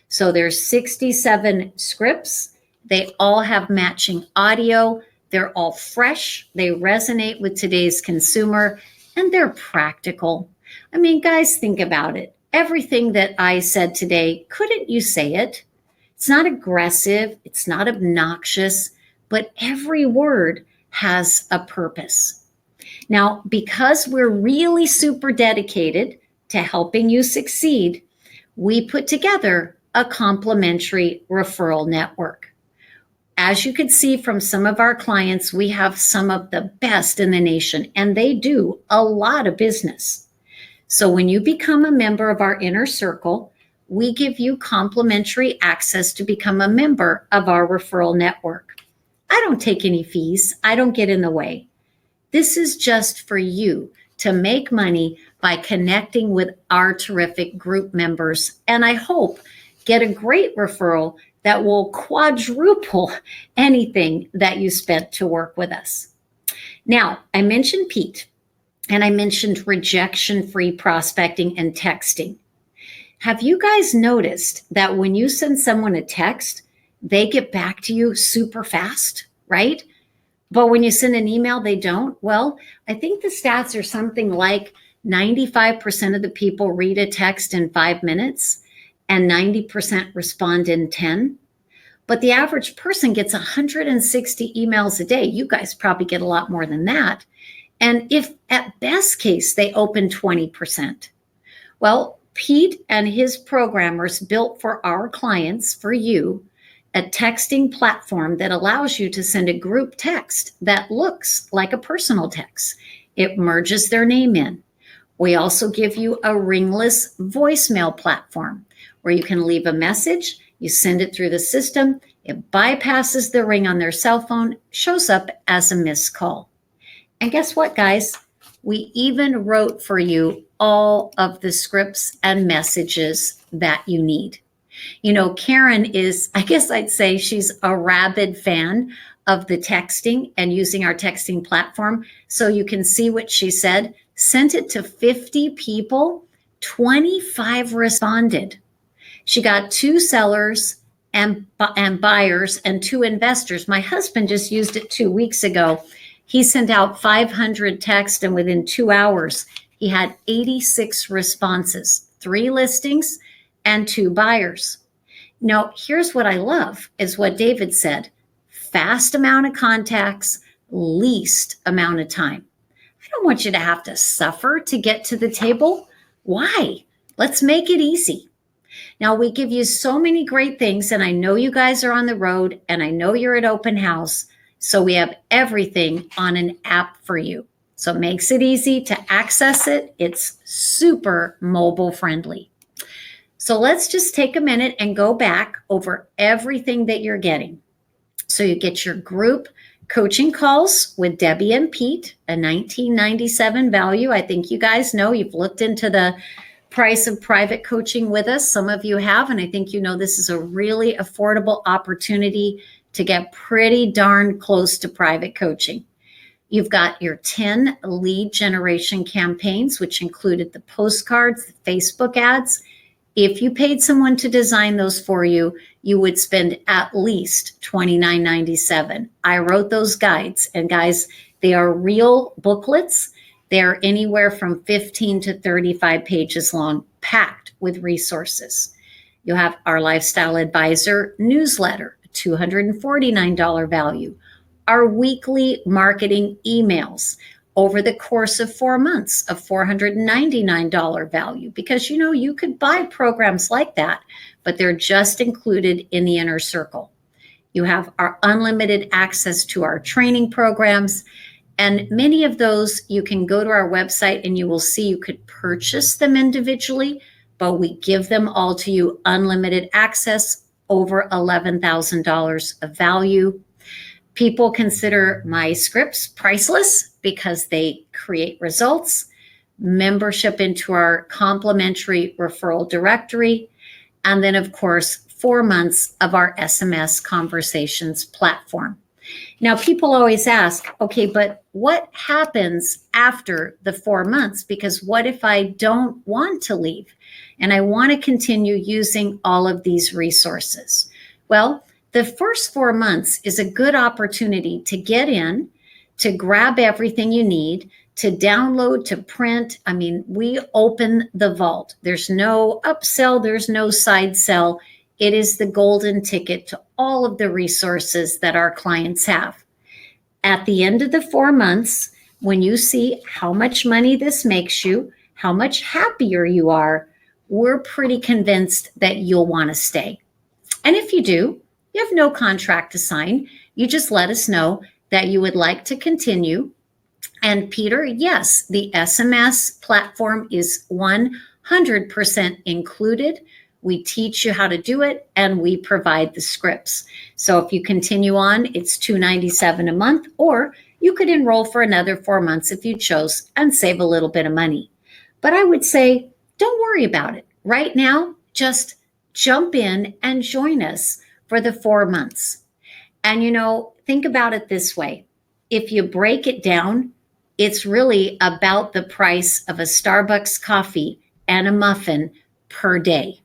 Speaker 2: So there's 67 scripts. They all have matching audio. They're all fresh. They resonate with today's consumer, and they're practical. I mean, guys, think about it. Everything that I said today, couldn't you say it? It's not aggressive. It's not obnoxious, but every word has a purpose. Now, because we're really super dedicated to helping you succeed, we put together a complimentary referral network. As you could see from some of our clients, we have some of the best in the nation, and they do a lot of business. So when you become a member of our Inner Circle, we give you complimentary access to become a member of our referral network. I don't take any fees. I don't get in the way. This is just for you to make money by connecting with our terrific group members. And I hope get a great referral that will quadruple anything that you spent to work with us. Now, I mentioned Pete, and I mentioned rejection-free prospecting and texting. Have you guys noticed that when you send someone a text, they get back to you super fast, right? But when you send an email, they don't? Well, I think the stats are something like 95% of the people read a text in 5 minutes and 90% respond in 10. But the average person gets 160 emails a day. You guys probably get a lot more than that. And if at best case, they open 20%. Well, Pete and his programmers built for our clients, for you, a texting platform that allows you to send a group text that looks like a personal text. It merges their name in. We also give you a ringless voicemail platform where you can leave a message, you send it through the system, it bypasses the ring on their cell phone, shows up as a missed call. And guess what, guys? We even wrote for you all of the scripts and messages that you need. You know, Karen is, I guess I'd say she's a rabid fan of the texting and using our texting platform. So you can see what she said. Sent it to 50 people, 25 responded. She got 2 sellers and buyers and 2 investors. My husband just used it 2 weeks ago. He sent out 500 texts, and within 2 hours, he had 86 responses, 3 listings and 2 buyers. Now, here's what I love is what David said, fast amount of contacts, least amount of time. I don't want you to have to suffer to get to the table. Why? Let's make it easy. Now, we give you so many great things, and I know you guys are on the road, and I know you're at open house, so we have everything on an app for you. So it makes it easy to access it. It's super mobile friendly. So let's just take a minute and go back over everything that you're getting. So you get your group coaching calls with Debbie and Pete, a $19.97 value. I think you guys know, you've looked into the price of private coaching with us. Some of you have, and I think you know this is a really affordable opportunity to get pretty darn close to private coaching. You've got your 10 lead generation campaigns, which included the postcards, the Facebook ads. If you paid someone to design those for you, you would spend at least $29.97. I wrote those guides, and guys, they are real booklets. They're anywhere from 15 to 35 pages long, packed with resources. You have our Lifestyle Advisor newsletter, a $249 value. Our weekly marketing emails over the course of 4 months, a $499 value, because you know you could buy programs like that, but they're just included in the inner circle. You have our unlimited access to our training programs, and many of those you can go to our website and you will see you could purchase them individually, but we give them all to you, unlimited access, over $11,000 of value. People consider my scripts priceless because they create results, membership into our complimentary referral directory, and then, of course, 4 months of our SMS conversations platform. Now, people always ask, okay, but what happens after the 4 months? Because what if I don't want to leave and I want to continue using all of these resources? Well, the first 4 months is a good opportunity to get in, to grab everything you need, to download, to print. I mean, we open the vault. There's no upsell, there's no side sell. It is the golden ticket to all of the resources that our clients have. At the end of the 4 months, when you see how much money this makes you, how much happier you are, we're pretty convinced that you'll want to stay. And if you do, you have no contract to sign. You just let us know that you would like to continue. And Peter, yes, the SMS platform is 100% included We teach you how to do it, and we provide the scripts. So if you continue on, it's $297 a month, or you could enroll for another 4 months if you chose and save a little bit of money. But I would say, don't worry about it. Right now, just jump in and join us for the 4 months. And think about it this way. If you break it down, it's really about the price of a Starbucks coffee and a muffin per day.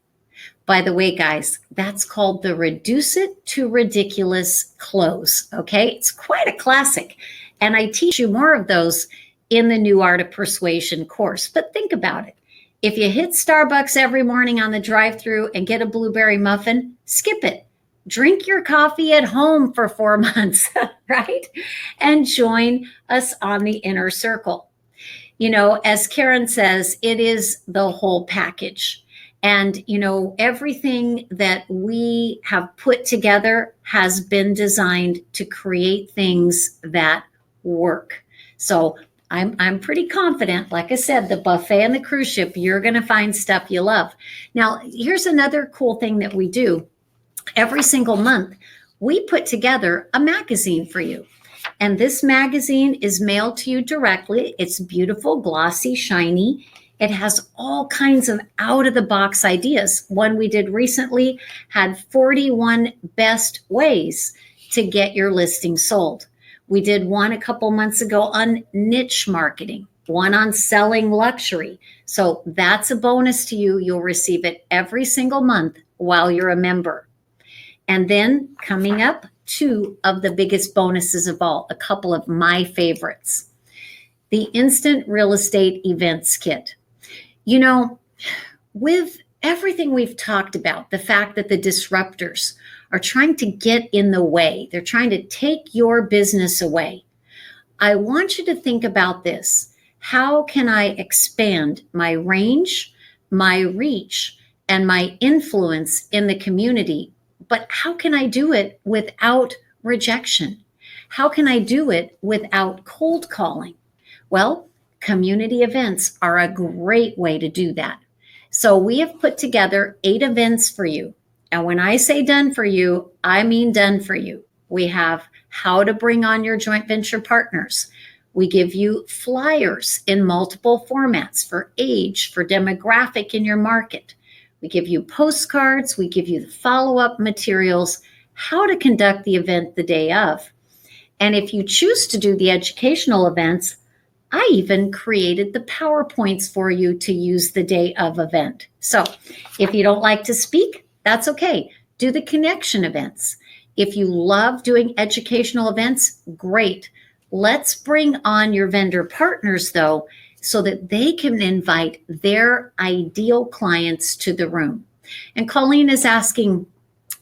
Speaker 2: By the way, guys, that's called the Reduce It to Ridiculous close. Okay, it's quite a classic. And I teach you more of those in the New Art of Persuasion course. But think about it. If you hit Starbucks every morning on the drive-thru and get a blueberry muffin, skip it. Drink your coffee at home for 4 months, right? And join us on the inner circle. As Karen says, it is the whole package. And, everything that we have put together has been designed to create things that work. So I'm pretty confident, like I said, the buffet and the cruise ship, you're going to find stuff you love. Now, here's another cool thing that we do. Every single month, we put together a magazine for you. And this magazine is mailed to you directly. It's beautiful, glossy, shiny. It has all kinds of out-of-the-box ideas. One we did recently had 41 best ways to get your listing sold. We did one a couple months ago on niche marketing, one on selling luxury. So that's a bonus to you. You'll receive it every single month while you're a member. And then coming up, 2 of the biggest bonuses of all, a couple of my favorites. The Instant Real Estate Events Kit. With everything we've talked about, the fact that the disruptors are trying to get in the way, they're trying to take your business away. I want you to think about this. How can I expand my range, my reach, and my influence in the community? But how can I do it without rejection? How can I do it without cold calling? Well, community events are a great way to do that. So we have put together 8 events for you. And when I say done for you, I mean done for you. We have how to bring on your joint venture partners. We give you flyers in multiple formats for age, for demographic in your market. We give you postcards. We give you the follow-up materials, how to conduct the event the day of. And if you choose to do the educational events, I even created the PowerPoints for you to use the day of event. So if you don't like to speak, that's okay. Do the connection events. If you love doing educational events, great. Let's bring on your vendor partners, though, so that they can invite their ideal clients to the room. And Colleen is asking,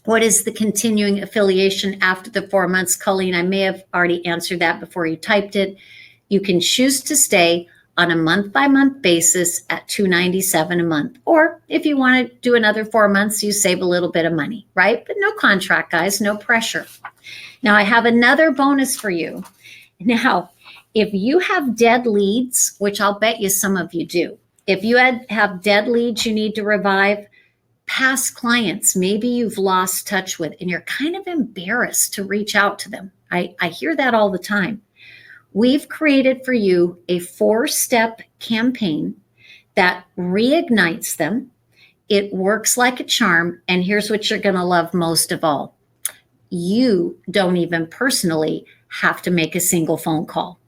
Speaker 2: what is the continuing affiliation after the 4 months? Colleen, I may have already answered that before you typed it. You can choose to stay on a month-by-month basis at $297 a month. Or if you want to do another 4 months, you save a little bit of money, right? But no contract, guys, no pressure. Now, I have another bonus for you. Now, if you have dead leads, which I'll bet you some of you do, if you have dead leads you need to revive, past clients, maybe you've lost touch with, and you're kind of embarrassed to reach out to them. I hear that all the time. We've created for you a 4-step campaign that reignites them. It works like a charm. And here's what you're going to love most of all. You don't even personally have to make a single phone call.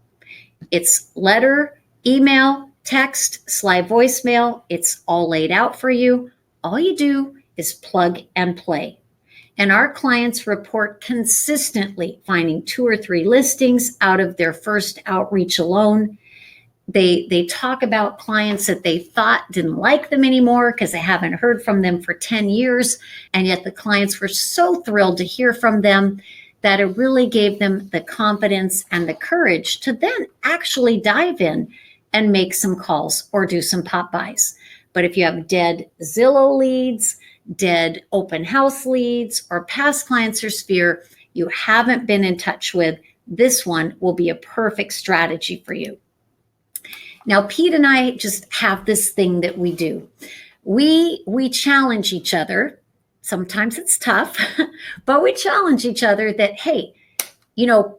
Speaker 2: It's letter, email, text, slide voicemail. It's all laid out for you. All you do is plug and play. And our clients report consistently finding 2 or 3 listings out of their first outreach alone. They talk about clients that they thought didn't like them anymore because they haven't heard from them for 10 years. And yet the clients were so thrilled to hear from them that it really gave them the confidence and the courage to then actually dive in and make some calls or do some pop-bys. But if you have dead Zillow leads, dead open house leads, or past clients or sphere you haven't been in touch with, this one will be a perfect strategy for you. Now, Pete and I just have this thing that we do. We challenge each other. Sometimes it's tough, but we challenge each other that, hey,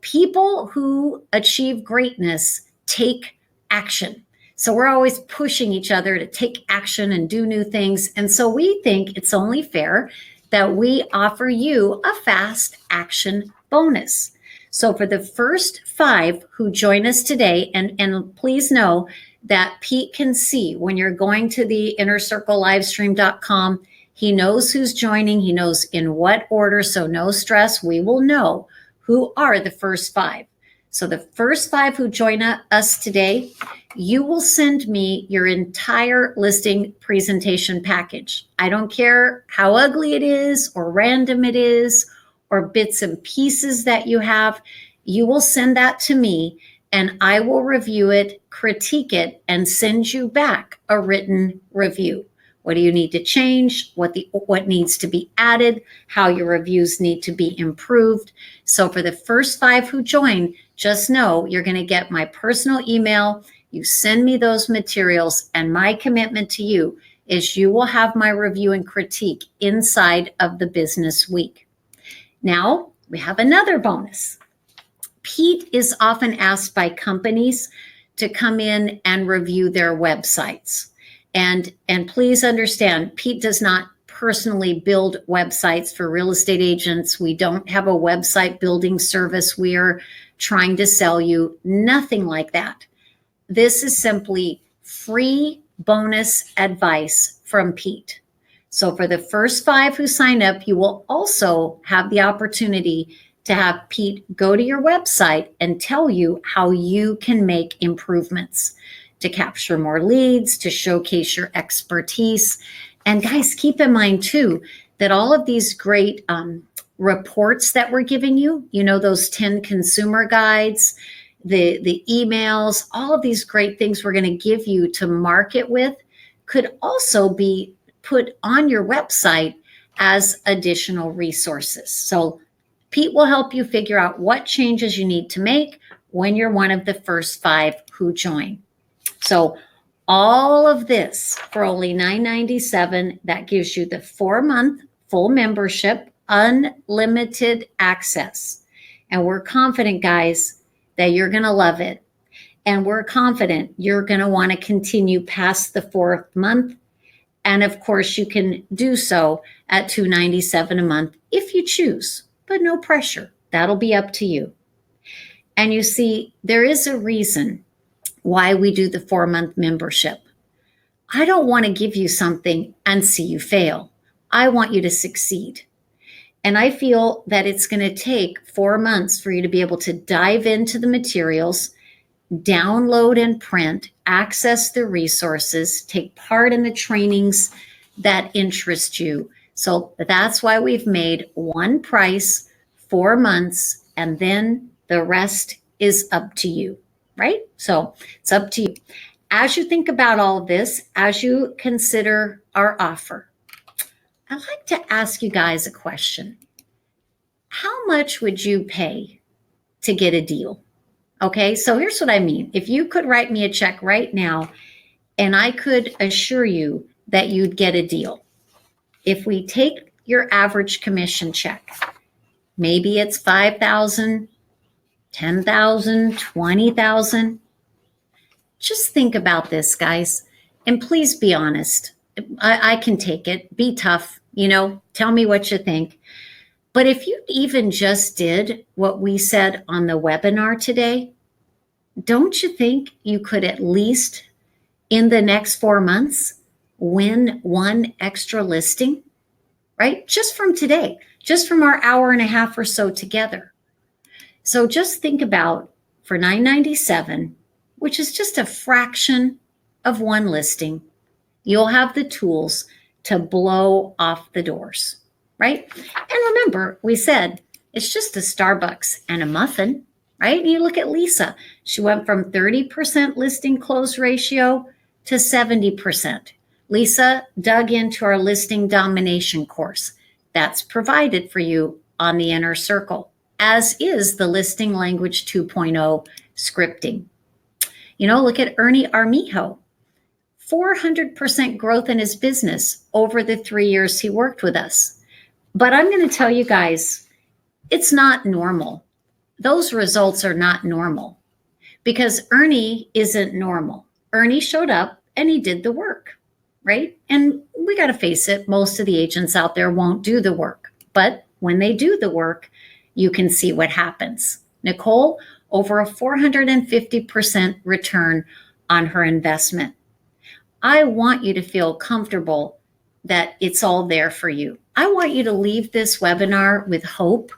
Speaker 2: people who achieve greatness take action. So we're always pushing each other to take action and do new things. And so we think it's only fair that we offer you a fast action bonus. So for the first 5 who join us today, and please know that Pete can see when you're going to the innercirclelivestream.com, he knows who's joining, he knows in what order, so no stress. We will know who are the first 5. So the first 5 who join us today, you will send me your entire listing presentation package. I don't care how ugly it is or random it is or bits and pieces that you have. You will send that to me and I will review it, critique it, and send you back a written review. What do you need to change? What needs to be added? How your reviews need to be improved? So for the first 5 who join, just know you're going to get my personal email. You send me those materials, and my commitment to you is you will have my review and critique inside of the business week. Now, we have another bonus. Pete is often asked by companies to come in and review their websites. And please understand, Pete does not personally build websites for real estate agents. We don't have a website building service we're trying to sell you. Nothing like that. This is simply free bonus advice from Pete. So for the first 5 who sign up, you will also have the opportunity to have Pete go to your website and tell you how you can make improvements to capture more leads, to showcase your expertise. And guys, keep in mind too, that all of these great reports that we're giving you, those 10 consumer guides, the emails, all of these great things we're going to give you to market with could also be put on your website as additional resources. So Pete will help you figure out what changes you need to make when you're one of the first 5 who join. So all of this for only $9.97, that gives you the 4-month full membership, unlimited access. And we're confident, guys, that you're going to love it. And we're confident you're going to want to continue past the 4th month. And of course, you can do so at $297 a month if you choose, but no pressure. That'll be up to you. And you see, there is a reason why we do the 4-month membership. I don't want to give you something and see you fail. I want you to succeed. And I feel that it's going to take 4 months for you to be able to dive into the materials, download and print, access the resources, take part in the trainings that interest you. So that's why we've made one price, 4 months, and then the rest is up to you, right? So it's up to you. As you think about all of this, as you consider our offer, I'd like to ask you guys a question. How much would you pay to get a deal? Okay, so here's what I mean. If you could write me a check right now, and I could assure you that you'd get a deal. If we take your average commission check, maybe it's $5,000, $10,000, $20,000. Just think about this, guys, and please be honest. I can take it. Be tough, tell me what you think. But if you even just did what we said on the webinar today, don't you think you could at least in the next 4 months win one extra listing, right? Just from today, just from our hour and a half or so together. So just think about for $9.97, which is just a fraction of one listing, you'll have the tools to blow off the doors, right? And remember, we said it's just a Starbucks and a muffin, right? And you look at Lisa, she went from 30% listing close ratio to 70%. Lisa dug into our listing domination course. That's provided for you on the Inner Circle, as is the Listing Language 2.0 scripting. Look at Ernie Armijo, 400% growth in his business over the 3 years he worked with us. But I'm going to tell you guys, it's not normal. Those results are not normal because Ernie isn't normal. Ernie showed up and he did the work, right? And we got to face it, most of the agents out there won't do the work. But when they do the work, you can see what happens. Nicole, over a 450% return on her investment. I want you to feel comfortable that it's all there for you. I want you to leave this webinar with hope.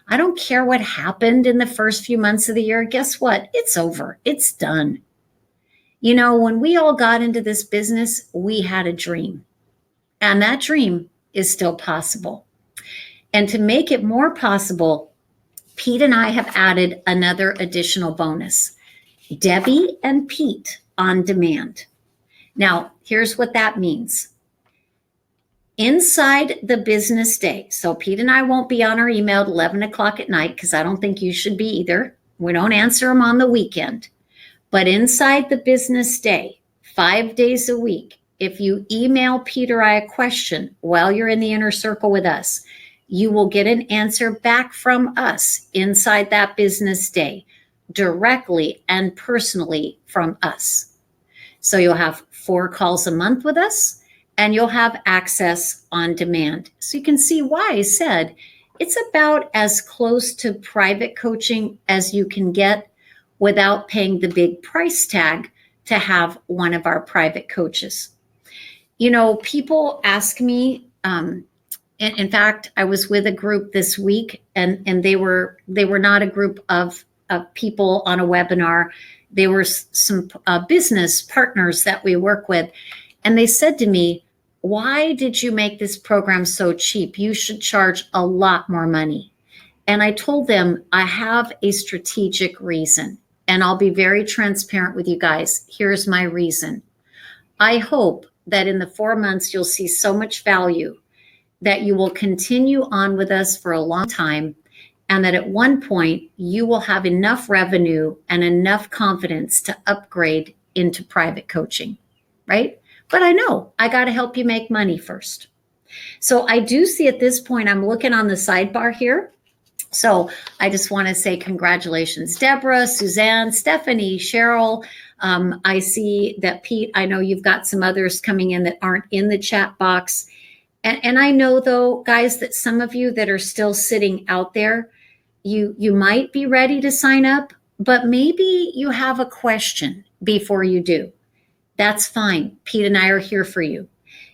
Speaker 2: I don't care what happened in the first few months of the year. Guess what? It's over. It's done. You know, when we all got into this business, we had a dream. And that dream is still possible. And to make it more possible, Pete and I have added another additional bonus, Debbie and Pete on demand. Now, here's what that means. Inside the business day, so Pete and I won't be on our email at 11 o'clock at night because I don't think you should be either. We don't answer them on the weekend. But inside the business day, 5 days a week, if you email Pete or I a question while you're in the inner circle with us, you will get an answer back from us inside that business day, directly and personally from us. So you'll have 4 calls a month with us, and you'll have access on demand. So you can see why I said it's about as close to private coaching as you can get without paying the big price tag to have one of our private coaches. You know, people ask me, in fact, I was with a group this week and they were not a group of people on a webinar. They were some business partners that we work with. And they said to me, why did you make this program so cheap? You should charge a lot more money. And I told them I have a strategic reason. And I'll be very transparent with you guys. Here's my reason. I hope that in the 4 months, you'll see so much value that you will continue on with us for a long time. And that at one point, you will have enough revenue and enough confidence to upgrade into private coaching, right? But I know I got to help you make money first. So I do see at this point, I'm looking on the sidebar here. So I just want to say congratulations, Deborah, Suzanne, Stephanie, Cheryl. I see that Pete, I know you've got some others coming in that aren't in the chat box. And I know though, guys, that some of you that are still sitting out there, you might be ready to sign up, but maybe you have a question before you do. That's fine. Pete and I are here for you.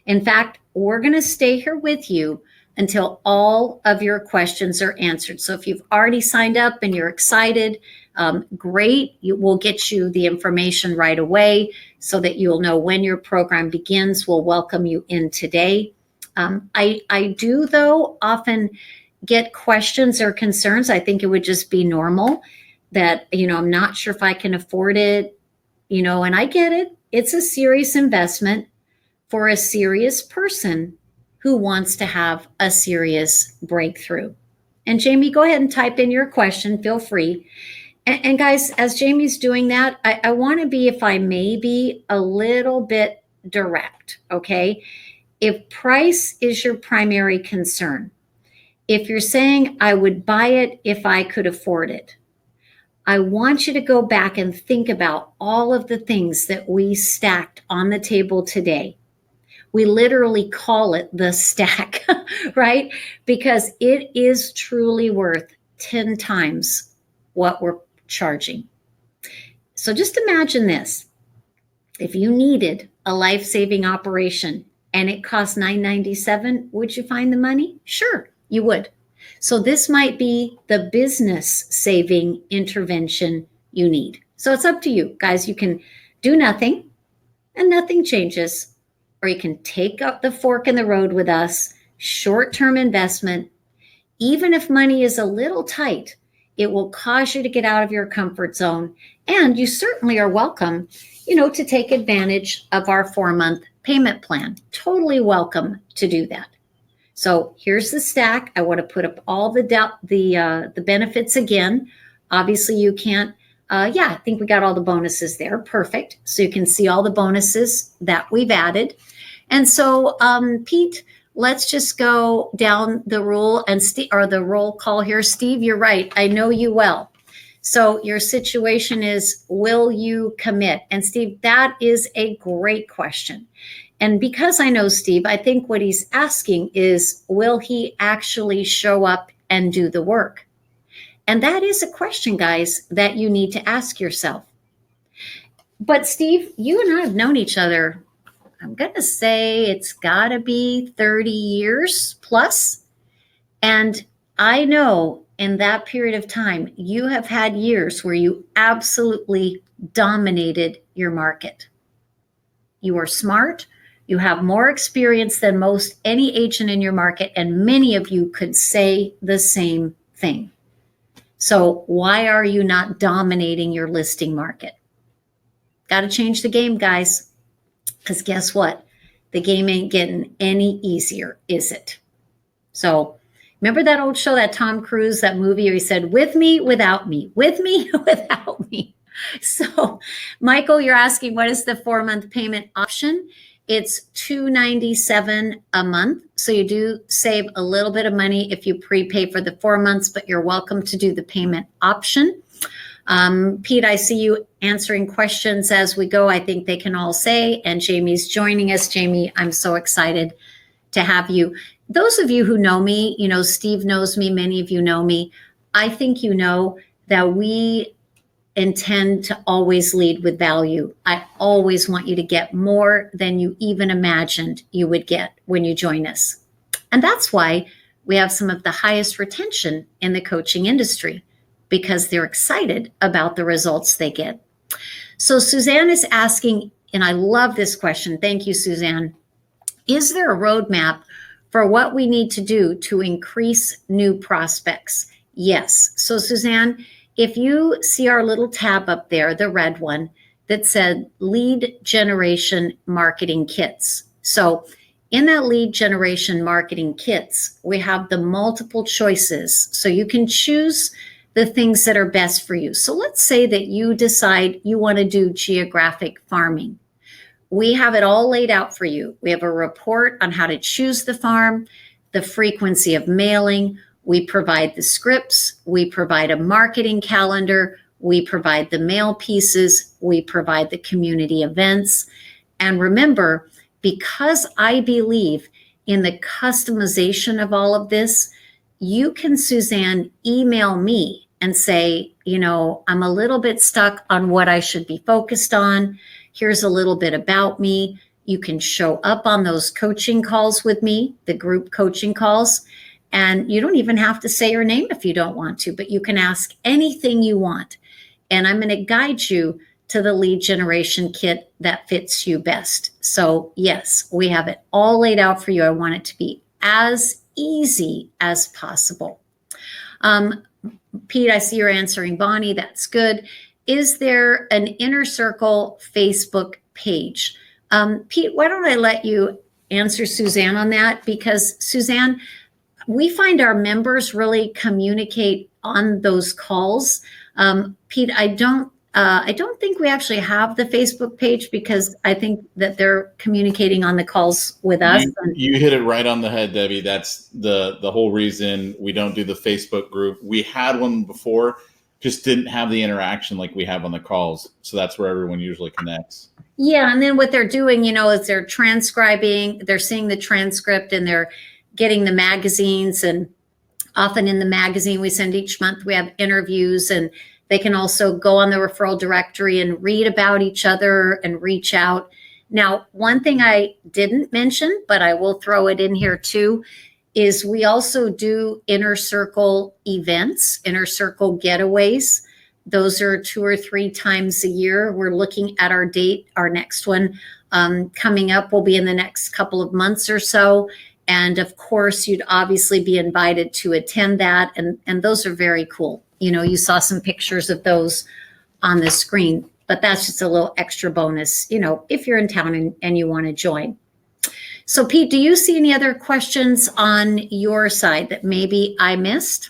Speaker 2: In fact, we're going to stay here with you until all of your questions are answered. So if you've already signed up and you're excited, great. We'll get you the information right away so that you'll know when your program begins. We'll welcome you in today. I do, though, often get questions or concerns. I think it would just be normal that, I'm not sure if I can afford it, and I get it. It's a serious investment for a serious person who wants to have a serious breakthrough. And Jamie, go ahead and type in your question. Feel free. And guys, as Jamie's doing that, I want to be, if I may be, a little bit direct, okay? If price is your primary concern, if you're saying I would buy it if I could afford it, I want you to go back and think about all of the things that we stacked on the table today. We literally call it the stack, right? Because it is truly worth 10 times what we're charging. So just imagine this. If you needed a life-saving operation and it cost $997, would you find the money? Sure, you would. So this might be the business saving intervention you need. So it's up to you. Guys, you can do nothing and nothing changes, or you can take up the fork in the road with us, short-term investment. Even if money is a little tight, it will cause you to get out of your comfort zone. And you certainly are welcome, to take advantage of our 4-month payment plan. Totally welcome to do that. So here's the stack. I want to put up all the benefits again. Obviously, you can't Yeah, I think we got all the bonuses there. Perfect. So you can see all the bonuses that we've added. And so, Pete, let's just go down the rule and the roll call here. Steve, you're right. I know you well. So your situation is, will you commit? And Steve, that is a great question. And because I know Steve, I think what he's asking is, will he actually show up and do the work? And that is a question, guys, that you need to ask yourself. But Steve, you and I have known each other, I'm going to say it's got to be 30 years plus. And I know in that period of time, you have had years where you absolutely dominated your market. You are smart. You have more experience than most any agent in your market, and many of you could say the same thing. So why are you not dominating your listing market? Got to change the game, guys, because guess what? The game ain't getting any easier, is it? So remember that old show, that Tom Cruise, that movie where he said, with me, without me, with me, without me. So Michael, you're asking, what is the 4-month payment option? It's $297 a month. So you do save a little bit of money if you prepay for the 4 months, but you're welcome to do the payment option. Pete, I see you answering questions as we go. I think they can all say, and Jamie's joining us. Jamie, I'm so excited to have you. Those of you who know me, you know, Steve knows me, many of you know me. I think you know that we intend to always lead with value. I always want you to get more than you even imagined you would get when you join us. And that's why we have some of the highest retention in the coaching industry, because they're excited about the results they get. So Suzanne is asking, and I love this question. Thank you, Suzanne. Is there a roadmap for what we need to do to increase new prospects? Yes. So Suzanne, if you see our little tab up there, the red one that said lead generation marketing kits. So in that lead generation marketing kits, we have the multiple choices. So you can choose the things that are best for you. So let's say that you decide you want to do geographic farming. We have it all laid out for you. We have a report on how to choose the farm, the frequency of mailing. We provide the scripts. We provide a marketing calendar. We provide the mail pieces. We provide the community events. And remember, because I believe in the customization of all of this, you can, Suzanne, email me and say, you know, I'm a little bit stuck on what I should be focused on. Here's a little bit about me. You can show up on those coaching calls with me, the group coaching calls, and you don't even have to say your name if you don't want to, but you can ask anything you want. And I'm going to guide you to the lead generation kit that fits you best. So yes, we have it all laid out for you. I want it to be as easy as possible. Pete, I see you're answering Bonnie. That's good. Is there an Inner Circle Facebook page? Pete, why don't I let you answer Suzanne on that? Because Suzanne, we find our members really communicate on those calls. Pete, I don't think we actually have the Facebook page, because I think that they're communicating on the calls with us.
Speaker 1: You hit it right on the head, Debbie. That's the whole reason we don't do the Facebook group. We had one before, just didn't have the interaction like we have on the calls. So that's where everyone usually connects.
Speaker 2: Yeah, and then what they're doing, you know, is they're transcribing, they're seeing the transcript, and they're getting the magazines. And often in the magazine we send each month, we have interviews, and they can also go on the referral directory and read about each other and reach out. Now, one thing I didn't mention, but I will throw it in here too, is we also do Inner Circle events, Inner Circle getaways. Those are 2 or 3 times a year. We're looking at our date. Our next one coming up will be in the next couple of months or so. And of course, you'd obviously be invited to attend that. And those are very cool. You know, you saw some pictures of those on the screen, but that's just a little extra bonus, you know, if you're in town and you want to join. So Pete, do you see any other questions on your side that maybe I missed?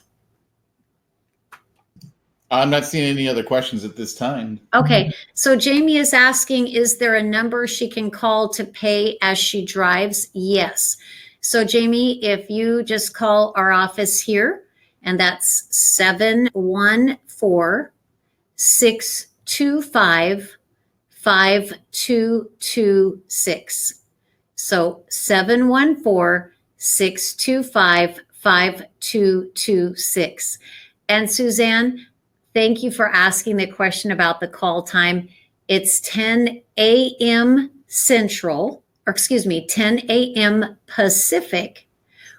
Speaker 1: I'm not seeing any other questions at this time.
Speaker 2: Okay, so Jamie is asking, is there a number she can call to pay as she drives? Yes. So Jamie, if you just call our office here, and that's 714-625-5226. So 714-625-5226. And Suzanne, thank you for asking the question about the call time. It's 10 a.m. Central, or excuse me, 10 a.m. Pacific,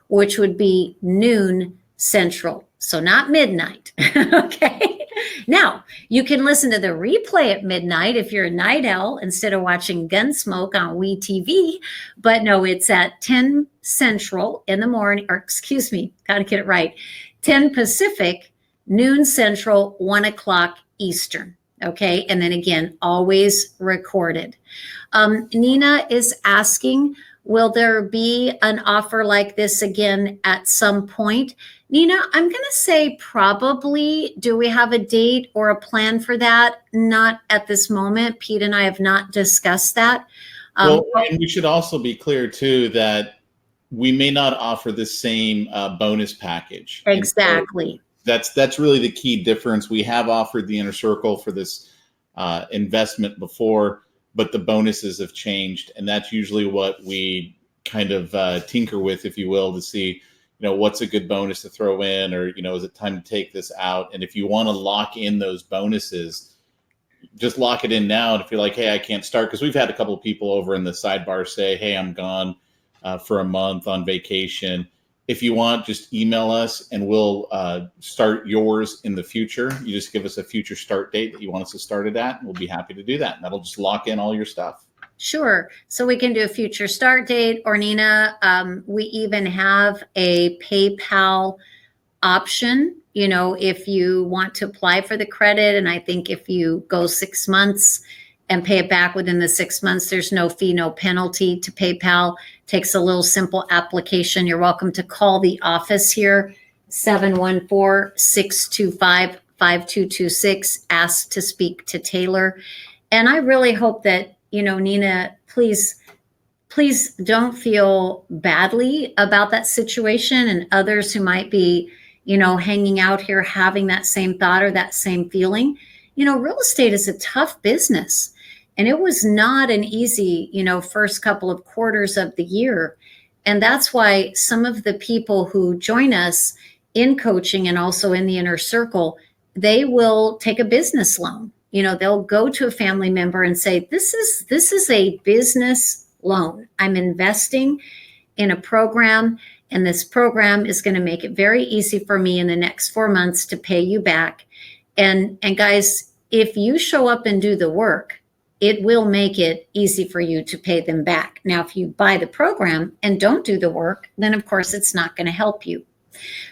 Speaker 2: which would be noon Central. So not midnight. Okay. Now, you can listen to the replay at midnight if you're a night owl instead of watching Gunsmoke on WeTV. But no, it's at 10 Central in the morning, or excuse me, got to get it right. 10 Pacific, noon Central, 1 o'clock Eastern. Okay. And then again, always recorded. Nina is asking, will there be an offer like this again at some point? Nina, I'm going to say probably. Do we have a date or a plan for that? Not at this moment. Pete and I have not discussed that.
Speaker 1: Well, and we should also be clear too that we may not offer the same bonus package.
Speaker 2: Exactly.
Speaker 1: That's really the key difference. We have offered the Inner Circle for this investment before, but the bonuses have changed, and that's usually what we kind of tinker with, if you will, to see, what's a good bonus to throw in, or, is it time to take this out? And if you want to lock in those bonuses, just lock it in now. And if you're like, hey, I can't start, because we've had a couple of people over in the sidebar say, hey, I'm gone for a month on vacation. If you want, just email us and we'll start yours in the future. You just give us a future start date that you want us to start it at, and we'll be happy to do that. And that'll just lock in all your stuff.
Speaker 2: Sure. So we can do a future start date, or Nina, we even have a PayPal option, if you want to apply for the credit. And I think if you go 6 months and pay it back within the 6 months, there's no fee, no penalty to PayPal. Takes a little simple application. You're welcome to call the office here, 714-625-5226. Ask to speak to Taylor. And I really hope that, Nina, please don't feel badly about that situation, and others who might be, hanging out here having that same thought or that same feeling. Real estate is a tough business. And it was not an easy, first couple of quarters of the year. And that's why some of the people who join us in coaching and also in the Inner Circle, they will take a business loan. They'll go to a family member and say, this is a business loan. I'm investing in a program, and this program is going to make it very easy for me in the next 4 months to pay you back. And guys, if you show up and do the work, it will make it easy for you to pay them back. Now, if you buy the program and don't do the work, then of course it's not going to help you.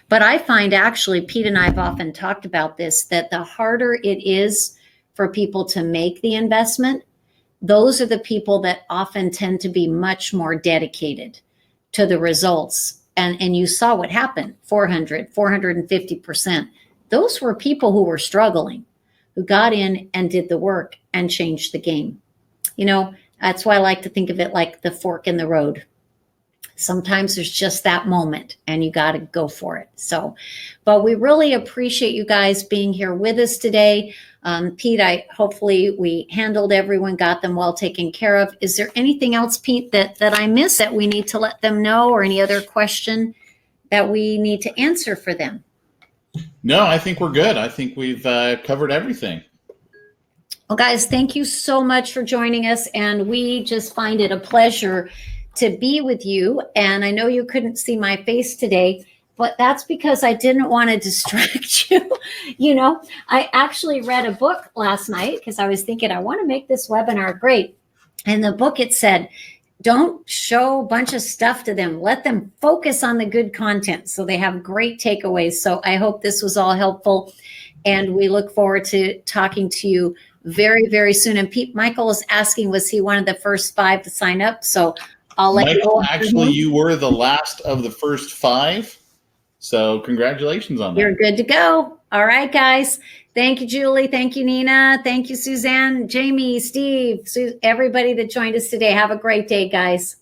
Speaker 2: But I find, actually, Pete and I have often talked about this, that the harder it is for people to make the investment, those are the people that often tend to be much more dedicated to the results. And you saw what happened, 450%. Those were people who were struggling, who got in and did the work and changed the game. That's why I like to think of it like the fork in the road. Sometimes there's just that moment and you got to go for it. But we really appreciate you guys being here with us today. Pete, hopefully we handled everyone, got them well taken care of. Is there anything else, Pete, that I missed that we need to let them know, or any other question that we need to answer for them?
Speaker 1: No, I think we're good. I think we've covered everything.
Speaker 2: Well, guys, thank you so much for joining us. And we just find it a pleasure to be with you. And I know you couldn't see my face today, but that's because I didn't want to distract you. I actually read a book last night because I was thinking, I want to make this webinar great. And the book, it said, don't show a bunch of stuff to them. Let them focus on the good content so they have great takeaways. So I hope this was all helpful. And we look forward to talking to you very, very soon. And Michael is asking, was he one of the first 5 to sign up? So I'll let you know.
Speaker 1: Actually, you were the last of the first 5. So congratulations on that.
Speaker 2: You're good to go. All right, guys. Thank you, Julie. Thank you, Nina. Thank you, Suzanne, Jamie, Steve, everybody that joined us today. Have a great day, guys.